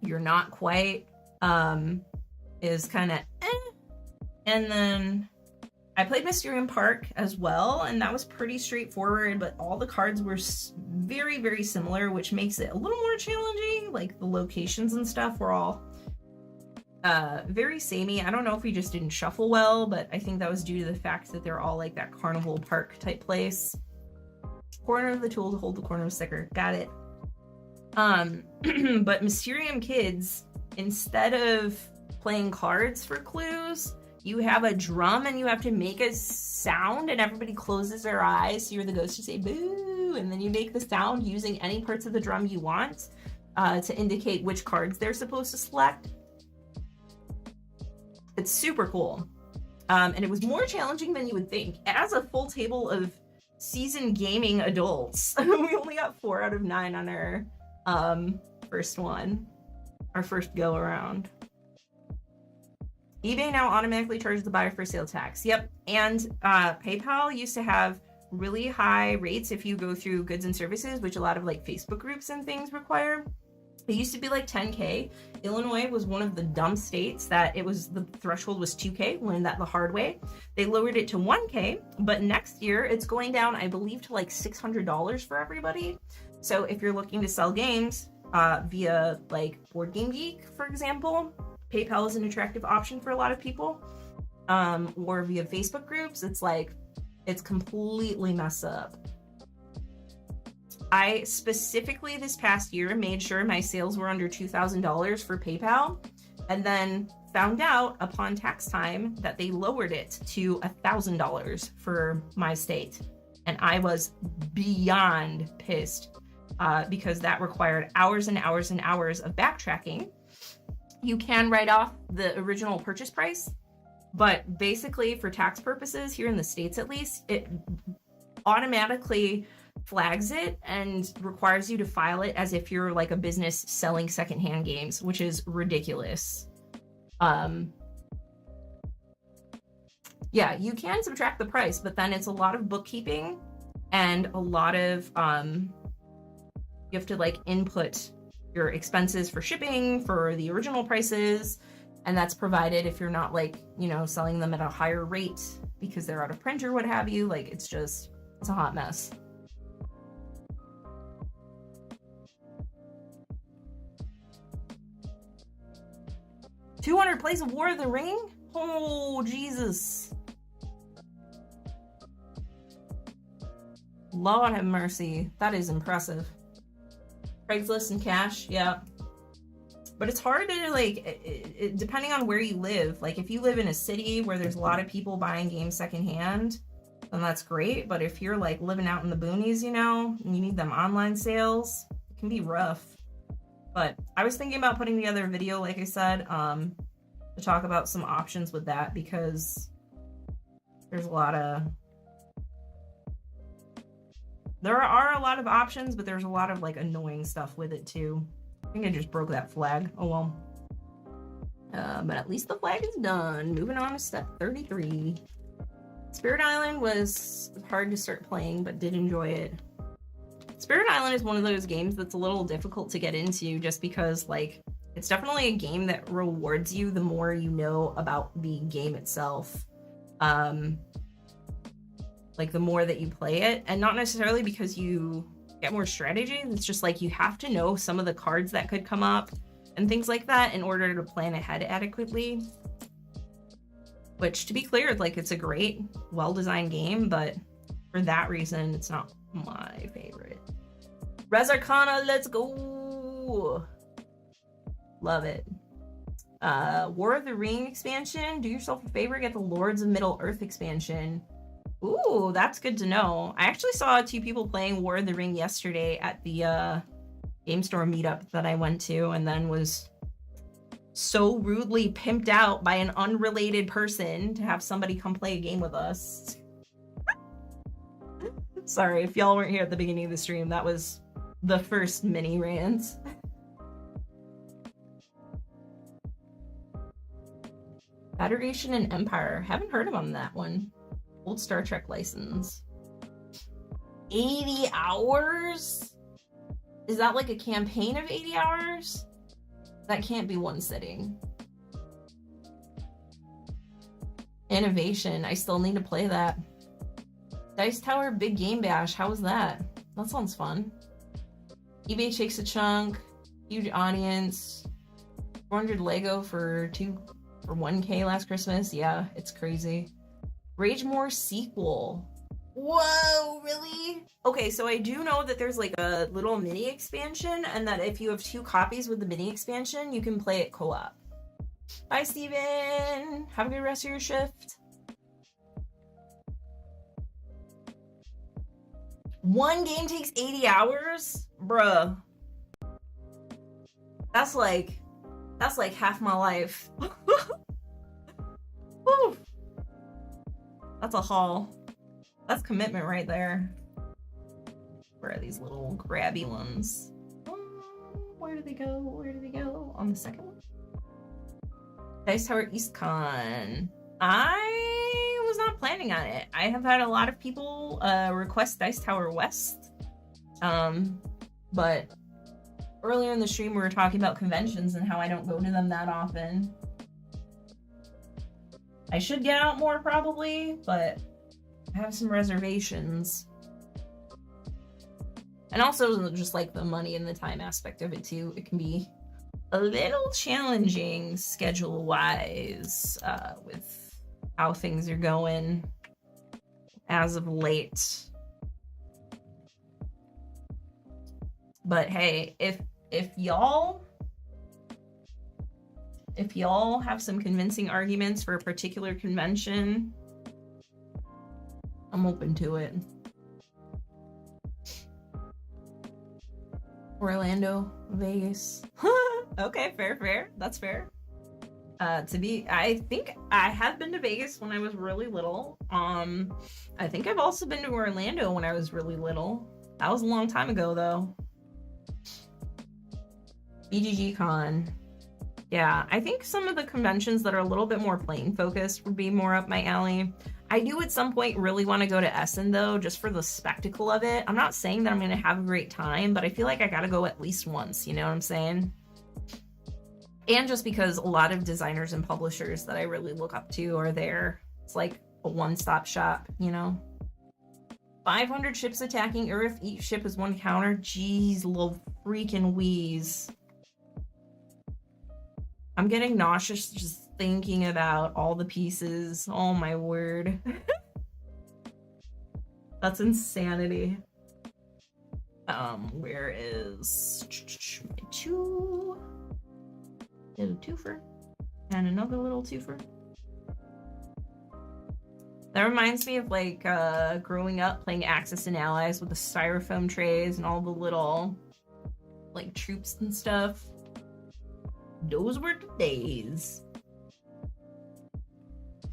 you're not quite. Is kind of And then I played Mysterium Park as well, and that was pretty straightforward, but all the cards were very, very similar, which makes it a little more challenging. Like the locations and stuff were all very samey. I don't know if we just didn't shuffle well, but I think that was due to the fact that they're all like that carnival park type place. Corner of the tool to hold the corner of sticker. Got it. But Mysterium Kids, instead of playing cards for clues, you have a drum and you have to make a sound and everybody closes their eyes. So you're the ghost to say boo, and then you make the sound using any parts of the drum you want to indicate which cards they're supposed to select. It's super cool. And it was more challenging than you would think. As a full table of seasoned gaming adults, we only got 4 out of 9 on our first one, our first go around. eBay now automatically charges the buyer for sale tax. Yep, and PayPal used to have really high rates if you go through goods and services, which a lot of like Facebook groups and things require. It used to be like 10K. Illinois was one of the dumb states that the threshold was 2K. Learned that the hard way. They lowered it to 1K, but next year it's going down, I believe, to like $600 for everybody. So if you're looking to sell games via like Board Game Geek, for example, PayPal is an attractive option for a lot of people. Or via Facebook groups, it's completely messed up. I specifically this past year made sure my sales were under $2,000 for PayPal, and then found out upon tax time that they lowered it to $1,000 for my state. And I was beyond pissed because that required hours and hours and hours of backtracking. You can write off the original purchase price, But basically, for tax purposes, here in the States at least, it automatically flags it and requires you to file it as if you're like a business selling secondhand games, which is ridiculous. Yeah, you can subtract the price, but then it's a lot of bookkeeping and a lot of you have to like input your expenses for shipping, for the original prices, and that's provided if you're not like, you know, selling them at a higher rate because they're out of print or what have you. Like, it's a hot mess. $200 plays of War of the Ring? Oh, Jesus. Lord have mercy. That is impressive. Craigslist and cash, yeah. But it's hard to, like, depending on where you live. Like, if you live in a city where there's a lot of people buying games secondhand, then that's great. But if you're, like, living out in the boonies, you know, and you need them online sales, it can be rough. But I was thinking about putting together a video, like I said, to talk about some options with that, because there's a lot of... There are a lot of options, but there's a lot of, like, annoying stuff with it, too. I think I just broke that flag. Oh, well. But at least the flag is done. Moving on to step 33. Spirit Island was hard to start playing, but did enjoy it. Spirit Island is one of those games that's a little difficult to get into just because, like, it's definitely a game that rewards you the more you know about the game itself. Like, the more that you play it, and not necessarily because you get more strategy. It's just like you have to know some of the cards that could come up and things like that in order to plan ahead adequately. Which, to be clear, like, it's a great, well-designed game, but for that reason, it's not my favorite. Res Arcana, let's go! Love it. War of the Ring expansion. Do yourself a favor, get the Lords of Middle-earth expansion. Ooh, that's good to know. I actually saw 2 people playing War of the Ring yesterday at the game store meetup that I went to, and then was so rudely pimped out by an unrelated person to have somebody come play a game with us. Sorry, if y'all weren't here at the beginning of the stream, that was the first mini rant. Federation and Empire. Haven't heard of them, that one. Old Star Trek license. 80 hours? Is that like a campaign of 80 hours? That can't be one sitting. Innovation. I still need to play that. Dice Tower Big Game Bash. How was that? That sounds fun. eBay takes a chunk. Huge audience. 400 Lego for 1K last Christmas. Yeah, it's crazy. Rage More sequel. Whoa, really? Okay, so I do know that there's like a little mini expansion, and that if you have 2 copies with the mini expansion, you can play it co-op. Bye, Steven. Have a good rest of your shift. One game takes 80 hours? Bruh. That's like half my life. Woo. That's a haul. That's commitment right there. Where are these little grabby ones? Where do they go? Where do they go? On the second one? Dice Tower EastCon. I was not planning on it. I have had a lot of people request Dice Tower West. But earlier in the stream we were talking about conventions and how I don't go to them that often. I should get out more probably, but I have some reservations. And also just like the money and the time aspect of it too. It can be a little challenging schedule-wise with how things are going as of late. But hey, if y'all have some convincing arguments for a particular convention, I'm open to it. Orlando, Vegas. Okay, fair. That's fair. I think I have been to Vegas when I was really little. I think I've also been to Orlando when I was really little. That was a long time ago though. BGG Con. Yeah, I think some of the conventions that are a little bit more playing focused would be more up my alley. I do at some point really want to go to Essen though, just for the spectacle of it. I'm not saying that I'm going to have a great time, but I feel like I got to go at least once, you know what I'm saying? And just because a lot of designers and publishers that I really look up to are there. It's like a one-stop shop, you know? 500 ships attacking Earth. Each ship is one counter. Jeez, little freaking wheeze. I'm getting nauseous just thinking about all the pieces. Oh my word. That's insanity. Where is my two? Little twofer. And another little twofer. That reminds me of like growing up playing Axis and Allies with the styrofoam trays and all the little like troops and stuff. Those were the days.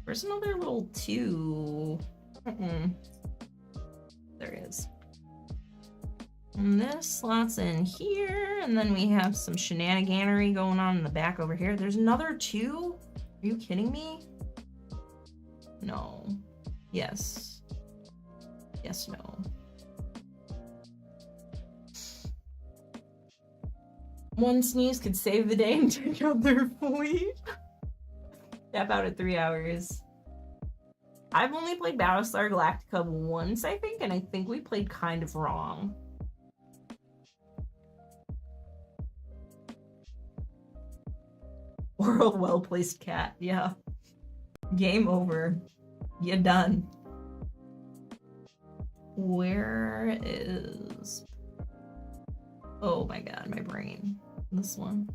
Where's another little two? There is. And this slots in here, and then we have some shenaniganery going on in the back over here. There's another two? Are you kidding me? No. Yes. Yes, no. One sneeze could save the day and take out their fleet. Tap out at 3 hours. I've only played Battlestar Galactica once, I think, and I think we played kind of wrong. World well-placed cat, yeah. Game over. You're done. Where is... Oh my god, my brain. This one.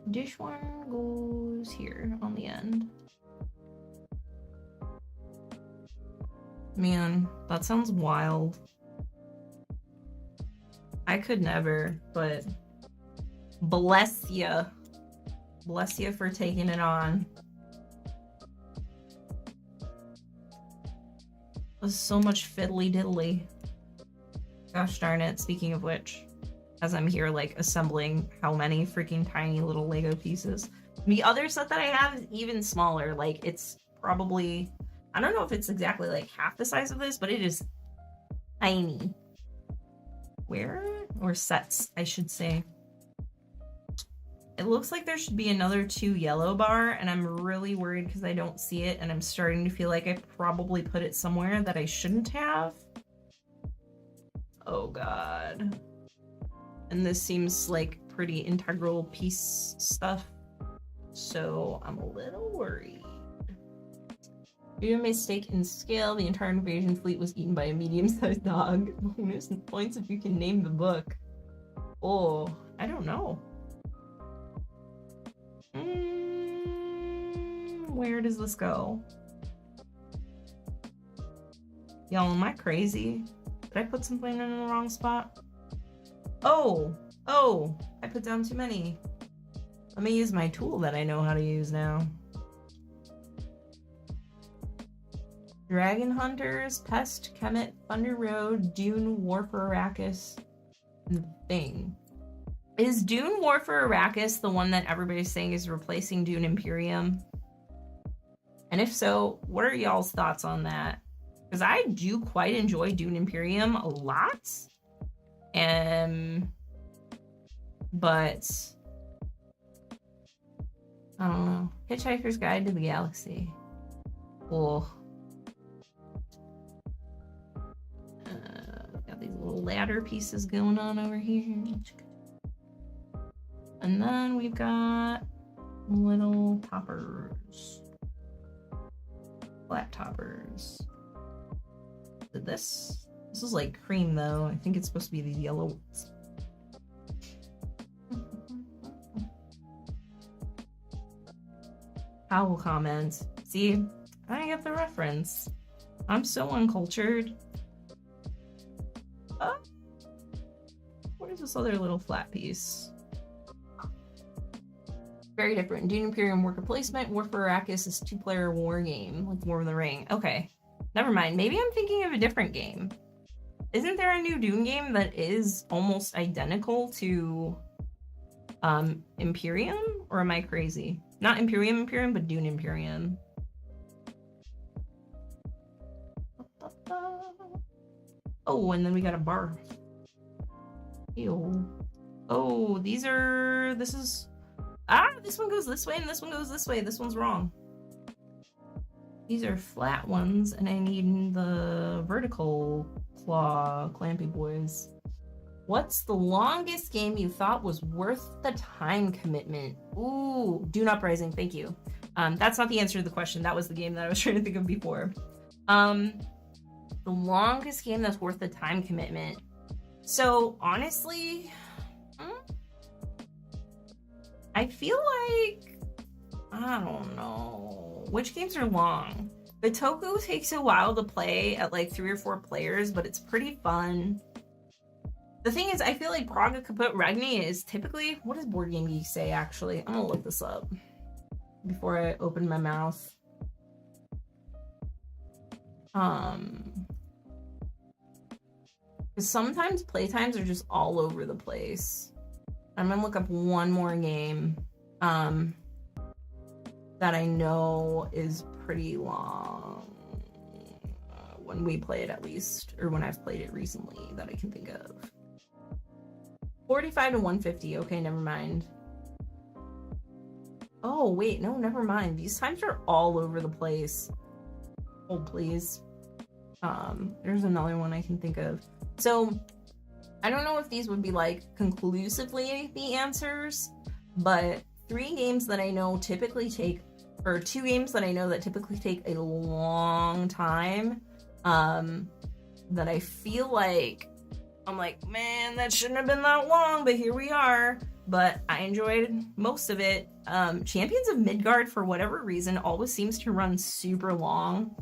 This one goes here on the end. Man, that sounds wild. I could never, but bless ya. Bless you for taking it on. There's so much fiddly diddly. Gosh darn it, speaking of which, as I'm here like assembling how many freaking tiny little Lego pieces. The other set that I have is even smaller, like it's probably, I don't know if it's exactly like half the size of this, but it is tiny. Where? Or sets, I should say. It looks like there should be another 2 yellow bar, and I'm really worried because I don't see it, and I'm starting to feel like I probably put it somewhere that I shouldn't have. Oh god. And this seems like pretty integral piece stuff, so I'm a little worried. Due to a mistake in scale, the entire invasion fleet was eaten by a medium-sized dog. Bonus points if you can name the book. Oh, I don't know. Where does this go? Y'all, am I crazy? Did I put something in the wrong spot? Oh, I put down too many. Let me use my tool that I know how to use now. Dragon Hunters, Pest, Kemet, Thunder Road, Dune, War for Arrakis, and Thing. Is Dune War for Arrakis the one that everybody's saying is replacing Dune Imperium? And if so, what are y'all's thoughts on that? Because I do quite enjoy Dune Imperium a lot. But I don't know. Hitchhiker's Guide to the Galaxy. Cool. Got these little ladder pieces going on over here. And then we've got little toppers. Flat toppers. This is like cream though. I think it's supposed to be these yellow ones. Owl comment. See, I get the reference. I'm so uncultured. Where's this other little flat piece? Very different. Dune Imperium worker placement. War for Arrakis is 2-player war game, like War of the Ring. Okay, never mind. Maybe I'm thinking of a different game. Isn't there a new Dune game that is almost identical to Imperium? Or am I crazy? Not Imperium, but Dune Imperium. Oh, and then we got a bar. Ew. Oh, this one goes this way and this one goes this way. This one's wrong. These are flat ones and I need the vertical claw clampy boys. What's the longest game you thought was worth the time commitment? Ooh, Dune Uprising, thank you. That's not the answer to the question. That was the game that I was trying to think of before. The longest game that's worth the time commitment. So honestly, I feel like, I don't know, which games are long? Bitoku takes a while to play at like 3 or 4 players, but it's pretty fun. The thing is, I feel like Praga Kaput Regni is typically, what does Board Game Geek say actually? I'm gonna look this up before I open my mouth. Because sometimes playtimes are just all over the place. I'm gonna look up one more game that I know is pretty long. When we play it at least, or when I've played it recently that I can think of. 45 to 150, okay, never mind. Oh, wait, no, never mind. These times are all over the place. Hold, please. There's another one I can think of. So, I don't know if these would be like conclusively the answers, but 3 games that I know typically take, or 2 games that I know that typically take a long time, that I feel like, I'm like, man, that shouldn't have been that long, but here we are. But I enjoyed most of it. Champions of Midgard, for whatever reason, always seems to run super long.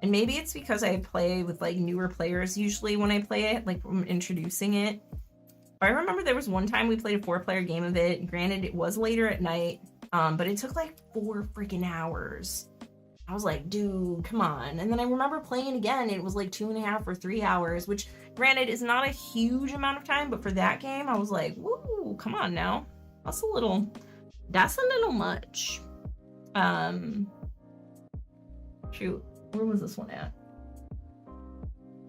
And maybe it's because I play with like newer players usually when I play it, like when I'm introducing it. But I remember there was one time we played a 4-player game of it. Granted, it was later at night, but it took like 4 freaking hours. I was like, dude, come on. And then I remember playing it again. And it was like 2.5 or 3 hours, which granted is not a huge amount of time, but for that game, I was like, woo, come on now. That's a little much. Shoot, where was this one at?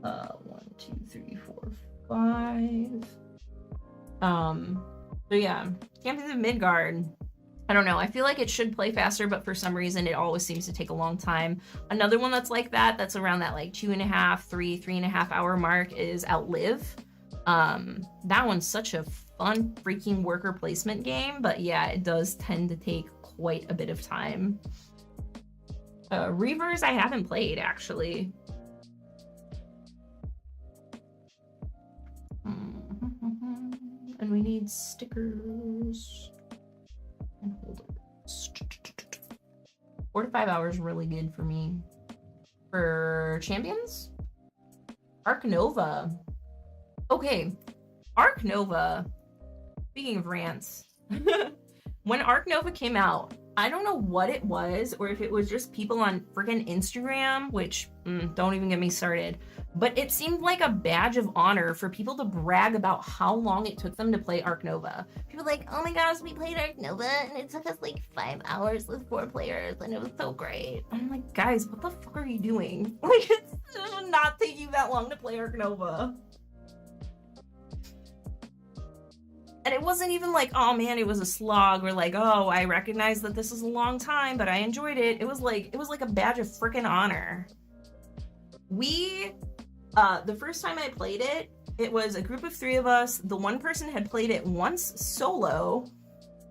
1, 2, 3, 4, 5. So yeah, Champions of Midgard. I don't know. I feel like it should play faster, but for some reason, it always seems to take a long time. Another one that's like that, that's around that like 2.5, 3.5 hour mark is Outlive. That one's such a fun freaking worker placement game, but yeah, it does tend to take quite a bit of time. Reavers, I haven't played actually. And we need stickers. And holders. 4 to 5 hours really good for me. For champions? Arc Nova. Okay, Arc Nova. Speaking of rants, when Arc Nova came out, I don't know what it was, or if it was just people on freaking Instagram, which don't even get me started, but it seemed like a badge of honor for people to brag about how long it took them to play Arc Nova. People were like, oh my gosh, we played Arc Nova and it took us like 5 hours with 4 players and it was so great. I'm like, guys, what the fuck are you doing? Like, it should not take you that long to play Arc Nova. And it wasn't even like, oh man, it was a slog, or like, oh, I recognize that this is a long time, but I enjoyed it. It was like a badge of freaking honor. The first time I played it, it was a group of 3 of us. The one person had played it once solo,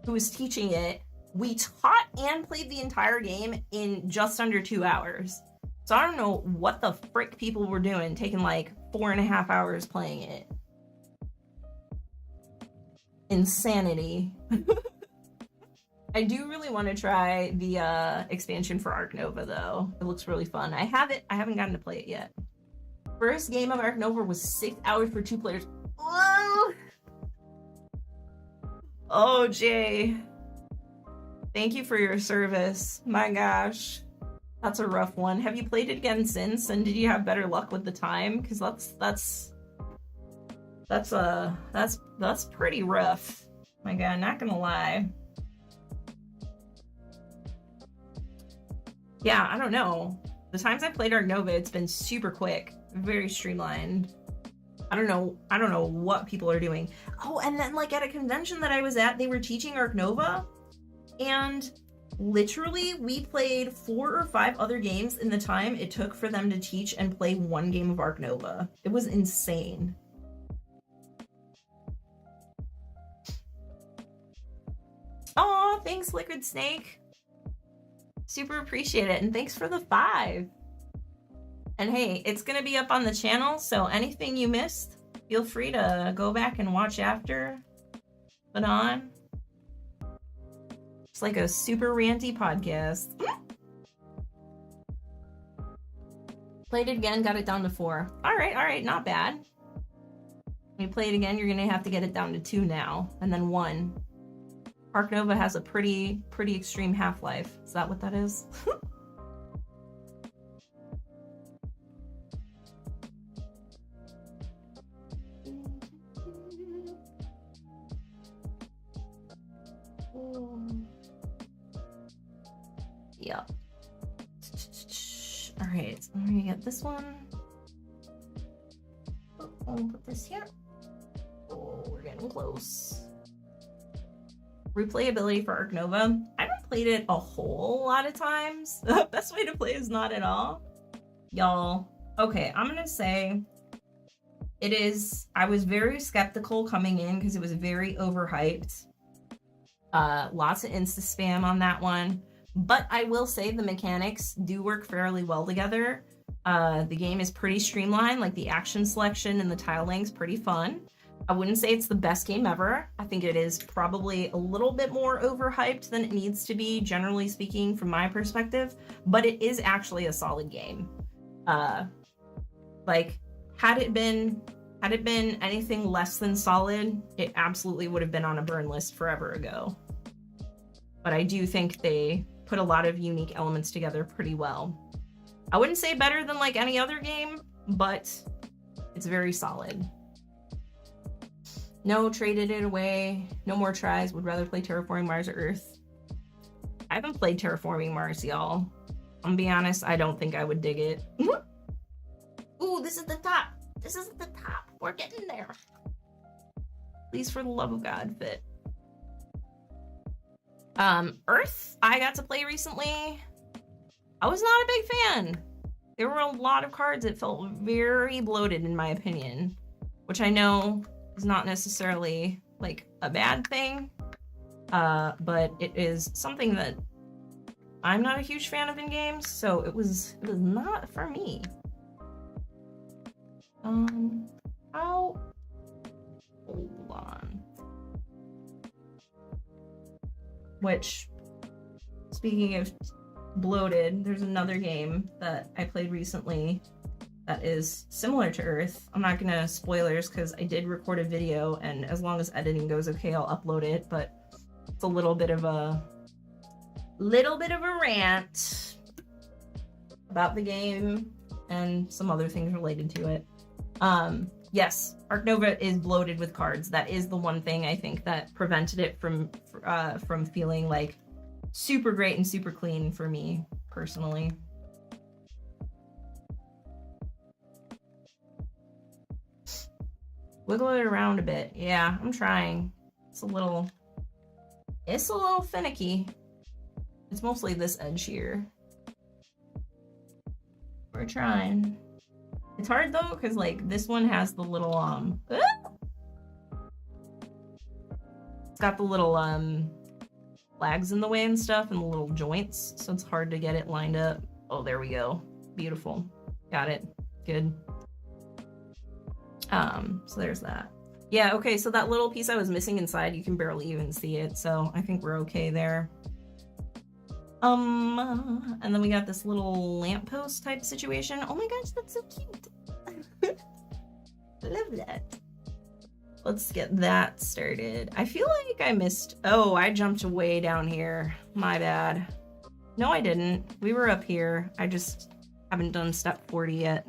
who was teaching it. We taught and played the entire game in just under 2 hours. So I don't know what the frick people were doing, taking like 4.5 hours playing it. Insanity. I do really want to try the expansion for Arc Nova though. It looks really fun. I haven't gotten to play it yet. First game of Arc Nova was 6 hours for 2 players. Whoa! Oh, Jay. Thank you for your service. My gosh. That's a rough one. Have you played it again since? And did you have better luck with the time? Because that's pretty rough. My God, not gonna lie. Yeah, I don't know. The times I've played Ark Nova, it's been super quick, very streamlined. I don't know what people are doing. Oh, and then like at a convention that I was at, they were teaching Ark Nova, and literally we played 4 or 5 other games in the time it took for them to teach and play one game of Ark Nova. It was insane. Aw, thanks, Liquid Snake. Super appreciate it, and thanks for the 5. And hey, it's gonna be up on the channel, so anything you missed, feel free to go back and watch after. Put on. It's like a super ranty podcast. Played it again, got it down to 4. All right, not bad. When you play it again, you're gonna have to get it down to 2 now, and then 1. Ark Nova has a pretty extreme half-life. Is that what that is? Yeah. All right, so I'm gonna get this one. I'll put this here. Oh, we're getting close. Replayability for Ark Nova. I haven't played it a whole lot of times. The best way to play is not at all. Y'all, okay, I'm gonna say it is, I was very skeptical coming in because it was very overhyped. Lots of insta spam on that one. But I will say the mechanics do work fairly well together. The game is pretty streamlined, like the action selection and the tile laying's pretty fun. I wouldn't say it's the best game ever. I think it is probably a little bit more overhyped than it needs to be, generally speaking, from my perspective, but it is actually a solid game. Like, had it been anything less than solid, it absolutely would have been on a burn list forever ago. But I do think they put a lot of unique elements together pretty well. I wouldn't say better than like any other game, but it's very solid. No, traded it away. No more tries. Would rather play Terraforming Mars or Earth. I haven't played Terraforming Mars, y'all. I'm gonna be honest, I don't think I would dig it. Ooh, this is the top. This is the top. We're getting there. Please, for the love of God, fit. Earth, I got to play recently. I was not a big fan. There were a lot of cards that felt very bloated, in my opinion, which I know is not necessarily like a bad thing, but it is something that I'm not a huge fan of in games, so it was not for me. Hold on. Which, speaking of bloated, there's another game that I played recently that is similar to Earth. I'm not gonna spoilers because I did record a video, and as long as editing goes okay, I'll upload it, but it's a little bit of a rant about the game and some other things related to it. Yes, Ark Nova is bloated with cards. That is the one thing I think that prevented it from feeling like super great and super clean for me personally. Wiggle it around a bit. Yeah, I'm trying. It's a little finicky. It's mostly this edge here. We're trying. It's hard though, because like this one has the little it's got the little flags in the way and stuff and the little joints, so it's hard to get it lined up. Oh, there we go. Beautiful. Got it. Good. So there's that. Yeah, okay, so that little piece I was missing inside, you can barely even see it, so I think we're okay there. And then we got this little lamppost type situation. Oh my gosh, that's so cute. Love that. let's get that started. I feel like I missed, oh, I jumped way down here. My bad. No, I didn't. We were up here. I just haven't done step 40 yet.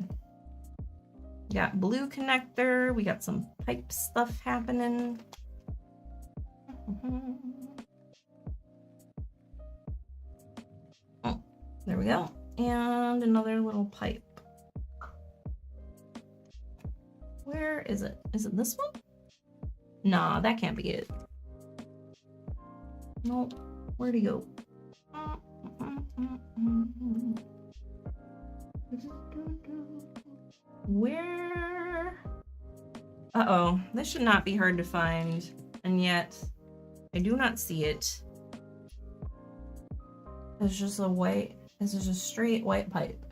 We got blue connector. We got some pipe stuff happening. Oh, there we go. And another little pipe. Where is it? Is it this one? Nah, that can't be it. Nope. Where'd he go? Where? Uh-oh. This should not be hard to find. And yet, I do not see it. It's just a white, this is a straight white pipe.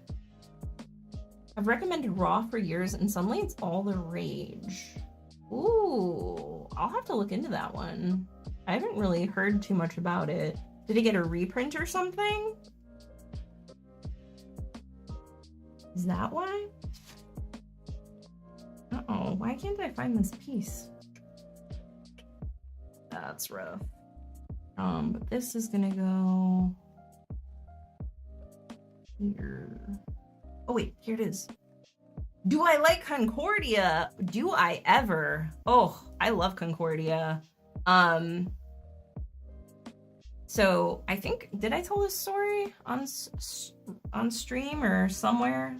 I've recommended raw for years and suddenly it's all the rage. Ooh, I'll have to look into that one. I haven't really heard too much about it. Did it get a reprint or something? Is that why? Uh-oh, why can't I find this piece? That's rough. But this is gonna go here. Oh wait, here it is. Do I like Concordia? Do I ever? Oh, I love Concordia. So I think, did I tell this story on stream or somewhere?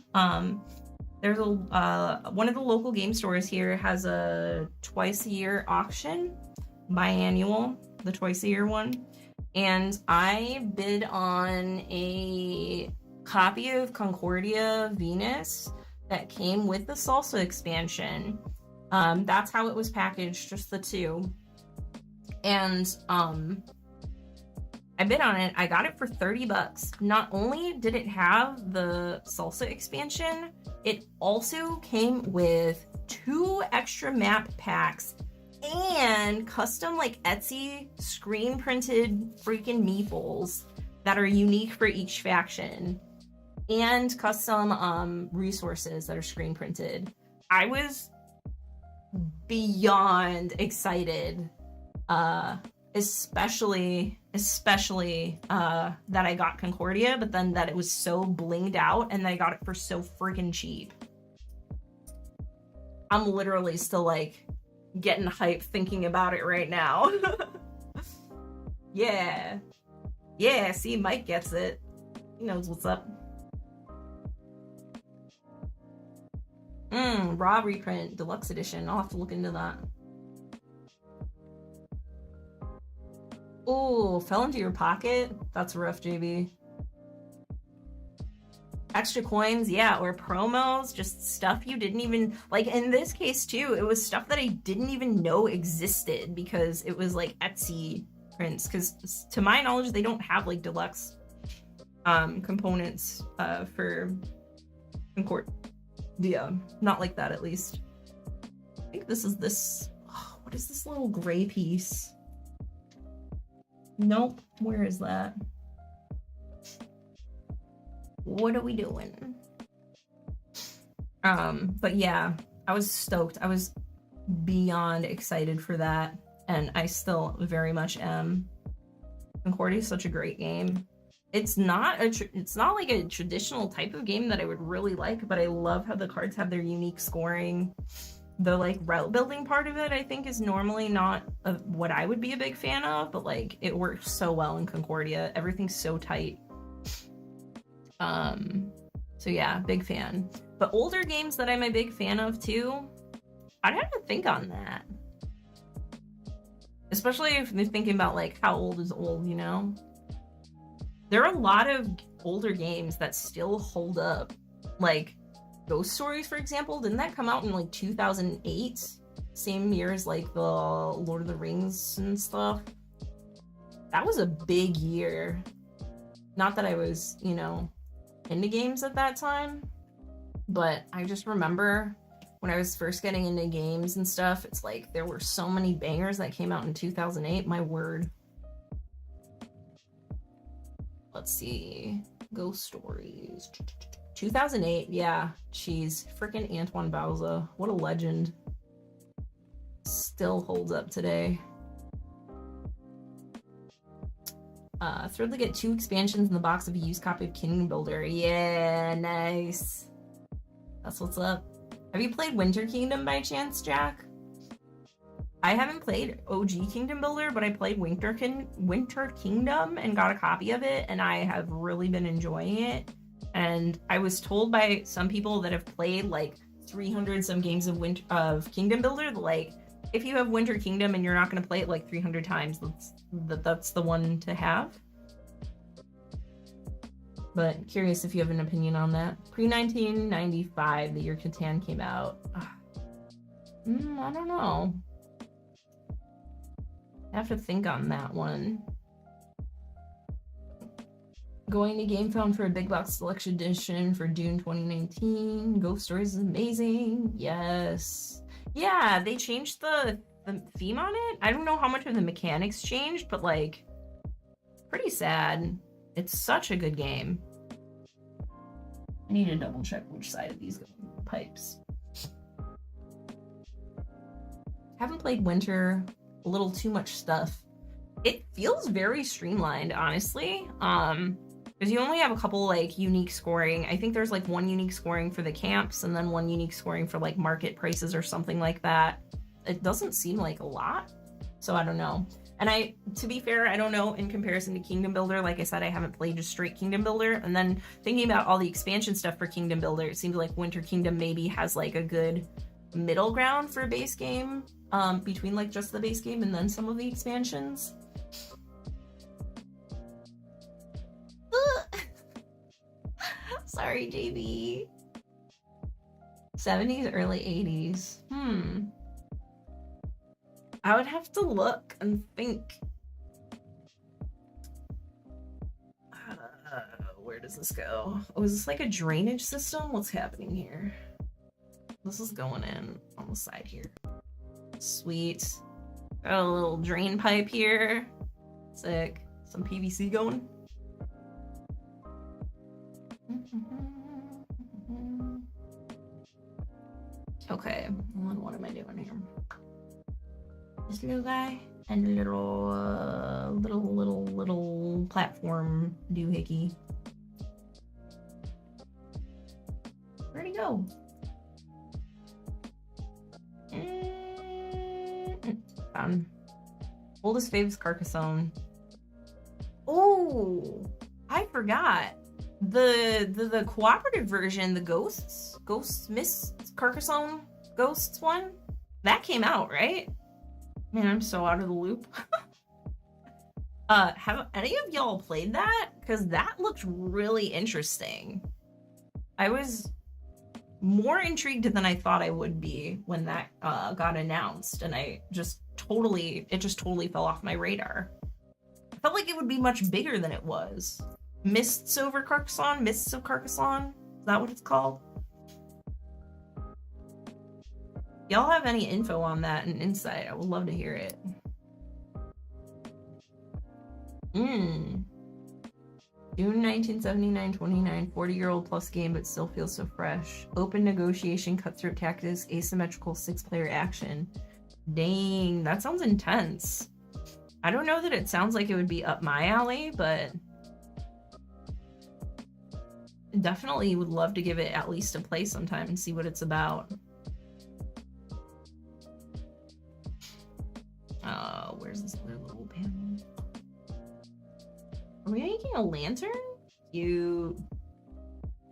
There's a one of the local game stores here has a twice a year auction, biannual, the twice a year one, and I bid on a copy of Concordia Venus that came with the Salsa expansion. That's how it was packaged, just the two. And I bid on it. I got it for $30. Not only did it have the Salsa expansion, it also came with 2 extra map packs and custom like Etsy screen printed freaking meeples that are unique for each faction, and custom resources that are screen printed. I was beyond excited, especially that I got Concordia, but then that it was so blinged out and that I got it for so freaking cheap. I'm literally still like getting hype thinking about it right now. Yeah, see, Mike gets it. He knows what's up. Raw reprint, deluxe edition. I'll have to look into that. Oh, fell into your pocket? That's rough, JB. Extra coins, yeah, or promos, just stuff you didn't even, like in this case too, it was stuff that I didn't even know existed because it was like Etsy prints, because to my knowledge, they don't have like deluxe components for Concordia. Not like that, at least. I think this is this, oh, what is this little gray piece? Nope, where is that? What are we doing? But yeah, I was stoked. I was beyond excited for that, and I still very much am. Concordia is such a great game. It's not like a traditional type of game that I would really like, but I love how the cards have their unique scoring. The like route building part of it, I think, is normally not what I would be a big fan of, but like it works so well in Concordia. Everything's so tight. So yeah, big fan. But older games that I'm a big fan of too, I'd have to think on that. Especially if they're thinking about like how old is old, you know? There are a lot of older games that still hold up. Like Ghost Stories, for example, didn't that come out in like 2008? Same year as like the Lord of the Rings and stuff. That was a big year. Not that I was, you know, into games at that time, but I just remember when I was first getting into games and stuff, it's like there were so many bangers that came out in 2008, my word. Let's see, Ghost Stories. 2008, yeah, jeez, freaking Antoine Bauza, what a legend. still holds up today. Thrilled to get 2 expansions in the box of a used copy of Kingdom Builder. Yeah, nice. That's what's up. Have you played Winter Kingdom by chance, Jack? I haven't played OG Kingdom Builder, but I played Winter Kingdom and got a copy of it, and I have really been enjoying it. And I was told by some people that have played like 300 some games of Kingdom Builder, like, if you have Winter Kingdom and you're not going to play it like 300 times, that's the one to have. But curious if you have an opinion on that. Pre-1995, the year Catan came out. I don't know. I have to think on that one. Going to GameFound for a big box selection edition for Dune 2019. Ghost Stories is amazing. Yes. Yeah, they changed the theme on it. I don't know how much of the mechanics changed, but like, pretty sad. It's such a good game. I need to double check which side of these pipes. Haven't played Winter. A little too much stuff. It feels very streamlined, honestly. Because you only have a couple like unique scoring. I think there's like 1 unique scoring for the camps and then 1 unique scoring for like market prices or something like that. It doesn't seem like a lot, so I don't know. And to be fair, I don't know in comparison to Kingdom Builder. Like I said, I haven't played just straight Kingdom Builder. And then thinking about all the expansion stuff for Kingdom Builder, it seems like Winter Kingdom maybe has like a good middle ground for a base game, between like just the base game and then some of the expansions. Sorry, JB. 70s, early 80s. I would have to look and think. Where does this go? Oh, is this like a drainage system? What's happening here? This is going in on the side here. Sweet. Got a little drain pipe here. Sick. Some PVC going. Okay, what am I doing here? This little guy and a little platform doohickey. Where'd he go? Found. Oldest faves Carcassonne. Oh, I forgot. The cooperative version, the Ghosts Miss Carcassonne Ghosts one, that came out, right? Man, I'm so out of the loop. Have any of y'all played that? Because that looked really interesting. I was more intrigued than I thought I would be when that got announced, and it just totally fell off my radar. I felt like it would be much bigger than it was. Mists of Carcassonne? Is that what it's called? Y'all have any info on that and insight? I would love to hear it. June 1979, 29, 40-year-old plus game, but still feels so fresh. Open negotiation, cutthroat tactics, asymmetrical 6-player action. Dang, that sounds intense. I don't know that it sounds like it would be up my alley, but definitely would love to give it at least a play sometime and see what it's about. Where's this other little panel? Are we making a lantern? Cute.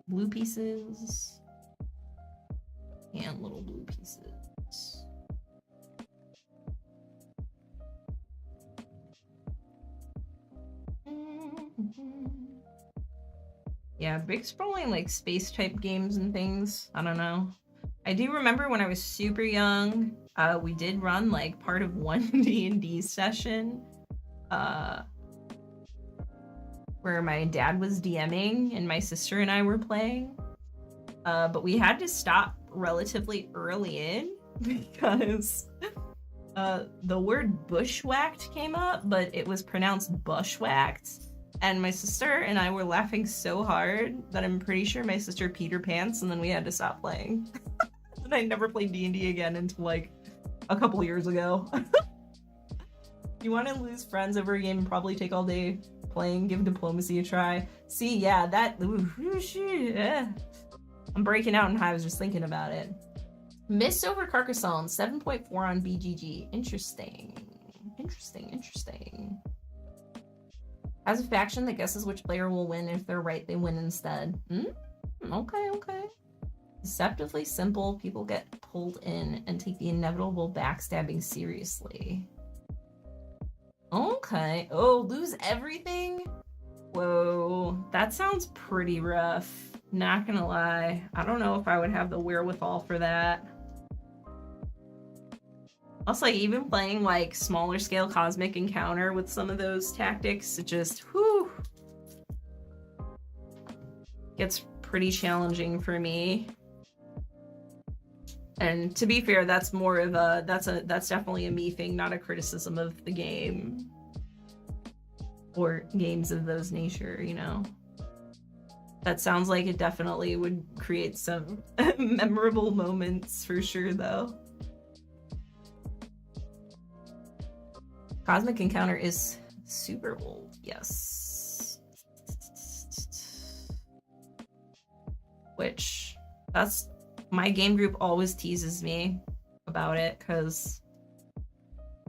Blue pieces. And little blue pieces. Yeah, big sprawling like space type games and things. I don't know. I do remember when I was super young, we did run like part of one D&D session where my dad was DMing and my sister and I were playing. But we had to stop relatively early in because the word bushwhacked came up, but it was pronounced bushwhacked. And my sister and I were laughing so hard that I'm pretty sure my sister peed her pants, and then we had to stop playing. And I never played D&D again until like a couple years ago. You want to lose friends over a game and probably take all day playing, give diplomacy a try. See, yeah, that, I'm breaking out in hives just thinking about it. Mist over Carcassonne, 7.4 on BGG. Interesting. Interesting. As a faction that guesses which player will win, if they're right, they win instead. Okay. Deceptively simple, people get pulled in and take the inevitable backstabbing seriously. Okay. Oh, lose everything? Whoa, that sounds pretty rough. Not gonna lie. I don't know if I would have the wherewithal for that. Also, like, even playing, like, smaller scale Cosmic Encounter with some of those tactics, it just, whew, gets pretty challenging for me. And to be fair, that's more of a, that's definitely a me thing, not a criticism of the game. Or games of those nature, you know? That sounds like it definitely would create some memorable moments for sure, though. Cosmic Encounter is super old, yes. Which, that's, my game group always teases me about it, because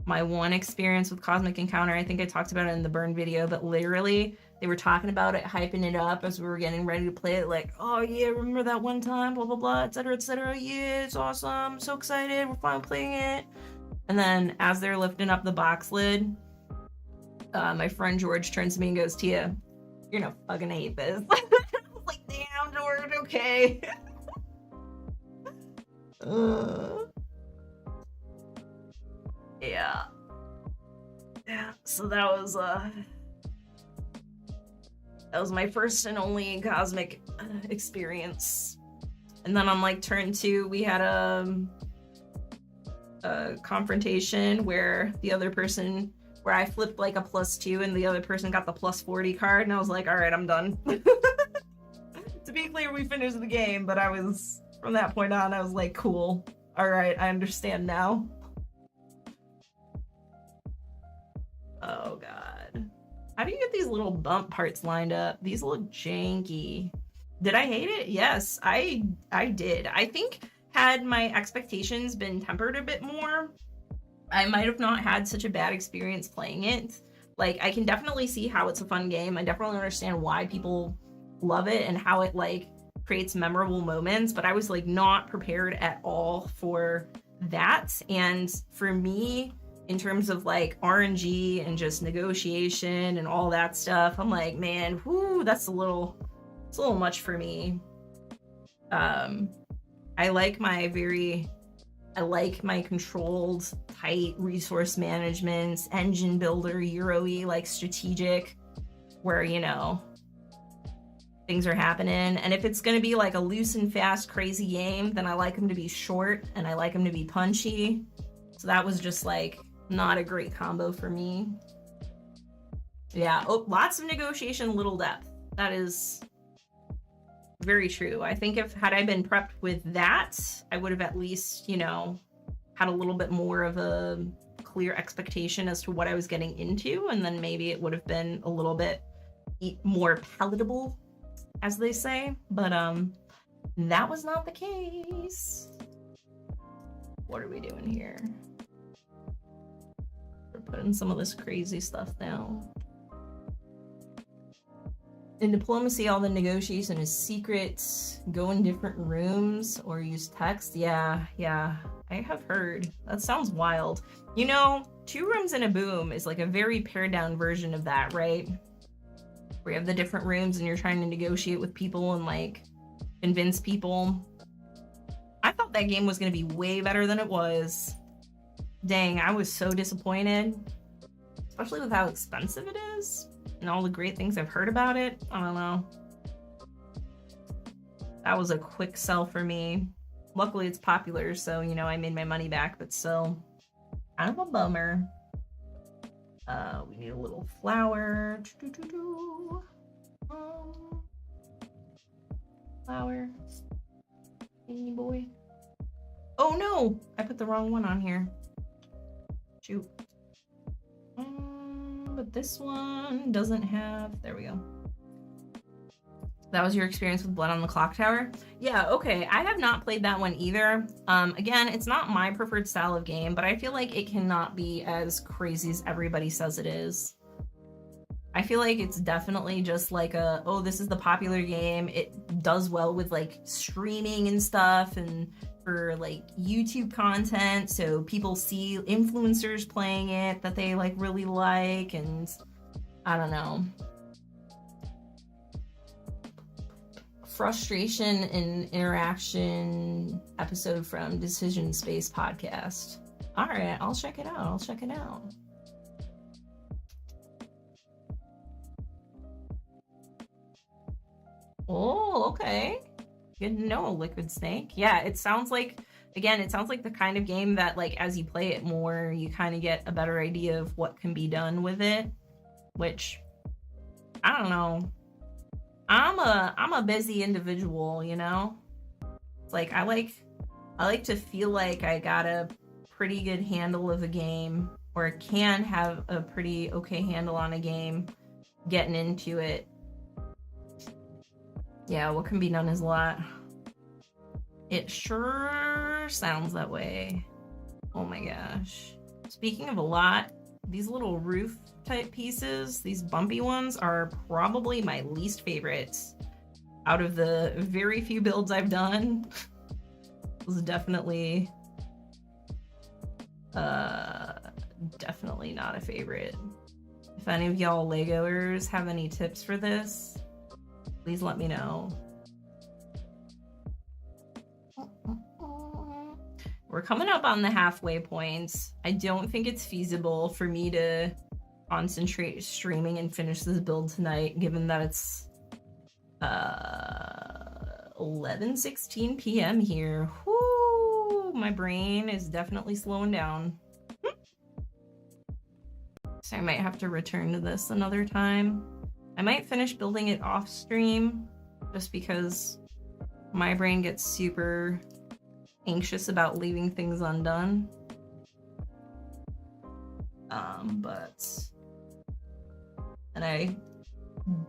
my one experience with Cosmic Encounter, I think I talked about it in the burn video, but literally, they were talking about it, hyping it up as we were getting ready to play it, like, oh yeah, remember that one time, blah, blah, blah, etc., yeah, it's awesome, I'm so excited, we're finally playing it. And then as they're lifting up the box lid, my friend George turns to me and goes, Tia, you're gonna fucking hate this. I was like, damn, George, okay. Yeah, so that was my first and only Cosmic experience. And then on like turn 2, we had a confrontation where the other person, where I flipped like a +2 and the other person got the +40 card, and I was like, all right, I'm done. To be clear, we finished the game, but I was, from that point on, I was like, cool, all right, I understand now. Oh god. How do you get these little bump parts lined up? These look janky. Did I hate it? Yes, I did. I think had my expectations been tempered a bit more, I might have not had such a bad experience playing it. Like, I can definitely see how it's a fun game. I definitely understand why people love it and how it, like, creates memorable moments, but I was, like, not prepared at all for that. And for me, in terms of, like, RNG and just negotiation and all that stuff, I'm like, man, whoo, it's a little much for me. I like my controlled, tight resource management, engine builder, Euro-y, like strategic, where, you know, things are happening. And if it's gonna be like a loose and fast, crazy game, then I like them to be short and I like them to be punchy. So that was just like not a great combo for me. Yeah, oh, lots of negotiation, little depth. That is very true. I think had I been prepped with that, I would have at least, you know, had a little bit more of a clear expectation as to what I was getting into, and then maybe it would have been a little bit more palatable, as they say. But that was not the case. What are we doing here? We're putting some of this crazy stuff down. In diplomacy, all the negotiation is secret. Go in different rooms or use text. Yeah, I have heard. That sounds wild. You know, 2 Rooms and a Boom is like a very pared down version of that, right? Where you have the different rooms and you're trying to negotiate with people and like convince people. I thought that game was going to be way better than it was. Dang, I was so disappointed. Especially with how expensive it is. And all the great things I've heard about it. I don't know. That was a quick sell for me. Luckily it's popular, so, you know, I made my money back, but still kind of a bummer. We need a little flour. Flour. Hey boy. Oh no! I put the wrong one on here. Shoot. But this one doesn't have, there we go. That was your experience with Blood on the Clock Tower? Yeah, okay. I have not played that one either. Again, it's not my preferred style of game, but I feel like it cannot be as crazy as everybody says it is. I feel like it's definitely just like a, oh, this is the popular game. It does well with like streaming and stuff and for like YouTube content. So people see influencers playing it that they like really like, and I don't know. Frustration and interaction episode from Decision Space podcast. All right, I'll check it out. Oh, okay. Good to know, Liquid Snake. Yeah, it sounds like, again, it sounds like the kind of game that, like, as you play it more, you kind of get a better idea of what can be done with it, which, I don't know. I'm a busy individual, you know? It's like, I like to feel like I got a pretty good handle of a game, or can have a pretty okay handle on a game, getting into it. Yeah, what can be done is a lot. It sure sounds that way. Oh my gosh. Speaking of a lot, these little roof type pieces, these bumpy ones, are probably my least favorites. Out of the very few builds I've done, this is definitely not a favorite. If any of y'all Legoers have any tips for this, please let me know. We're coming up on the halfway point. I don't think it's feasible for me to concentrate streaming and finish this build tonight, given that it's 11:16 p.m. here. Whoo! My brain is definitely slowing down. So I might have to return to this another time. I might finish building it off stream, just because my brain gets super anxious about leaving things undone. And I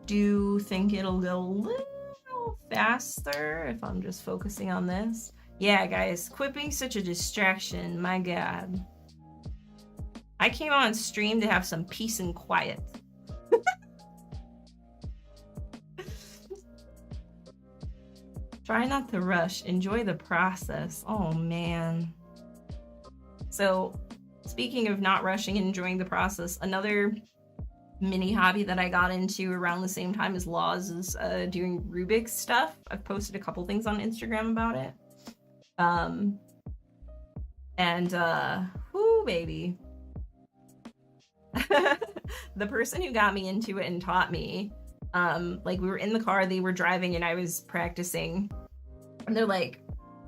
do think it'll go a little faster if I'm just focusing on this. Yeah, guys, quit being such a distraction, my god. I came on stream to have some peace and quiet. Try not to rush. Enjoy the process. Oh, man. So, speaking of not rushing and enjoying the process, another mini hobby that I got into around the same time as Laws is doing Rubik's stuff. I've posted a couple things on Instagram about it. Whoo, baby. The person who got me into it and taught me, like, we were in the car, they were driving, and I was practicing, and they're like,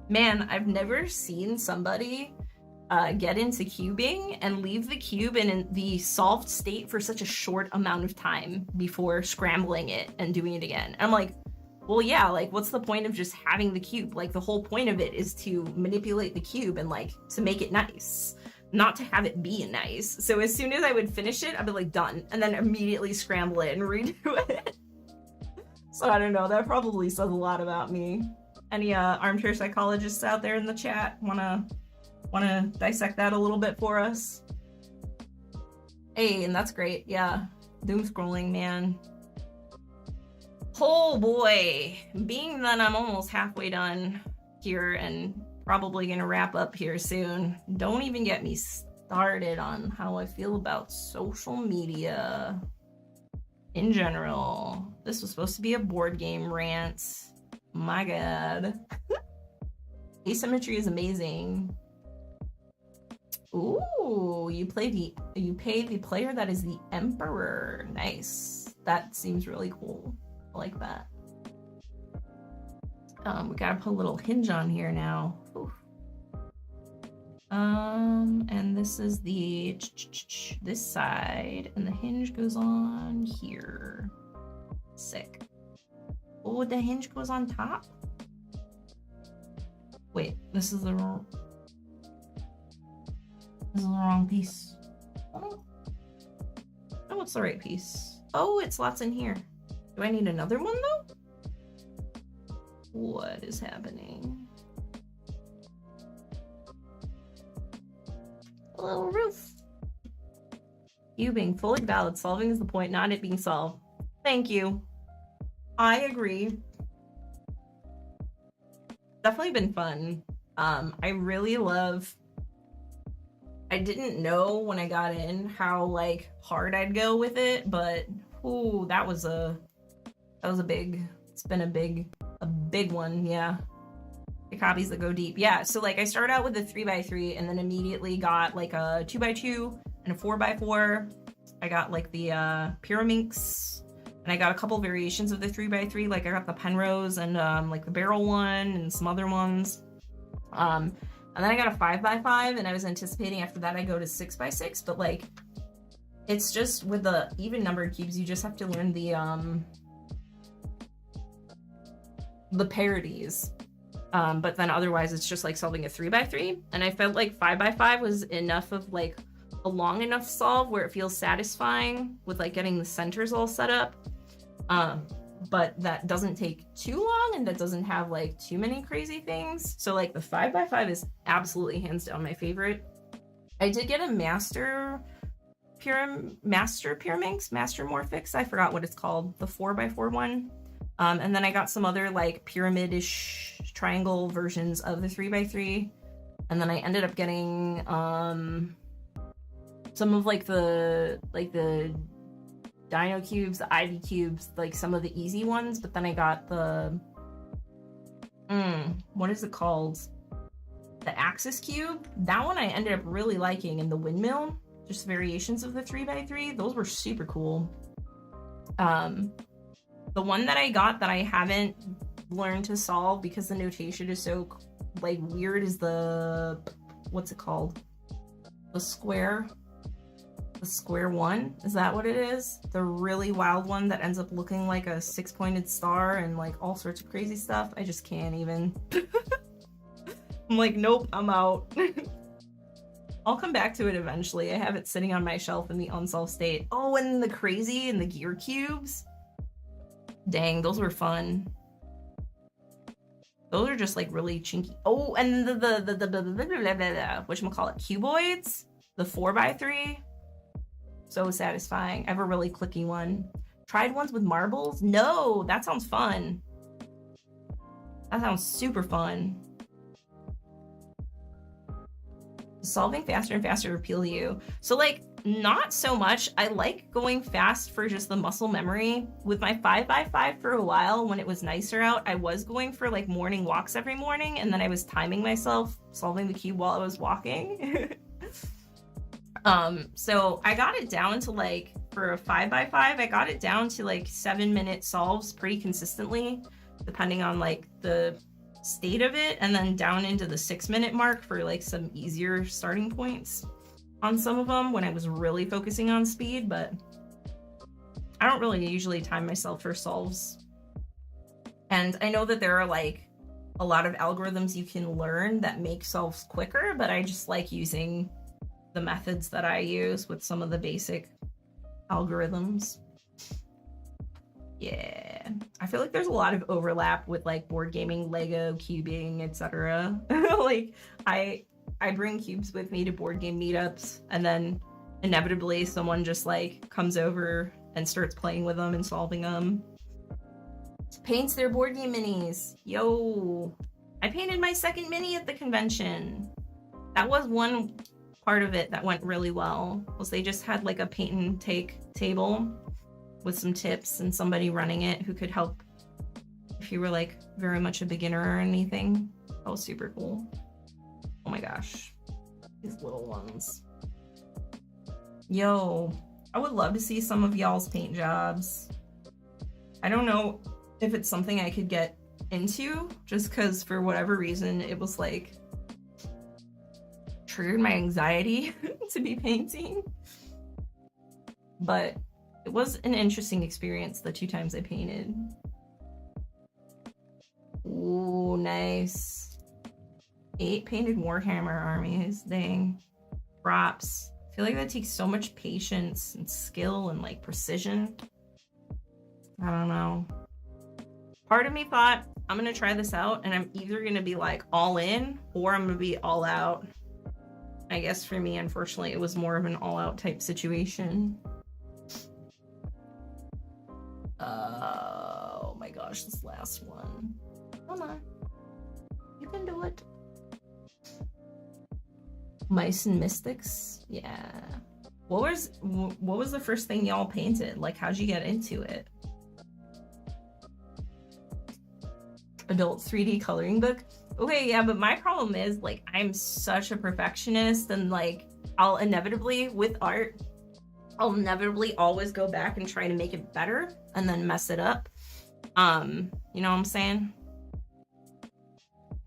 man, I've never seen somebody get into cubing and leave the cube in the solved state for such a short amount of time before scrambling it and doing it again. And I'm like, well, yeah, like, what's the point of just having the cube? Like, the whole point of it is to manipulate the cube and, like, to make it nice, not to have it be nice. So as soon as I would finish it, I'd be like, done, and then immediately scramble it and redo it. So I don't know, that probably says a lot about me. Any armchair psychologists out there in the chat wanna dissect that a little bit for us? Hey, and that's great, yeah. Doom scrolling, man. Oh boy, being that I'm almost halfway done here and probably gonna wrap up here soon, don't even get me started on how I feel about social media in general. This was supposed to be a board game rant. My god. Asymmetry is amazing. Ooh, you pay the player that is the emperor. Nice. That seems really cool. I like that. We gotta put a little hinge on here now. Oof. And this is the this side, and the hinge goes on here. Sick. Oh, the hinge goes on top? Wait, this is the wrong piece. what's the right piece. Oh, it's lots in here. Do I need another one though? What is happening? A little roof. You being fully valid. Solving is the point, not it being solved. Thank you. I agree. Definitely been fun. I really love. I didn't know when I got in how like hard I'd go with it, but ooh, that was a big. It's been a big one, yeah. The copies that go deep, yeah. So like I started out with a 3x3 and then immediately got like a 2x2 and a 4x4. I got like the Pyraminx, and I got a couple variations of the 3x3. Like I got the Penrose and like the barrel one and some other ones. And then I got a 5x5, and I was anticipating after that I go to 6x6. But like, it's just with the even numbered cubes, you just have to learn the parities. But then otherwise it's just like solving a 3x3, and I felt like 5x5 was enough of like a long enough solve where it feels satisfying with like getting the centers all set up, but that doesn't take too long and that doesn't have like too many crazy things. So like the 5x5 is absolutely hands down my favorite. I did get a Master Morphix, I forgot what it's called, the 4x4 one. And then I got some other like pyramid-ish triangle versions of the 3x3. And then I ended up getting some of like the Dino cubes, the Ivy cubes, like some of the easy ones. But then I got the what is it called? The Axis cube. That one I ended up really liking, and the windmill, just variations of the 3x3. Those were super cool. The one that I got that I haven't learned to solve because the notation is so like weird is the, what's it called? The square one. Is that what it is? The really wild one that ends up looking like a 6-pointed star and like all sorts of crazy stuff. I just can't even. I'm like, nope, I'm out. I'll come back to it eventually. I have it sitting on my shelf in the unsolved state. Oh, and the crazy and the gear cubes. Dang, those were fun. Those are just like really chinky. Oh, and the whatchamacallit, cuboids, the 4x3. So satisfying. I have a really clicky one. Tried ones with marbles? No, that sounds fun. That sounds super fun. Solving faster and faster appeal to you. So like, not so much. I like going fast for just the muscle memory. With my 5x5 for a while, when it was nicer out, I was going for like morning walks every morning, and then I was timing myself solving the cube while I was walking. So I got it down to like, for a 5x5, I got it down to like 7-minute solves pretty consistently, depending on like the state of it, and then down into the 6-minute mark for like some easier starting points on some of them when I was really focusing on speed. But I don't really usually time myself for solves. And I know that there are like a lot of algorithms you can learn that make solves quicker, but I just like using the methods that I use with some of the basic algorithms. Yeah, I feel like there's a lot of overlap with like board gaming, Lego, cubing, etc. Like I bring cubes with me to board game meetups, and then inevitably someone just like comes over and starts playing with them and solving them. Paints their board game minis. Yo, I painted my second mini at the convention. That was one part of it that went really well, was they just had like a paint and take table with some tips and somebody running it who could help if you were like very much a beginner or anything. That was super cool. Oh my gosh, these little ones. Yo, I would love to see some of y'all's paint jobs. I don't know if it's something I could get into, just because for whatever reason it was like triggered my anxiety to be painting. But it was an interesting experience the 2 times I painted. Ooh, nice. 8 painted Warhammer armies. Dang. Props. feel like that takes so much patience and skill and like precision. I don't know. Part of me thought I'm gonna try this out and I'm either gonna be like all in or I'm gonna be all out. I guess for me, unfortunately, it was more of an all out type situation. Oh my gosh, this last one. Come on. You can do it. Mice and Mystics? Yeah. What was the first thing y'all painted? Like, how'd you get into it? Adult 3D coloring book? Okay, yeah, but my problem is, like, I'm such a perfectionist and, like, I'll inevitably, with art, I'll inevitably always go back and try to make it better and then mess it up. You know what I'm saying?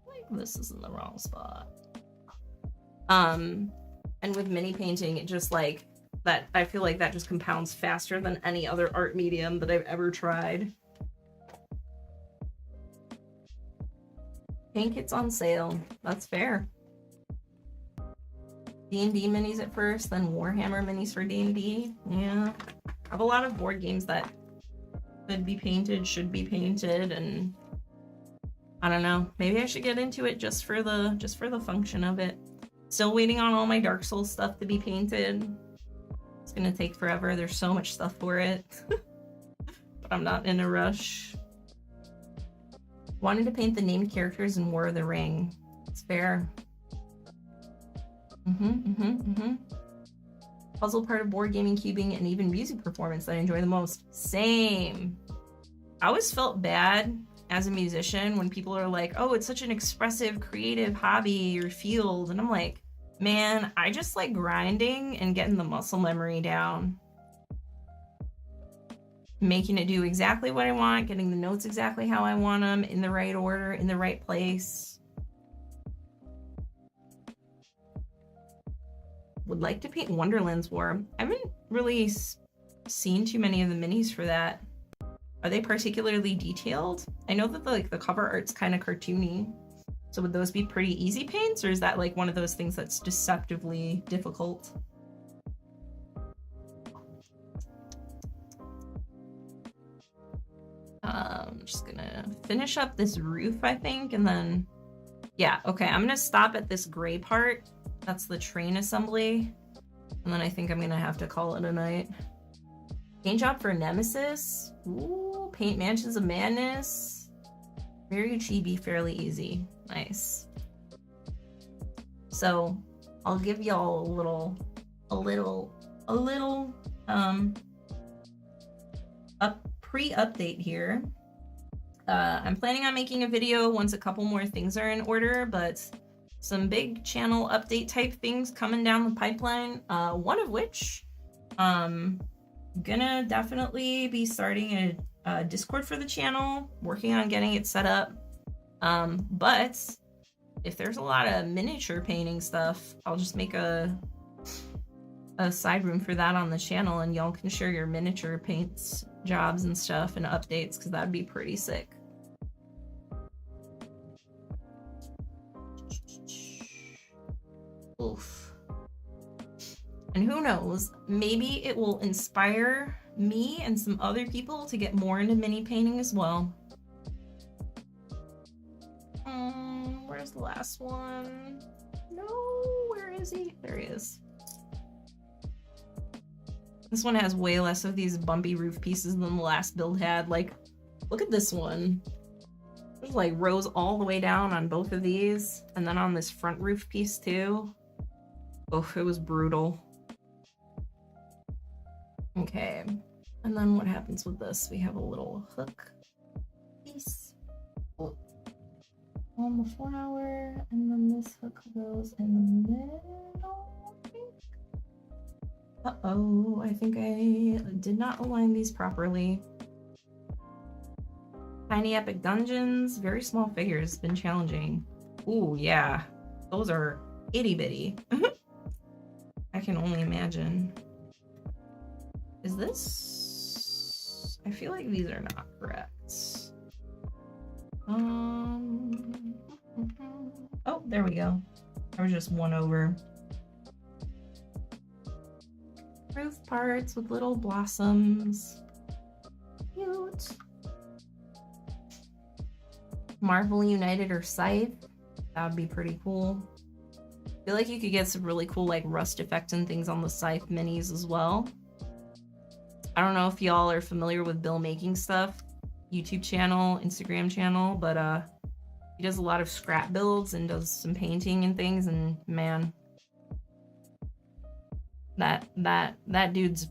Like, this is in the wrong spot. And with mini painting, it just like that, I feel like that just compounds faster than any other art medium that I've ever tried. Paint kits on sale. That's fair. D&D minis at first, then Warhammer minis for D&D. Yeah. I have a lot of board games that could be painted, should be painted, and I don't know. Maybe I should get into it just for the function of it. Still waiting on all my Dark Souls stuff to be painted. It's gonna take forever. There's so much stuff for it. But I'm not in a rush. Wanted to paint the named characters in War of the Ring. It's fair. Puzzle part of board gaming, cubing, and even music performance that I enjoy the most. Same. I always felt bad as a musician when people are like, oh, it's such an expressive, creative hobby or field. And I'm like, man, I just like grinding and getting the muscle memory down. Making it do exactly what I want, getting the notes exactly how I want them, in the right order, in the right place. Would like to paint Wonderland's War. I haven't really seen too many of the minis for that. Are they particularly detailed? I know that the cover art's kind of cartoony. So would those be pretty easy paints, or is that like one of those things that's deceptively difficult? I'm just gonna finish up this roof, I think, and then, yeah, okay, I'm gonna stop at this gray part. That's the train assembly. And then I think I'm gonna have to call it a night. Paint job for Nemesis. Ooh, paint Mansions of Madness. Very chibi, fairly easy. Nice. So I'll give y'all a little pre-update here. I'm planning on making a video once a couple more things are in order, but some big channel update type things coming down the pipeline. One of which, gonna definitely be starting a Discord for the channel, working on getting it set up. But if there's a lot of miniature painting stuff, I'll just make a side room for that on the channel, and y'all can share your miniature paints jobs and stuff and updates, because that'd be pretty sick. Oof. And who knows, maybe it will inspire me and some other people to get more into mini painting as well. Where's the last one? No, where is he? There he is. This one has way less of these bumpy roof pieces than the last build had. Like, look at this one. There's like rows all the way down on both of these, and then on this front roof piece too. Oh, it was brutal. Okay, and then what happens with this? We have a little hook piece on the flower, and then this hook goes in the middle, I think. Uh-oh, I think I did not align these properly. Tiny epic dungeons, very small figures, been challenging. Ooh, yeah, those are itty bitty. I can only imagine. Is this? I feel like these are not correct. Oh, there we go. I was just one over. Roof parts with little blossoms. Cute. Marvel United or Scythe. That would be pretty cool. I feel like you could get some really cool like rust effects and things on the Scythe minis as well. I don't know if y'all are familiar with Bill Making Stuff YouTube channel, Instagram channel, but he does a lot of scrap builds and does some painting and things, and man, that dude's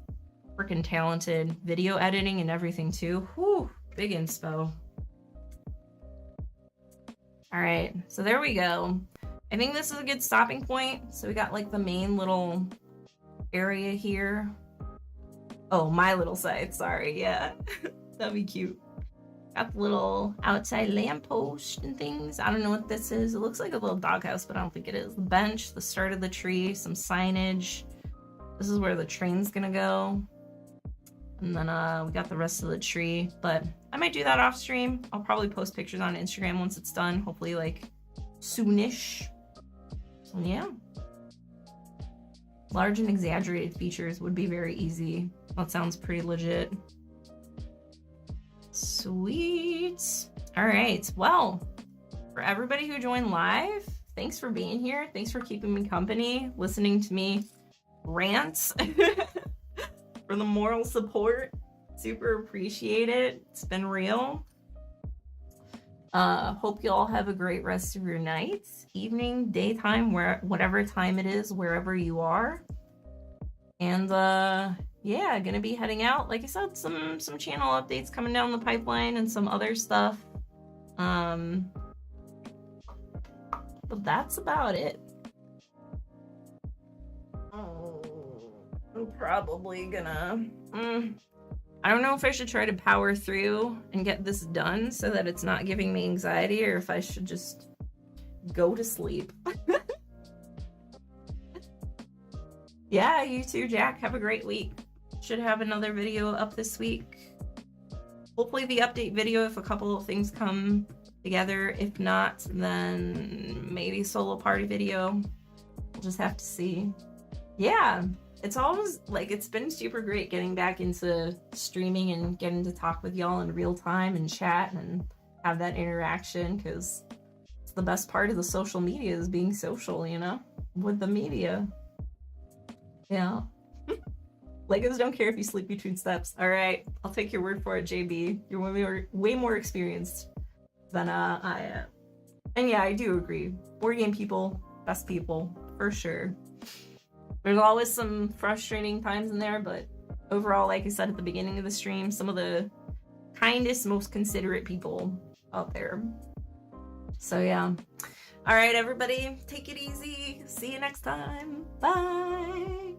freaking talented. Video editing and everything too. Whew, big inspo. All right, so there we go. I think this is a good stopping point. So we got like the main little area here. Oh, my little side, sorry, yeah. That'd be cute. Got the little outside lamppost and things. I don't know what this is. It looks like a little doghouse, but I don't think it is. The bench, the start of the tree, some signage. This is where the train's gonna go. And then we got the rest of the tree, but I might do that off stream. I'll probably post pictures on Instagram once it's done, hopefully like soonish. So yeah. Large and exaggerated features would be very easy. That sounds pretty legit. Sweet. All right, well, for everybody who joined live, thanks for being here. Thanks for keeping me company, listening to me rant. For the moral support, super appreciate it. It's been real. Hope you all have a great rest of your night, evening, daytime, whatever time it is, wherever you are. And yeah, gonna be heading out. Like I said, some channel updates coming down the pipeline and some other stuff. But that's about it. I'm probably gonna I don't know if I should try to power through and get this done so that it's not giving me anxiety, or if I should just go to sleep. Yeah, you too, Jack. Have a great week. Should have another video up this week. Hopefully the update video if a couple of things come together. If not, then maybe solo party video. We'll just have to see. Yeah. It's always like, it's been super great getting back into streaming and getting to talk with y'all in real time and chat and have that interaction, because it's the best part of the social media is being social, you know, with the media. Yeah. Legos don't care if you sleep between steps. All right, I'll take your word for it, JB. You're way more experienced than I am. And yeah, I do agree. Board game people, best people, for sure. There's always some frustrating times in there, but overall, like I said at the beginning of the stream, some of the kindest, most considerate people out there. So yeah. All right, everybody, take it easy. See you next time. Bye.